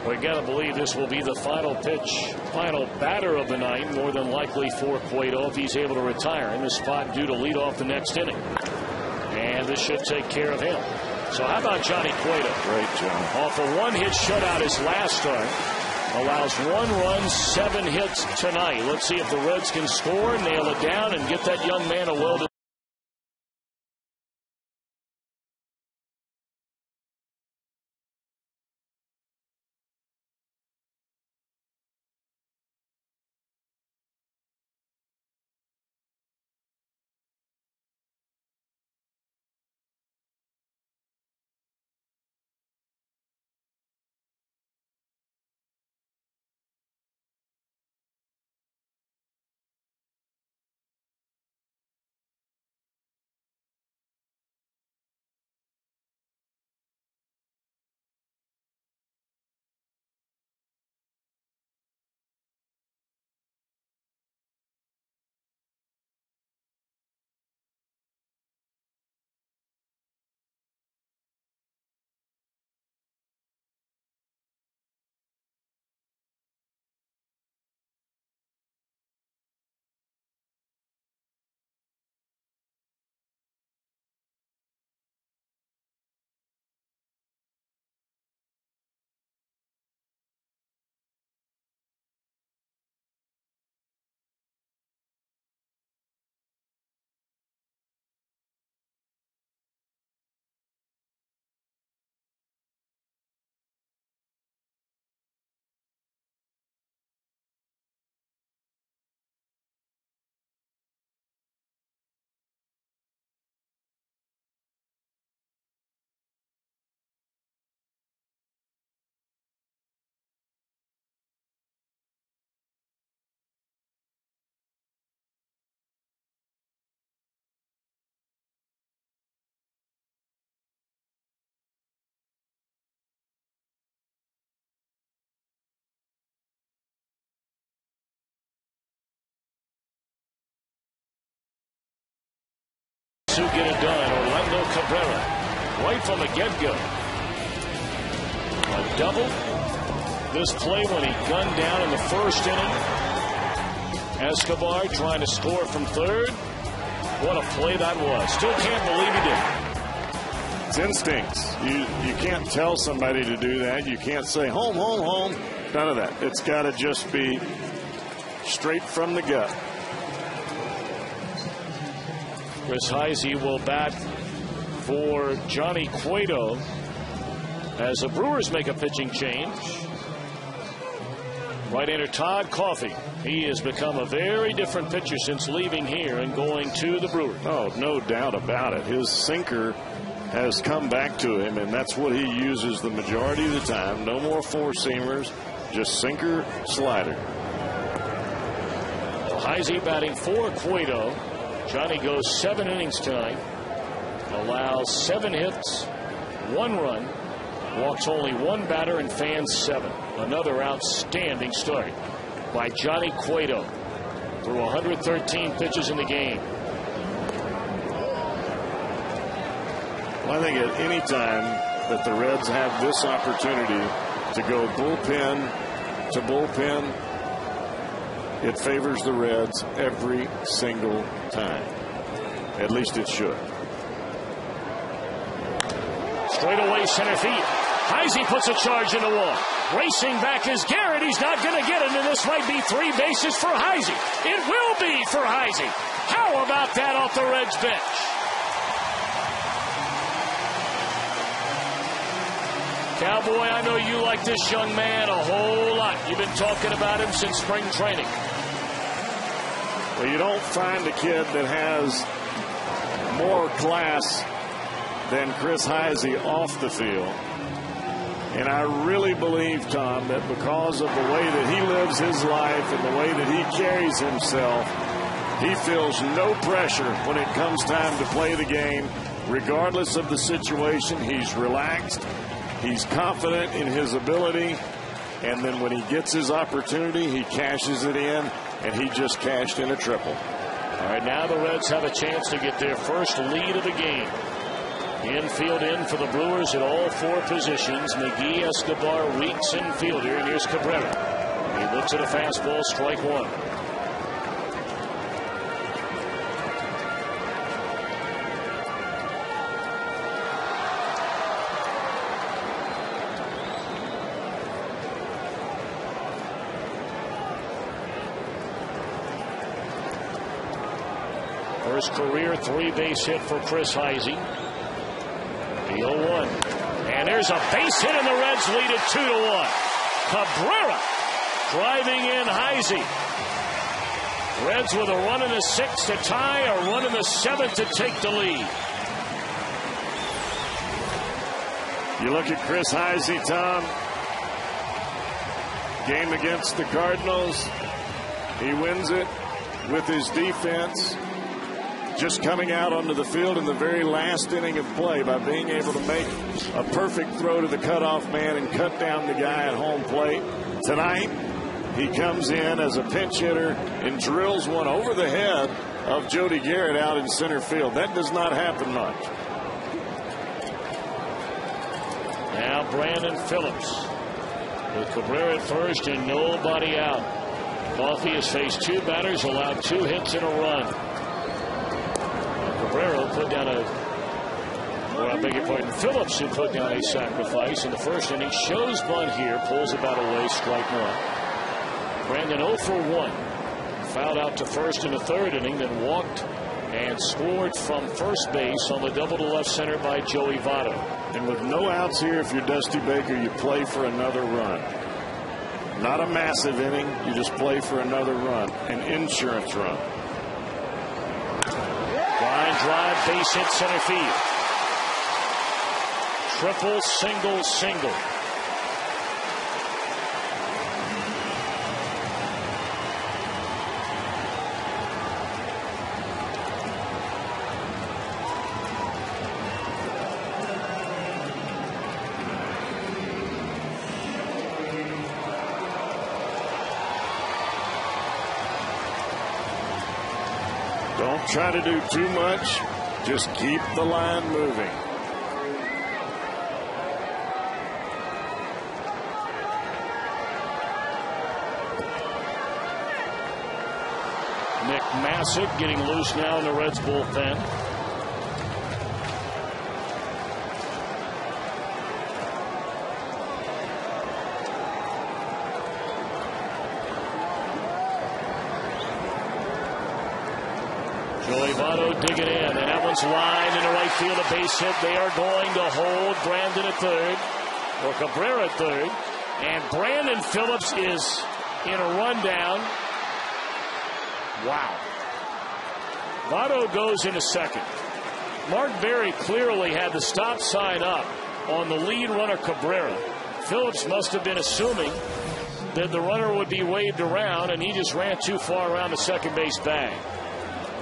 We got to believe this will be the final pitch, final batter of the night, more than likely for Cueto if he's able to retire in the spot due to lead off the next inning. And this should take care of him. So how about Johnny Cueto? Great job. Off a 1-hit shutout his last start. Allows 1 run, 7 hits tonight. Let's see if the Reds can score, nail it down, and get that young man a well-deserved get it done. Orlando Cabrera, right from the get-go. A double. This play when he gunned down in the first inning. Escobar trying to score from third. What a play that was. Still can't believe he did it. It's instincts. You can't tell somebody to do that. You can't say home, home, home. None of that. It's got to just be straight from the gut. Chris Heisey will bat for Johnny Cueto as the Brewers make a pitching change. Right-hander Todd Coffey. He has become a very different pitcher since leaving here and going to the Brewers. Oh, no doubt about it. His sinker has come back to him, and that's what he uses the majority of the time. No more four-seamers, just sinker, slider. Heisey batting for Cueto. Johnny goes 7 innings tonight. Allows 7 hits, 1 run. Walks only 1 batter and fans 7. Another outstanding start by Johnny Cueto through 113 pitches in the game. Well, I think at any time that the Reds have this opportunity to go bullpen to bullpen, it favors the Reds every single time. At least it should. Straight away center field. Heisey puts a charge in the wall. Racing back is Garrett. He's not going to get it, and this might be 3 bases for Heisey. It will be for Heisey. How about that off the Reds bench? Cowboy, I know you like this young man a whole lot. You've been talking about him since spring training. Well, you don't find a kid that has more class than Chris Heisey off the field. And I really believe, Tom, that because of the way that he lives his life and the way that he carries himself, he feels no pressure when it comes time to play the game. Regardless of the situation, he's relaxed. He's confident in his ability. And then when he gets his opportunity, he cashes it in, and he just cashed in a triple. All right, now the Reds have a chance to get their first lead of the game. Infield in for the Brewers at all 4 positions. McGee, Escobar, Reeks, infielder, and here's Cabrera. He looks at a fastball, strike 1. First career 3-base hit for Chris Heisey. The 0-1. And there's a base hit, and the Reds lead it 2-1. Cabrera driving in Heisey. Reds with a run in the 6th to tie, a run in the 7th to take the lead. You look at Chris Heisey, Tom. Game against the Cardinals. He wins it with his defense. Just coming out onto the field in the very last inning of play by being able to make a perfect throw to the cutoff man and cut down the guy at home plate. Tonight, he comes in as a pinch hitter and drills one over the head of Jody Garrett out in center field. That does not happen much. Now Brandon Phillips with Cabrera at first and nobody out. Coffey has faced 2 batters, allowed 2 hits and a run. Cabrera put down Phillips who put down a sacrifice in the first inning. Shows bunt here, pulls the bat away, strike 1. Brandon 0 for 1. Fouled out to first in the 3rd inning, then walked and scored from first base on the double to left center by Joey Votto. And with no outs here, if you're Dusty Baker, you play for another run. Not a massive inning, you just play for another run, an insurance run. Line drive, base hit center field. Triple, single, single. Don't try to do too much. Just keep the line moving. Nick Massick getting loose now in the Reds bullpen. Joey Votto digging in, and that one's lined into right field, a base hit. They are going to hold Brandon at third, or Cabrera at third, and Brandon Phillips is in a rundown. Wow. Votto goes into second. Mark Berry clearly had the stop sign up on the lead runner Cabrera. Phillips must have been assuming that the runner would be waved around, and he just ran too far around the second base bag.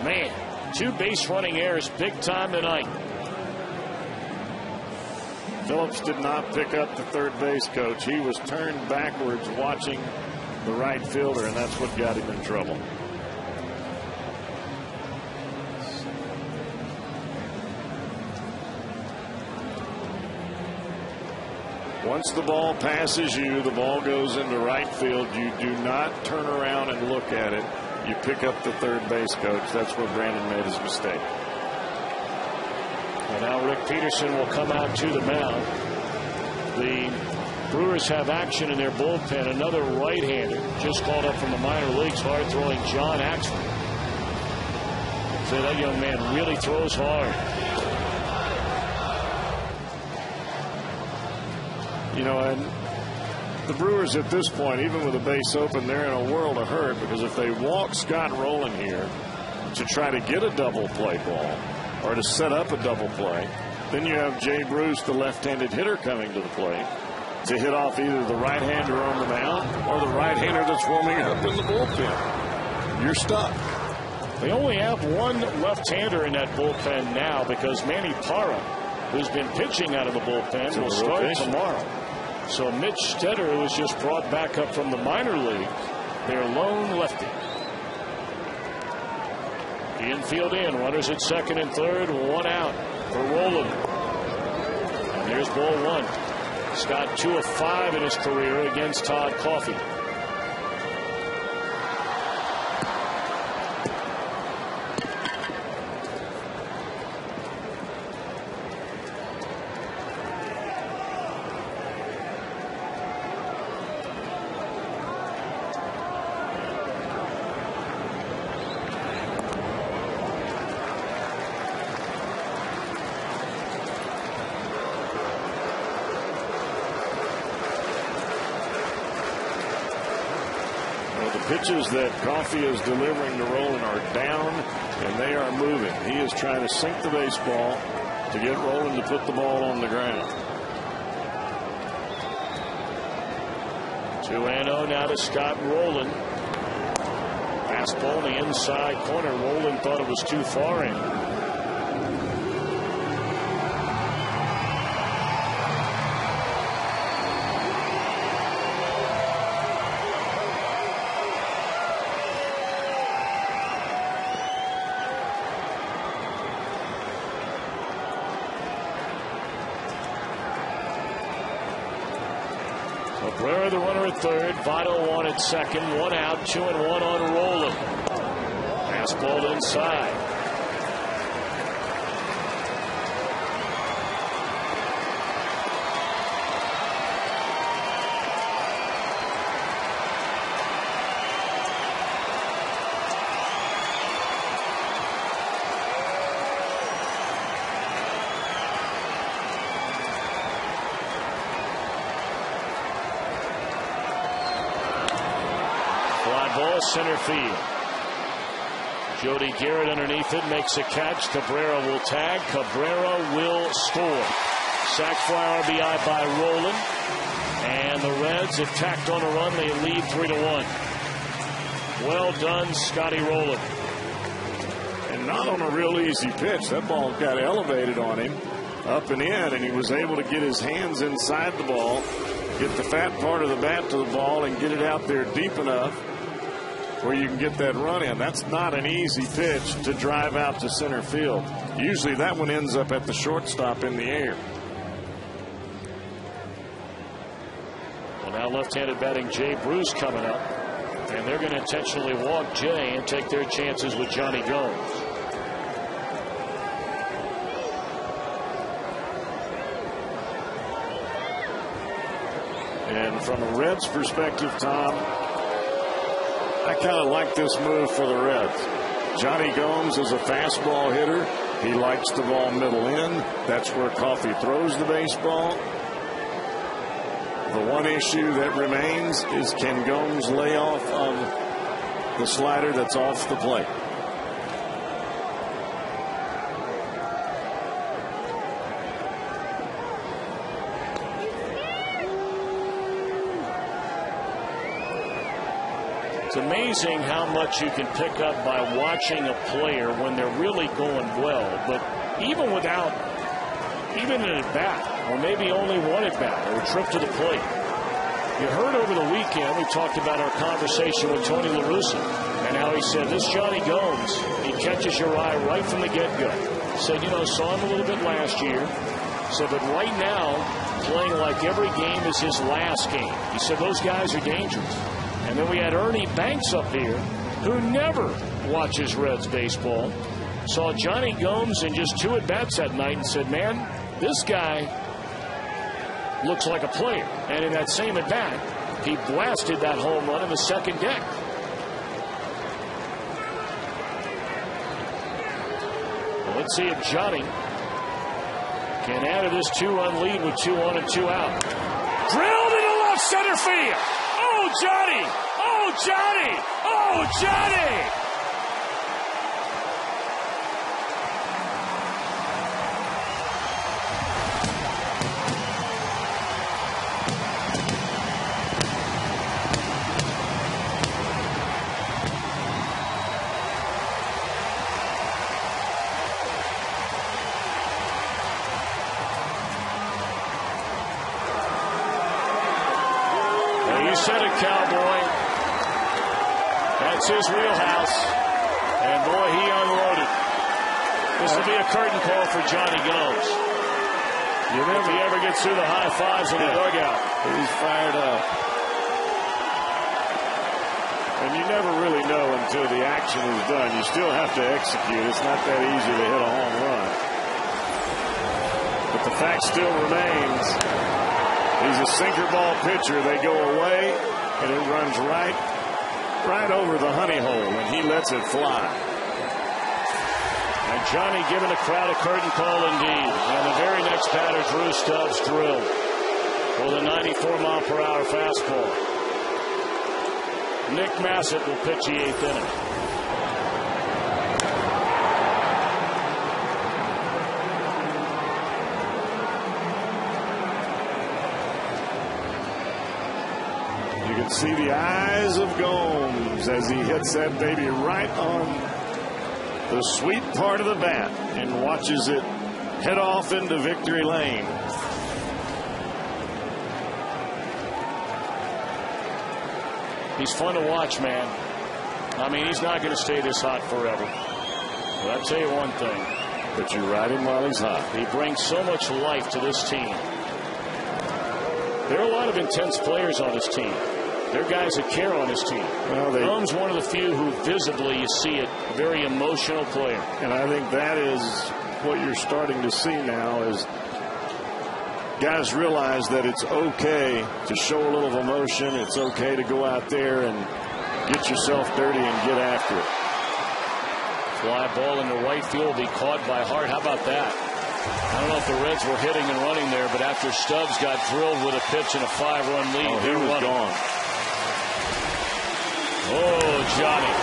Man, 2 base running errors big time tonight. Phillips did not pick up the third base coach. He was turned backwards watching the right fielder, and that's what got him in trouble. Once the ball passes you, the ball goes into right field. You do not turn around and look at it. You pick up the third base coach. That's where Brandon made his mistake. And now Rick Peterson will come out to the mound. The Brewers have action in their bullpen. Another right-hander just called up from the minor leagues, hard-throwing John Axford. So that young man really throws hard. You know, and the Brewers at this point, even with a base open, they're in a world of hurt, because if they walk Scott Rowland here to try to get a double play ball or to set up a double play, then you have Jay Bruce, the left-handed hitter, coming to the plate to hit off either the right-hander on the mound or the right-hander that's warming up in the bullpen. You're stuck. They only have one left-hander in that bullpen now, because Manny Parra, who's been pitching out of the bullpen, will start tomorrow. So Mitch Stetter, who was just brought back up from the minor league, their lone lefty. The infield in, runners at second and third, 1 out for Rowland. And there's ball 1. He's got 2 of 5 in his career against Todd Coffey. Pitches that Coffey is delivering to Rowland are down, and they are moving. He is trying to sink the baseball to get Rowland to put the ball on the ground. 2-0 now to Scott Rowland. Fastball in the inside corner. Rowland thought it was too far in. Cabrera, the runner at third. Votto on at second. 1 out, 2-1 on Rowland. Fastball inside. Ball center field. Jody Garrett underneath it, makes a catch. Cabrera will tag. Cabrera will score. Sac fly RBI by Rowland. And the Reds have tacked on a run. They lead 3-1. Well done, Scotty Rowland. And not on a real easy pitch. That ball got elevated on him, up and in, and he was able to get his hands inside the ball, get the fat part of the bat to the ball, and get it out there deep enough where you can get that run in. That's not an easy pitch to drive out to center field. Usually that one ends up at the shortstop in the air. Well, now left-handed batting Jay Bruce coming up. And they're going to intentionally walk Jay and take their chances with Johnny Gomes. And from a Reds perspective, Tom, I kind of like this move for the Reds. Johnny Gomes is a fastball hitter. He likes the ball middle in. That's where Coffey throws the baseball. The one issue that remains is, can Gomes lay off of the slider that's off the plate? It's amazing how much you can pick up by watching a player when they're really going well. But even an at-bat, or maybe only one at-bat, or a trip to the plate. You heard over the weekend, we talked about our conversation with Tony La Russa, and how he said, this Johnny Gomes, he catches your eye right from the get-go. Said, saw him a little bit last year. Said, but right now, playing like every game is his last game. He said, those guys are dangerous. And then we had Ernie Banks up here, who never watches Reds baseball. Saw Johnny Gomes in just 2 at-bats that night and said, man, this guy looks like a player. And in that same at-bat, he blasted that home run in the second deck. Well, let's see if Johnny can add to this 2-run lead with 2 on and 2 out. Drilled into left center field. Oh, Johnny! Oh, Johnny! Oh, Johnny! You said it, Cowboy. That's his wheelhouse. And boy, he unloaded. This will be a curtain call for Johnny Gomes. If he ever gets through the high fives in the dugout. He's fired up. And you never really know until the action is done. You still have to execute. It's not that easy to hit a home run. But the fact still remains, he's a sinker ball pitcher. They go away, and it runs right over the honey hole, and he lets it fly. And Johnny giving the crowd a curtain call indeed. And the very next batter, Drew Stubbs, drilled with a 94-mile-per-hour fastball. Nick Massett will pitch the 8th inning. You can see the eyes of Gomes as he hits that baby right on the sweet part of the bat and watches it head off into victory lane. He's fun to watch, man. I mean, he's not going to stay this hot forever. But I'll tell you one thing. But you ride him while he's hot. He brings so much life to this team. There are a lot of intense players on his team. There are guys that care on his team. Well, Gomes one of the few who visibly you see it, a very emotional player. And I think that is what you're starting to see now is guys realize that it's okay to show a little emotion. It's okay to go out there and get yourself dirty and get after it. Fly ball into right field will be caught by Hart. How about that? I don't know if the Reds were hitting and running there, but after Stubbs got drilled with a pitch and a 5-run lead, he was gone. Oh, Johnny.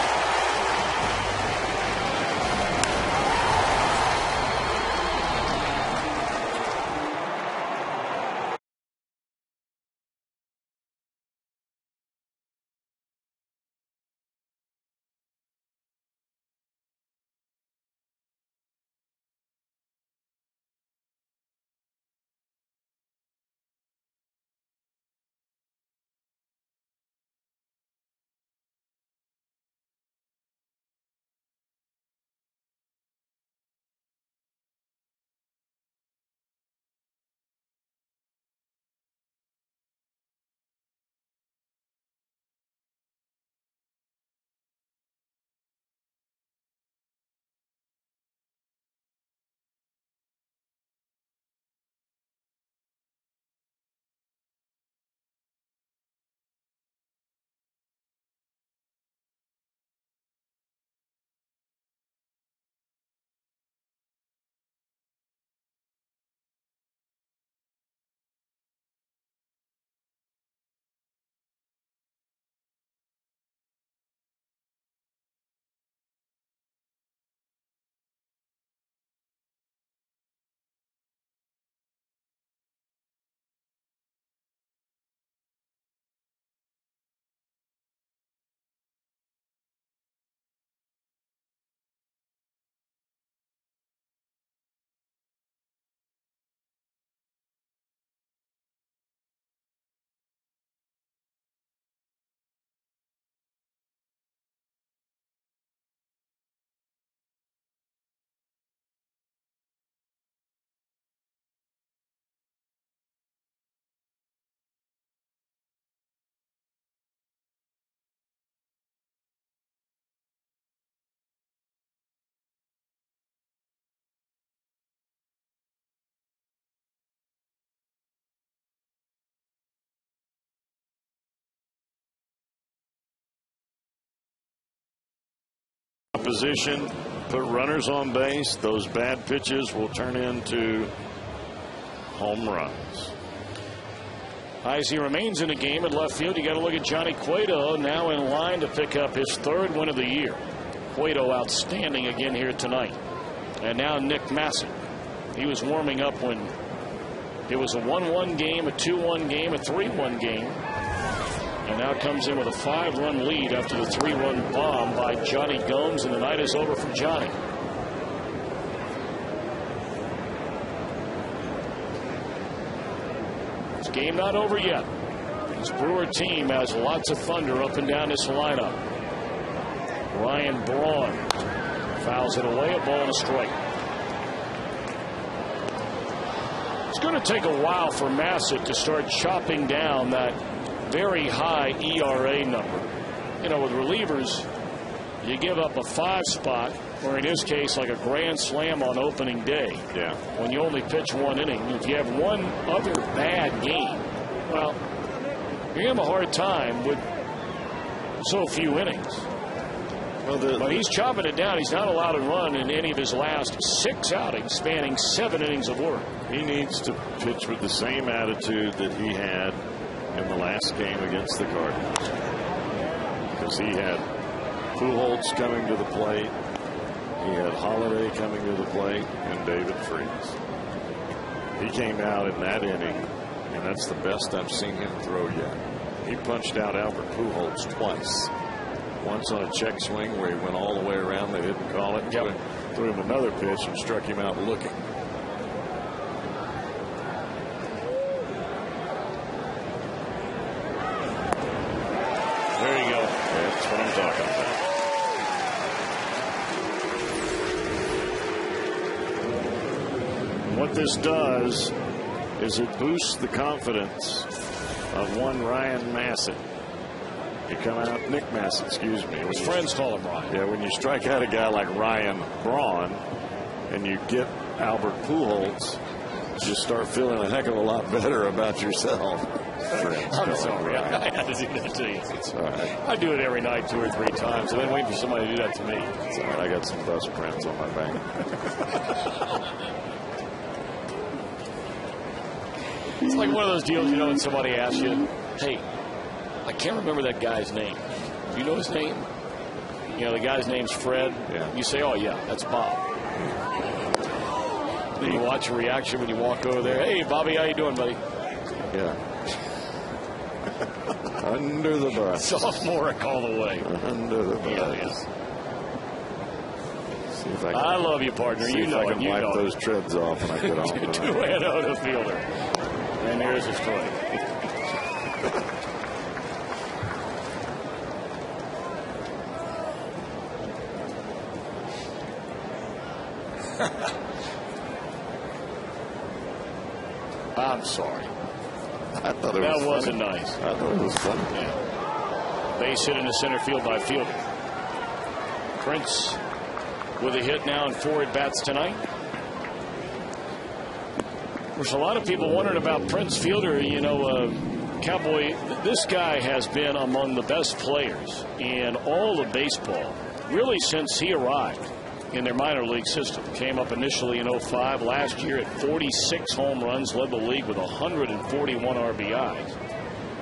position, put runners on base. Those bad pitches will turn into home runs. As he remains in the game at left field, you got to look at Johnny Cueto, now in line to pick up his 3rd win of the year. Cueto outstanding again here tonight. And now Nick Massett. He was warming up when it was a 1-1 game, a 2-1 game, a 3-1 game. And now comes in with a 5-run lead after the 3-run bomb by Johnny Gomes, and the night is over for Johnny. This game not over yet. This Brewer team has lots of thunder up and down this lineup. Ryan Braun fouls it away, a ball and a strike. It's going to take a while for Massett to start chopping down that very high ERA number. You know, with relievers, you give up a 5 spot, or in his case, like a grand slam on opening day. Yeah. When you only pitch 1 inning. If you have one other bad game, well, you're going to have a hard time with so few innings. Well, but he's chopping it down. He's not allowed to run in any of his last 6 outings, spanning 7 innings of work. He needs to pitch with the same attitude that he had in the last game against the Cardinals, because he had Pujols coming to the plate, he had Holiday coming to the plate, and David Freese. He came out in that inning, and that's the best I've seen him throw yet. He punched out Albert Pujols twice. Once on a check swing where he went all the way around, they didn't call it. Yep. Threw him another pitch and struck him out looking. There you go. That's what I'm talking about. And what this does is it boosts the confidence of one Ryan Massett. You come out, Nick Massett, excuse me. His friends call him Ryan. Yeah, when you strike out a guy like Ryan Braun and you get Albert Pujols, you start feeling a heck of a lot better about yourself. I'm sorry. I had to do that to you. It's all right. I do it every night 2 or 3 times, and then wait for somebody to do that to me. It's all right. I got some dust prints on my back. It's like one of those deals, you know, when somebody asks you, hey, I can't remember that guy's name. Do you know his name? You know, the guy's name's Fred. Yeah. You say, oh, yeah, that's Bob. Then you watch your reaction when you walk over there. Hey, Bobby, how you doing, buddy? Yeah. Under the bus. Sophomoric all the way. Under the bus. Yeah. See if I love you, partner. See You if know I it. can You wipe know those it. treads off when I get off. Two-hand out of the fielder. And there's a strike. I'm sorry. I thought it was That funny. wasn't nice. I thought it was funny. Yeah. Base hit in the center field by Fielder. Prince with a hit now in 4 at-bats tonight. There's a lot of people wondering about Prince Fielder. You know, Cowboy, this guy has been among the best players in all of baseball, really since he arrived in their minor league system. Came up initially in 05. Last year at 46 home runs, led the league with 141 RBIs.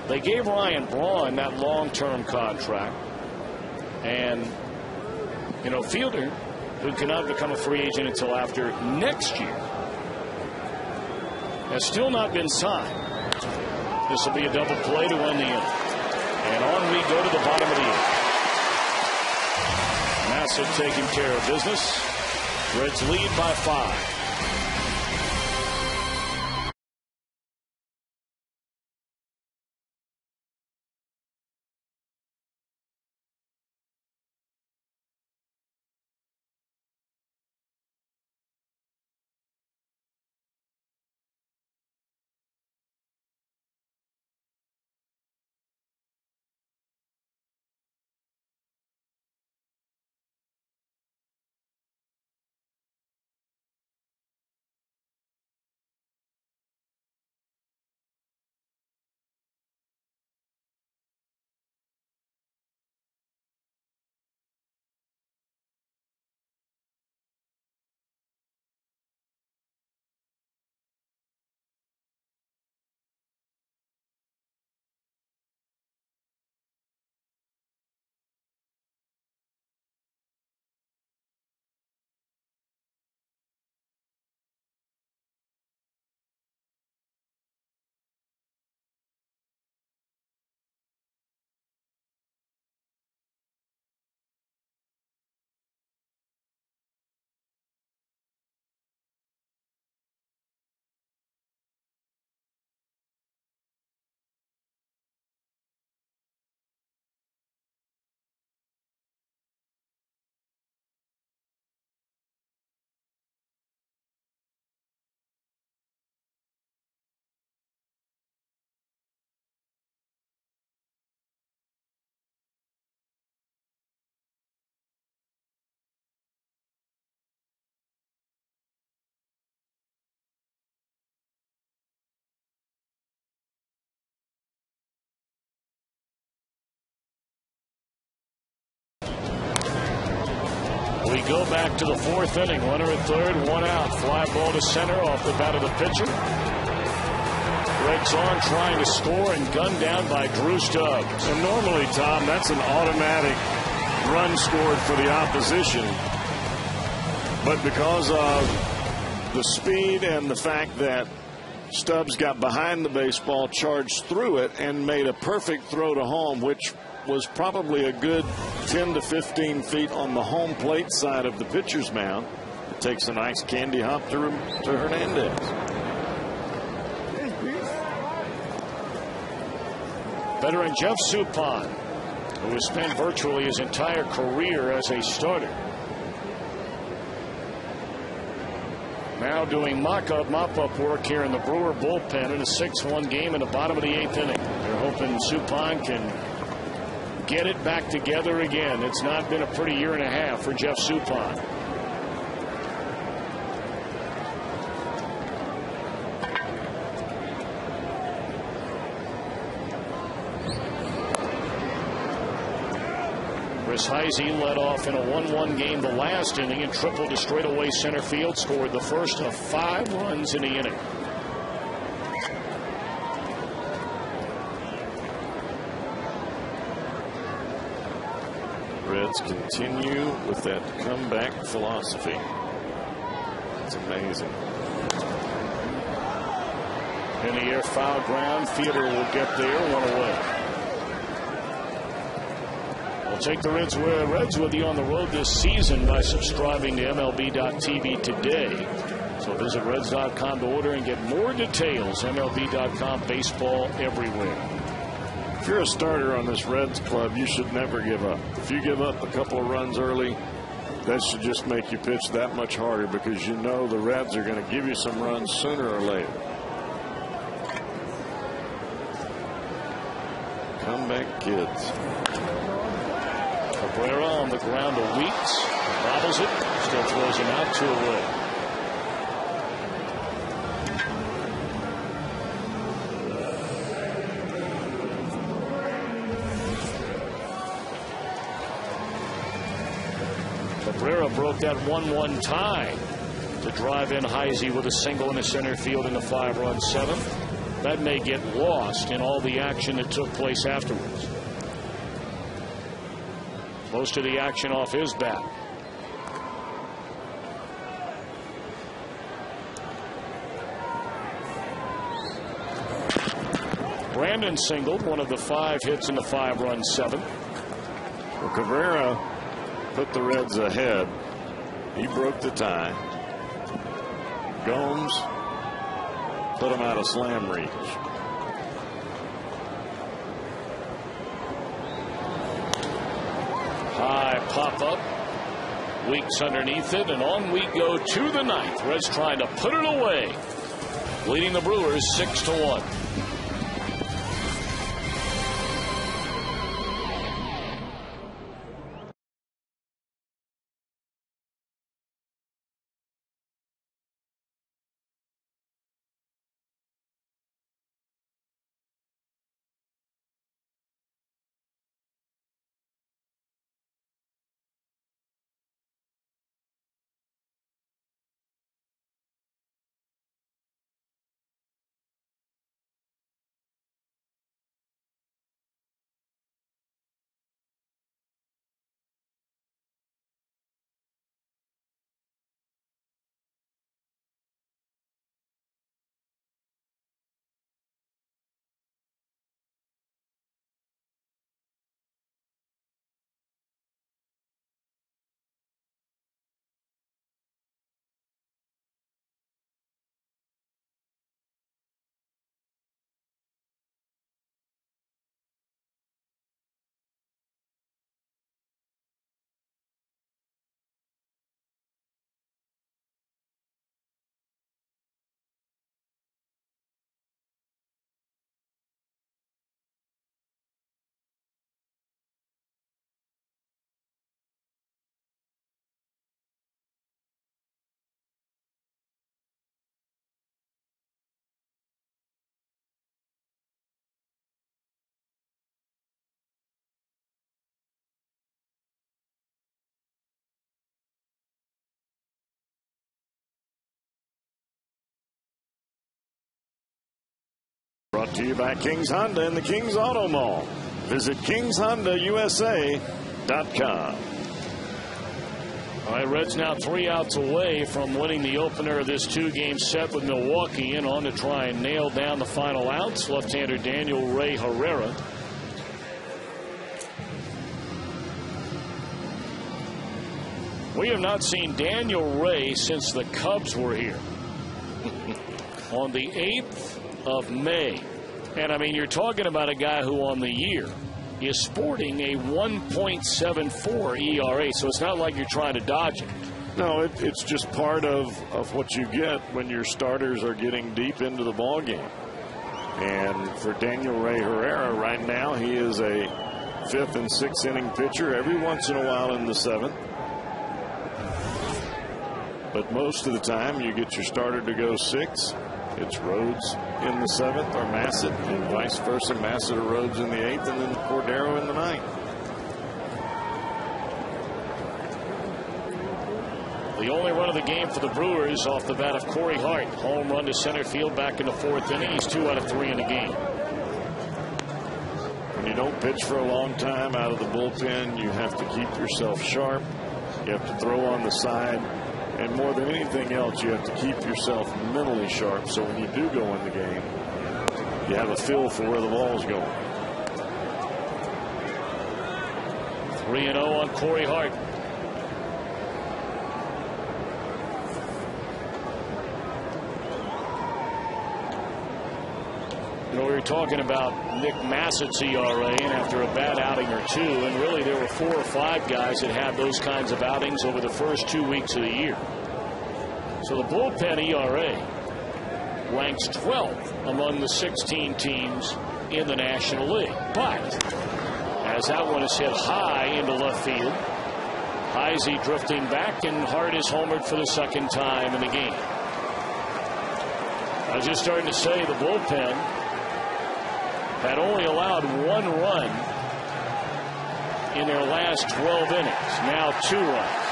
They gave Ryan Braun that long-term contract. And, you know, Fielder, who cannot become a free agent until after next year, has still not been signed. This will be a double play to win the inning. And on we go to the bottom of the inning. Massett taking care of business. Reds lead by 5. We go back to the fourth inning. Runner at third, one out. Fly ball to center off the bat of the pitcher. Greg's on trying to score and gunned down by Drew Stubbs. And normally, Tom, that's an automatic run scored for the opposition. But because of the speed and the fact that Stubbs got behind the baseball, charged through it, and made a perfect throw to home, which was probably a good 10 to 15 feet on the home plate side of the pitcher's mound. It takes a nice candy hop to Hernandez. Veteran Jeff Suppan, who has spent virtually his entire career as a starter, now doing mop-up work here in the Brewer bullpen in a 6-1 game in the bottom of the 8th inning. They're hoping Suppan can get it back together again. It's not been a pretty year and a half for Jeff Suppan. Chris Heisey led off in a 1-1 game the last inning and tripled to straightaway center field, scored the first of 5 runs in the inning. Reds continue with that comeback philosophy. It's amazing. In the air, foul ground. Theodore will get there, one away. We'll take the Reds with you on the road this season by subscribing to MLB.tv today. So visit Reds.com to order and get more details. MLB.com, baseball everywhere. If you're a starter on this Reds club, you should never give up. If you give up a couple of runs early, that should just make you pitch that much harder, because you know the Reds are going to give you some runs sooner or later. Comeback kids. Cabrera on the ground to Weeks. Bobbles it. Still throws him out, 2 away. Cabrera broke that 1-1 tie to drive in Heisey with a single in the center field in the 5-run 7th. That may get lost in all the action that took place afterwards. Most of the action off his bat. Brandon singled, one of the 5 hits in the 5-run 7th. Well, Cabrera put the Reds ahead. He broke the tie. Gomes put him out of slam reach. High pop up. Weeks underneath it, and on we go to the 9th. Reds trying to put it away. Leading the Brewers 6-1. to you by Kings Honda and the Kings Auto Mall. Visit KingsHondaUSA.com. All right, Reds now 3 outs away from winning the opener of this 2-game set with Milwaukee, and on to try and nail down the final outs. Left-hander Daniel Ray Herrera. We have not seen Daniel Ray since the Cubs were here on the 8th of May. And I mean, you're talking about a guy who on the year is sporting a 1.74 ERA, so it's not like you're trying to dodge it. No, it's just part of what you get when your starters are getting deep into the ball game. And for Daniel Ray Herrera right now, he is a 5th and 6th inning pitcher every once in a while in the 7th. But most of the time you get your starter to go 6. It's Rhodes in the 7th or Massett, and vice versa, Massett or Rhodes in the 8th, and then Cordero in the 9th. The only run of the game for the Brewers off the bat of Corey Hart. Home run to center field back in the 4th inning. He's 2 out of 3 in the game. When you don't pitch for a long time out of the bullpen, you have to keep yourself sharp. You have to throw on the side. And more than anything else, you have to keep yourself mentally sharp, so when you do go in the game, you have a feel for where the ball's going. 3-0 on Corey Hart. You know, we were talking about Nick Massett's ERA, and after a bad outing or 2, and really there were 4 or 5 guys that had those kinds of outings over the first 2 weeks of the year. So the bullpen ERA ranks 12th among the 16 teams in the National League. But as that one is hit high into left field, Heisey drifting back, and Hart is homered for the 2nd time in the game. I was just starting to say the bullpen had only allowed 1 run in their last 12 innings. Now 2 runs.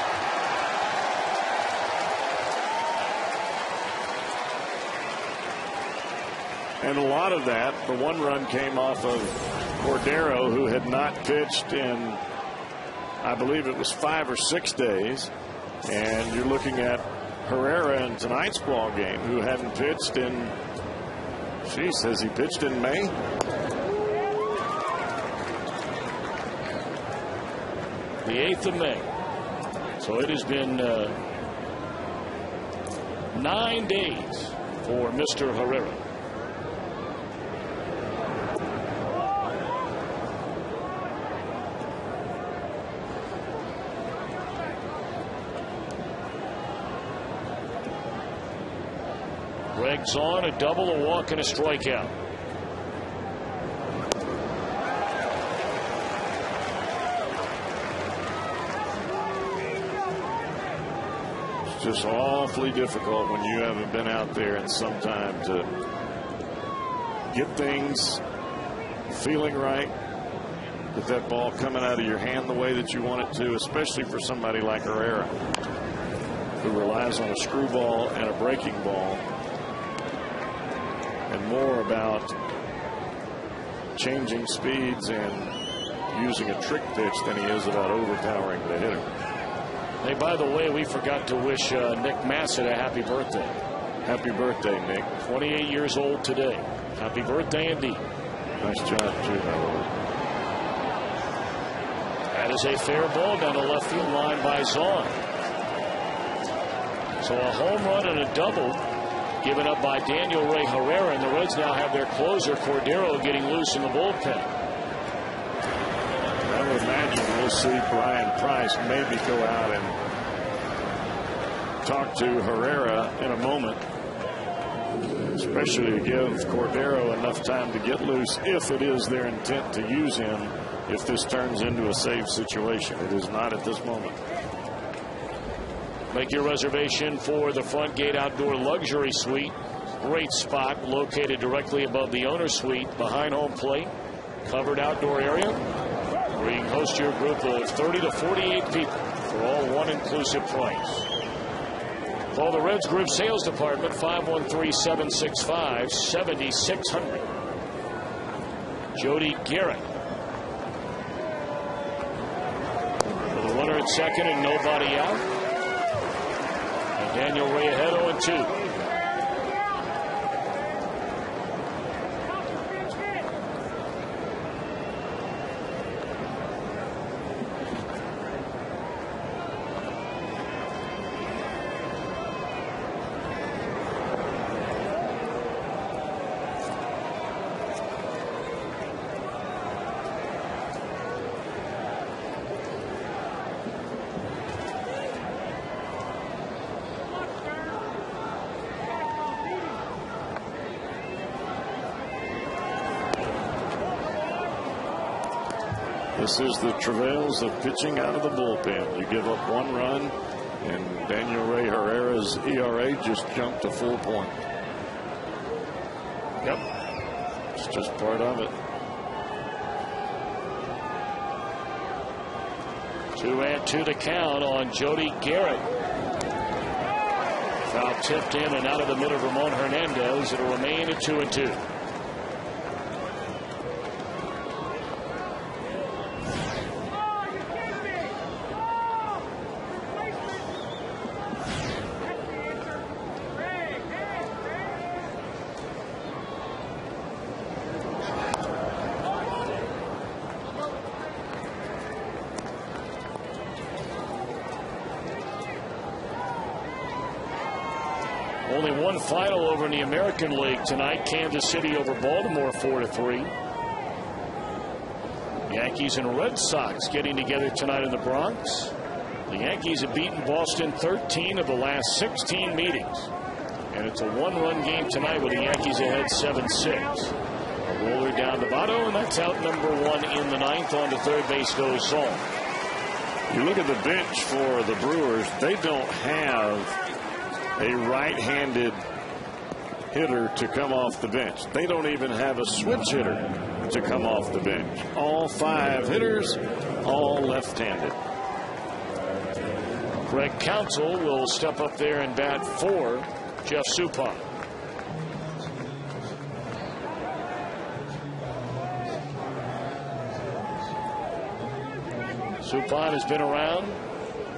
And a lot of that, the 1 run came off of Cordero, who had not pitched in, I believe it was 5 or 6 days. And you're looking at Herrera in tonight's ball game, who hadn't pitched in, geez, has he pitched in May? The 8th of May. So it has been 9 days for Mr. Herrera. Greg's on, a double, a walk, and a strikeout. It's just awfully difficult when you haven't been out there in some time to get things feeling right, get that ball coming out of your hand the way that you want it to, especially for somebody like Herrera, who relies on a screwball and a breaking ball, and more about changing speeds and using a trick pitch than he is about overpowering the hitter. Hey, by the way, we forgot to wish Nick Massett a happy birthday. Happy birthday, Nick. 28 years old today. Happy birthday indeed. Nice job, too, by the way. That is a fair ball down the left field line by Zahn. So a home run and a double given up by Daniel Ray Herrera, and the Reds now have their closer, Cordero, getting loose in the bullpen. I would imagine we'll see Brian Price maybe go out and talk to Herrera in a moment, especially to give Cordero enough time to get loose if it is their intent to use him if this turns into a save situation. It is not at this moment. Make your reservation for the Front Gate Outdoor Luxury Suite. Great spot located directly above the owner's suite behind home plate. Covered outdoor area where you can host your group of 30 to 48 people for all one inclusive price. Call the Reds Group Sales Department 513-765-7600. Jody Garrett. With a runner at second and nobody out. And Daniel Ray ahead 0-2. This is the travails of pitching out of the bullpen. You give up one run, and Daniel Ray Herrera's ERA just jumped to 4 point. Yep, it's just part of it. 2-2 to count on Jody Garrett. Foul tipped in and out of the mid of Ramon Hernandez. It'll remain at 2-2. Only one final over in the American League tonight. Kansas City over Baltimore 4-3. Yankees and Red Sox getting together tonight in the Bronx. The Yankees have beaten Boston 13 of the last 16 meetings. And it's a one-run game tonight with the Yankees ahead 7-6. A roller down to Votto, and that's out number 1 in the ninth. On to third base goes Saul. You look at the bench for the Brewers, they don't have a right-handed hitter to come off the bench. They don't even have a switch hitter to come off the bench. All 5 hitters, all left-handed. Greg Counsell will step up there and bat for Jeff Suppan. Suppan has been around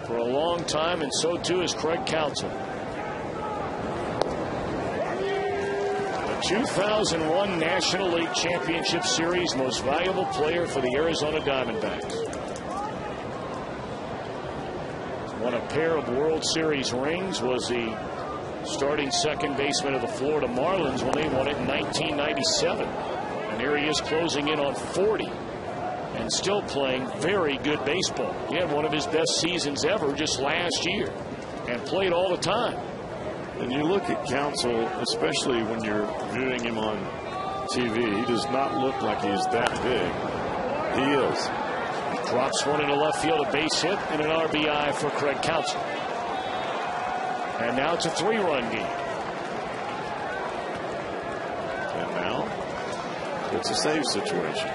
for a long time, and so too is Craig Counsell. 2001 National League Championship Series most valuable player for the Arizona Diamondbacks. Won a pair of World Series rings, was the starting second baseman of the Florida Marlins when they won it in 1997. And here he is closing in on 40 and still playing very good baseball. He had one of his best seasons ever just last year and played all the time. And you look at Counsell, especially when you're viewing him on TV, he does not look like he's that big. He is. Drops one into left field, a base hit, and an RBI for Craig Counsell. And now it's a 3-run game. And now it's a save situation.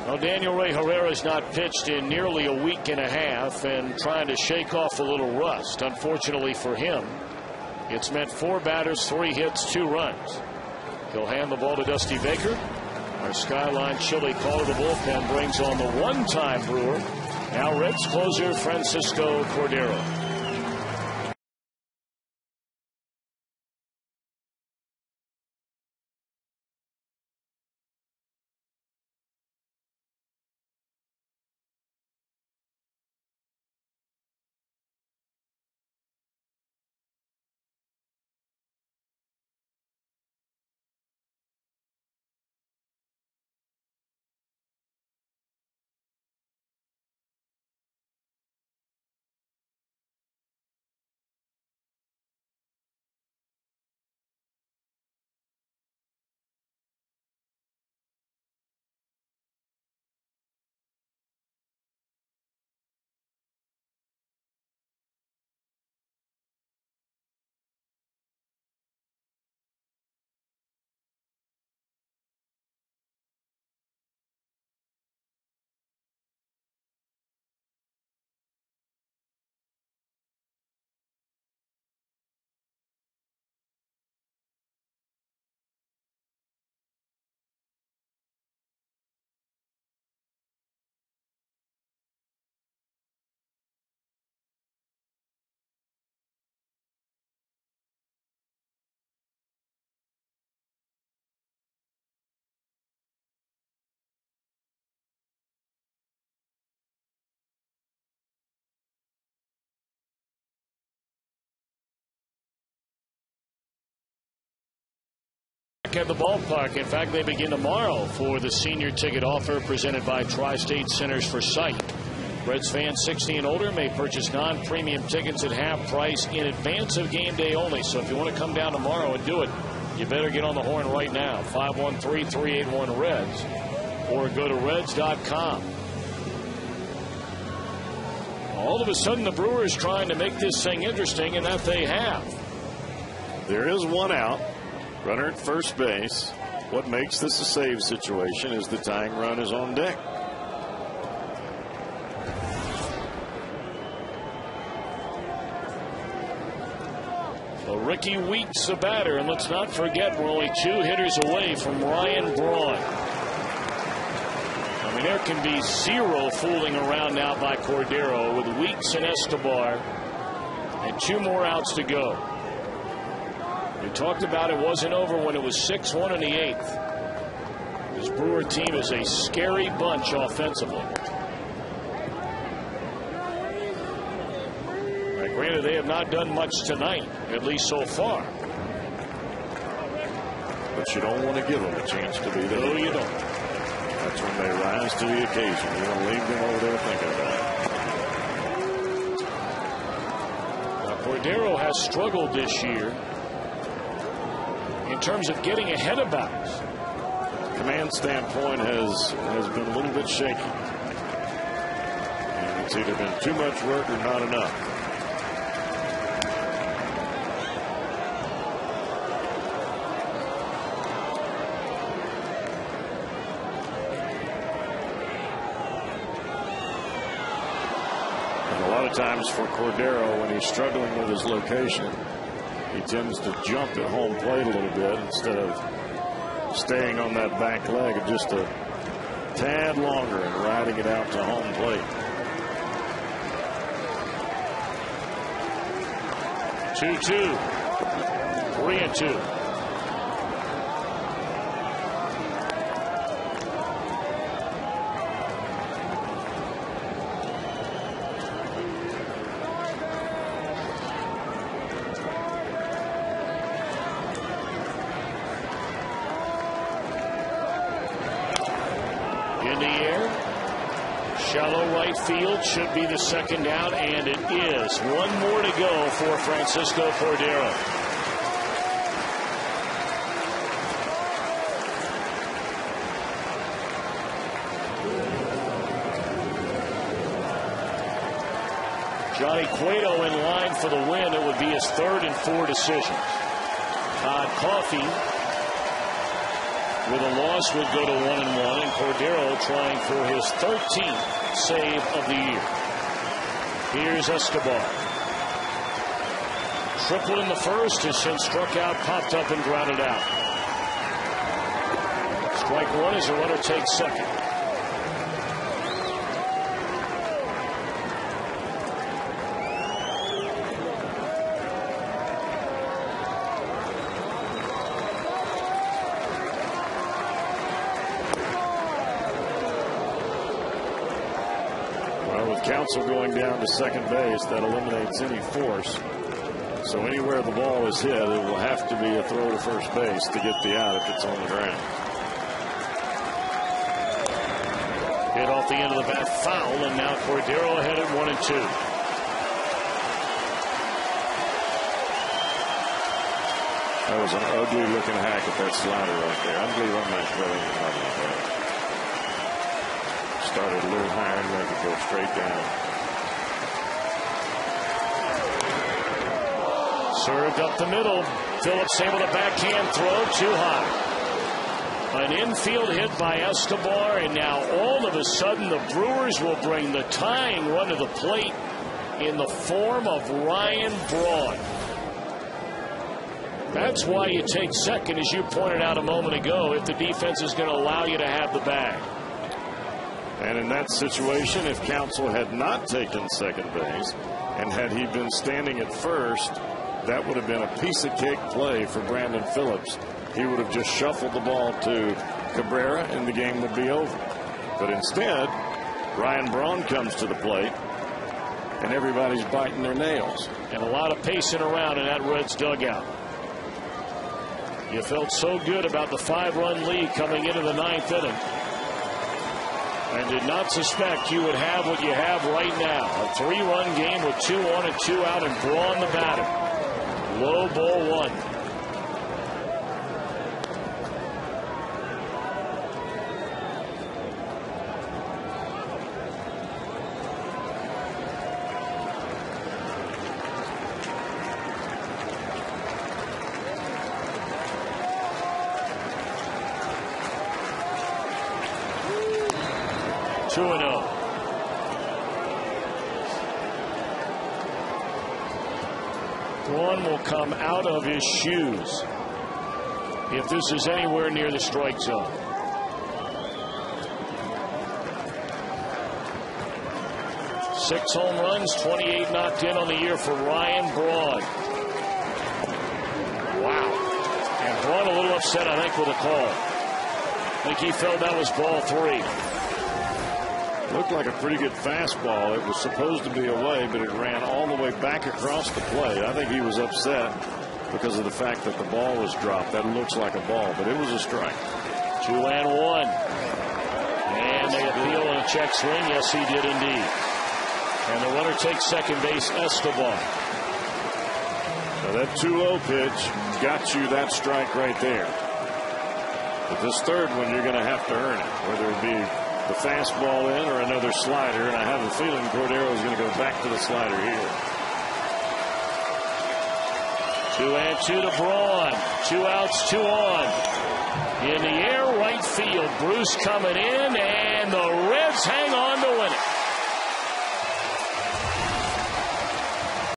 Well, Daniel Ray Herrera has not pitched in nearly a week and a half and trying to shake off a little rust. Unfortunately for him, it's meant 4 batters, 3 hits, 2 runs. He'll hand the ball to Dusty Baker. Our Skyline Chili call of the bullpen brings on the one-time Brewer, now Reds closer Francisco Cordero. at the ballpark. In fact, they begin tomorrow for the senior ticket offer presented by Tri-State Centers for Sight. Reds fans 60 and older may purchase non-premium tickets at half price in advance of game day only. So if you want to come down tomorrow and do it, you better get on the horn right now. 513-381-REDS or go to Reds.com. All of a sudden, the Brewers trying to make this thing interesting, and that they have. There is one out. Runner at first base. What makes this a save situation is the tying run is on deck. Well, Ricky Weeks the batter, and let's not forget we're only 2 hitters away from Ryan Braun. I mean, there can be zero fooling around now by Cordero with Weeks and Escobar and 2 more outs to go. We talked about it wasn't over when it was 6-1 in the 8th. This Brewer team is a scary bunch offensively. Now, granted, they have not done much tonight, at least so far. But you don't want to give them a chance to be there. No, you don't. That's when they rise to the occasion. You want to leave them over there thinking about it. Now, Cordero has struggled this year in terms of getting ahead of batters. Command standpoint has been a little bit shaky. And it's either been too much work or not enough. And a lot of times for Cordero, when he's struggling with his location, he tends to jump at home plate a little bit instead of staying on that back leg just a tad longer and riding it out to home plate. 2-2. 3-2. In the air, shallow right field, should be the second out, and it is. 1 more to go for Francisco Cordero. Johnny Cueto in line for the win. It would be his 3rd and 4 decisions. Todd Coffey with a loss would go to 1-1, and Cordero trying for his 13th save of the year. Here's Escobar. Triple in the first, has since struck out, popped up, and grounded out. Strike 1 as the runner takes second. Counsell going down to second base, that eliminates any force. So anywhere the ball is hit, it will have to be a throw to first base to get the out if it's on the ground. Hit off the end of the bat, foul, and now Cordero ahead at 1-2. That was an ugly looking hack at that slider right there. I believe I'm not throwing it out like that. Started a little higher and let it go straight down. Served up the middle. Phillips able to backhand throw too high. An infield hit by Escobar, and now all of a sudden the Brewers will bring the tying run to the plate in the form of Ryan Braun. That's why you take second, as you pointed out a moment ago, if the defense is going to allow you to have the bag. And in that situation, if Counsell had not taken second base and had he been standing at first, that would have been a piece of cake play for Brandon Phillips. He would have just shuffled the ball to Cabrera and the game would be over. But instead, Ryan Braun comes to the plate and everybody's biting their nails. And a lot of pacing around in that Reds dugout. You felt so good about the 5-run lead coming into the 9th inning, and did not suspect you would have what you have right now. A 3-run game with 2 on and 2 out, and Braun the batter. Low ball 1. Braun will come out of his shoes if this is anywhere near the strike zone. Six home runs, 28 knocked in on the year for Ryan Braun. Wow. And Braun a little upset, I think, with a call. I think he felt that was ball 3. Looked like a pretty good fastball. It was supposed to be away, but it ran all the way back across the plate. I think he was upset because of the fact that the ball was dropped. That looks like a ball, but it was a strike. 2-1. And they appeal on a check swing. Yes, he did indeed. And the runner takes second base, Escobar. So that 2-0 pitch got you that strike right there. But this third one, you're going to have to earn it, whether it be the fastball in or another slider, and I have a feeling Cordero is going to go back to the slider here. 2-2 to Braun. 2 outs, 2 on. In the air, right field. Bruce coming in, and the Reds hang on to win it.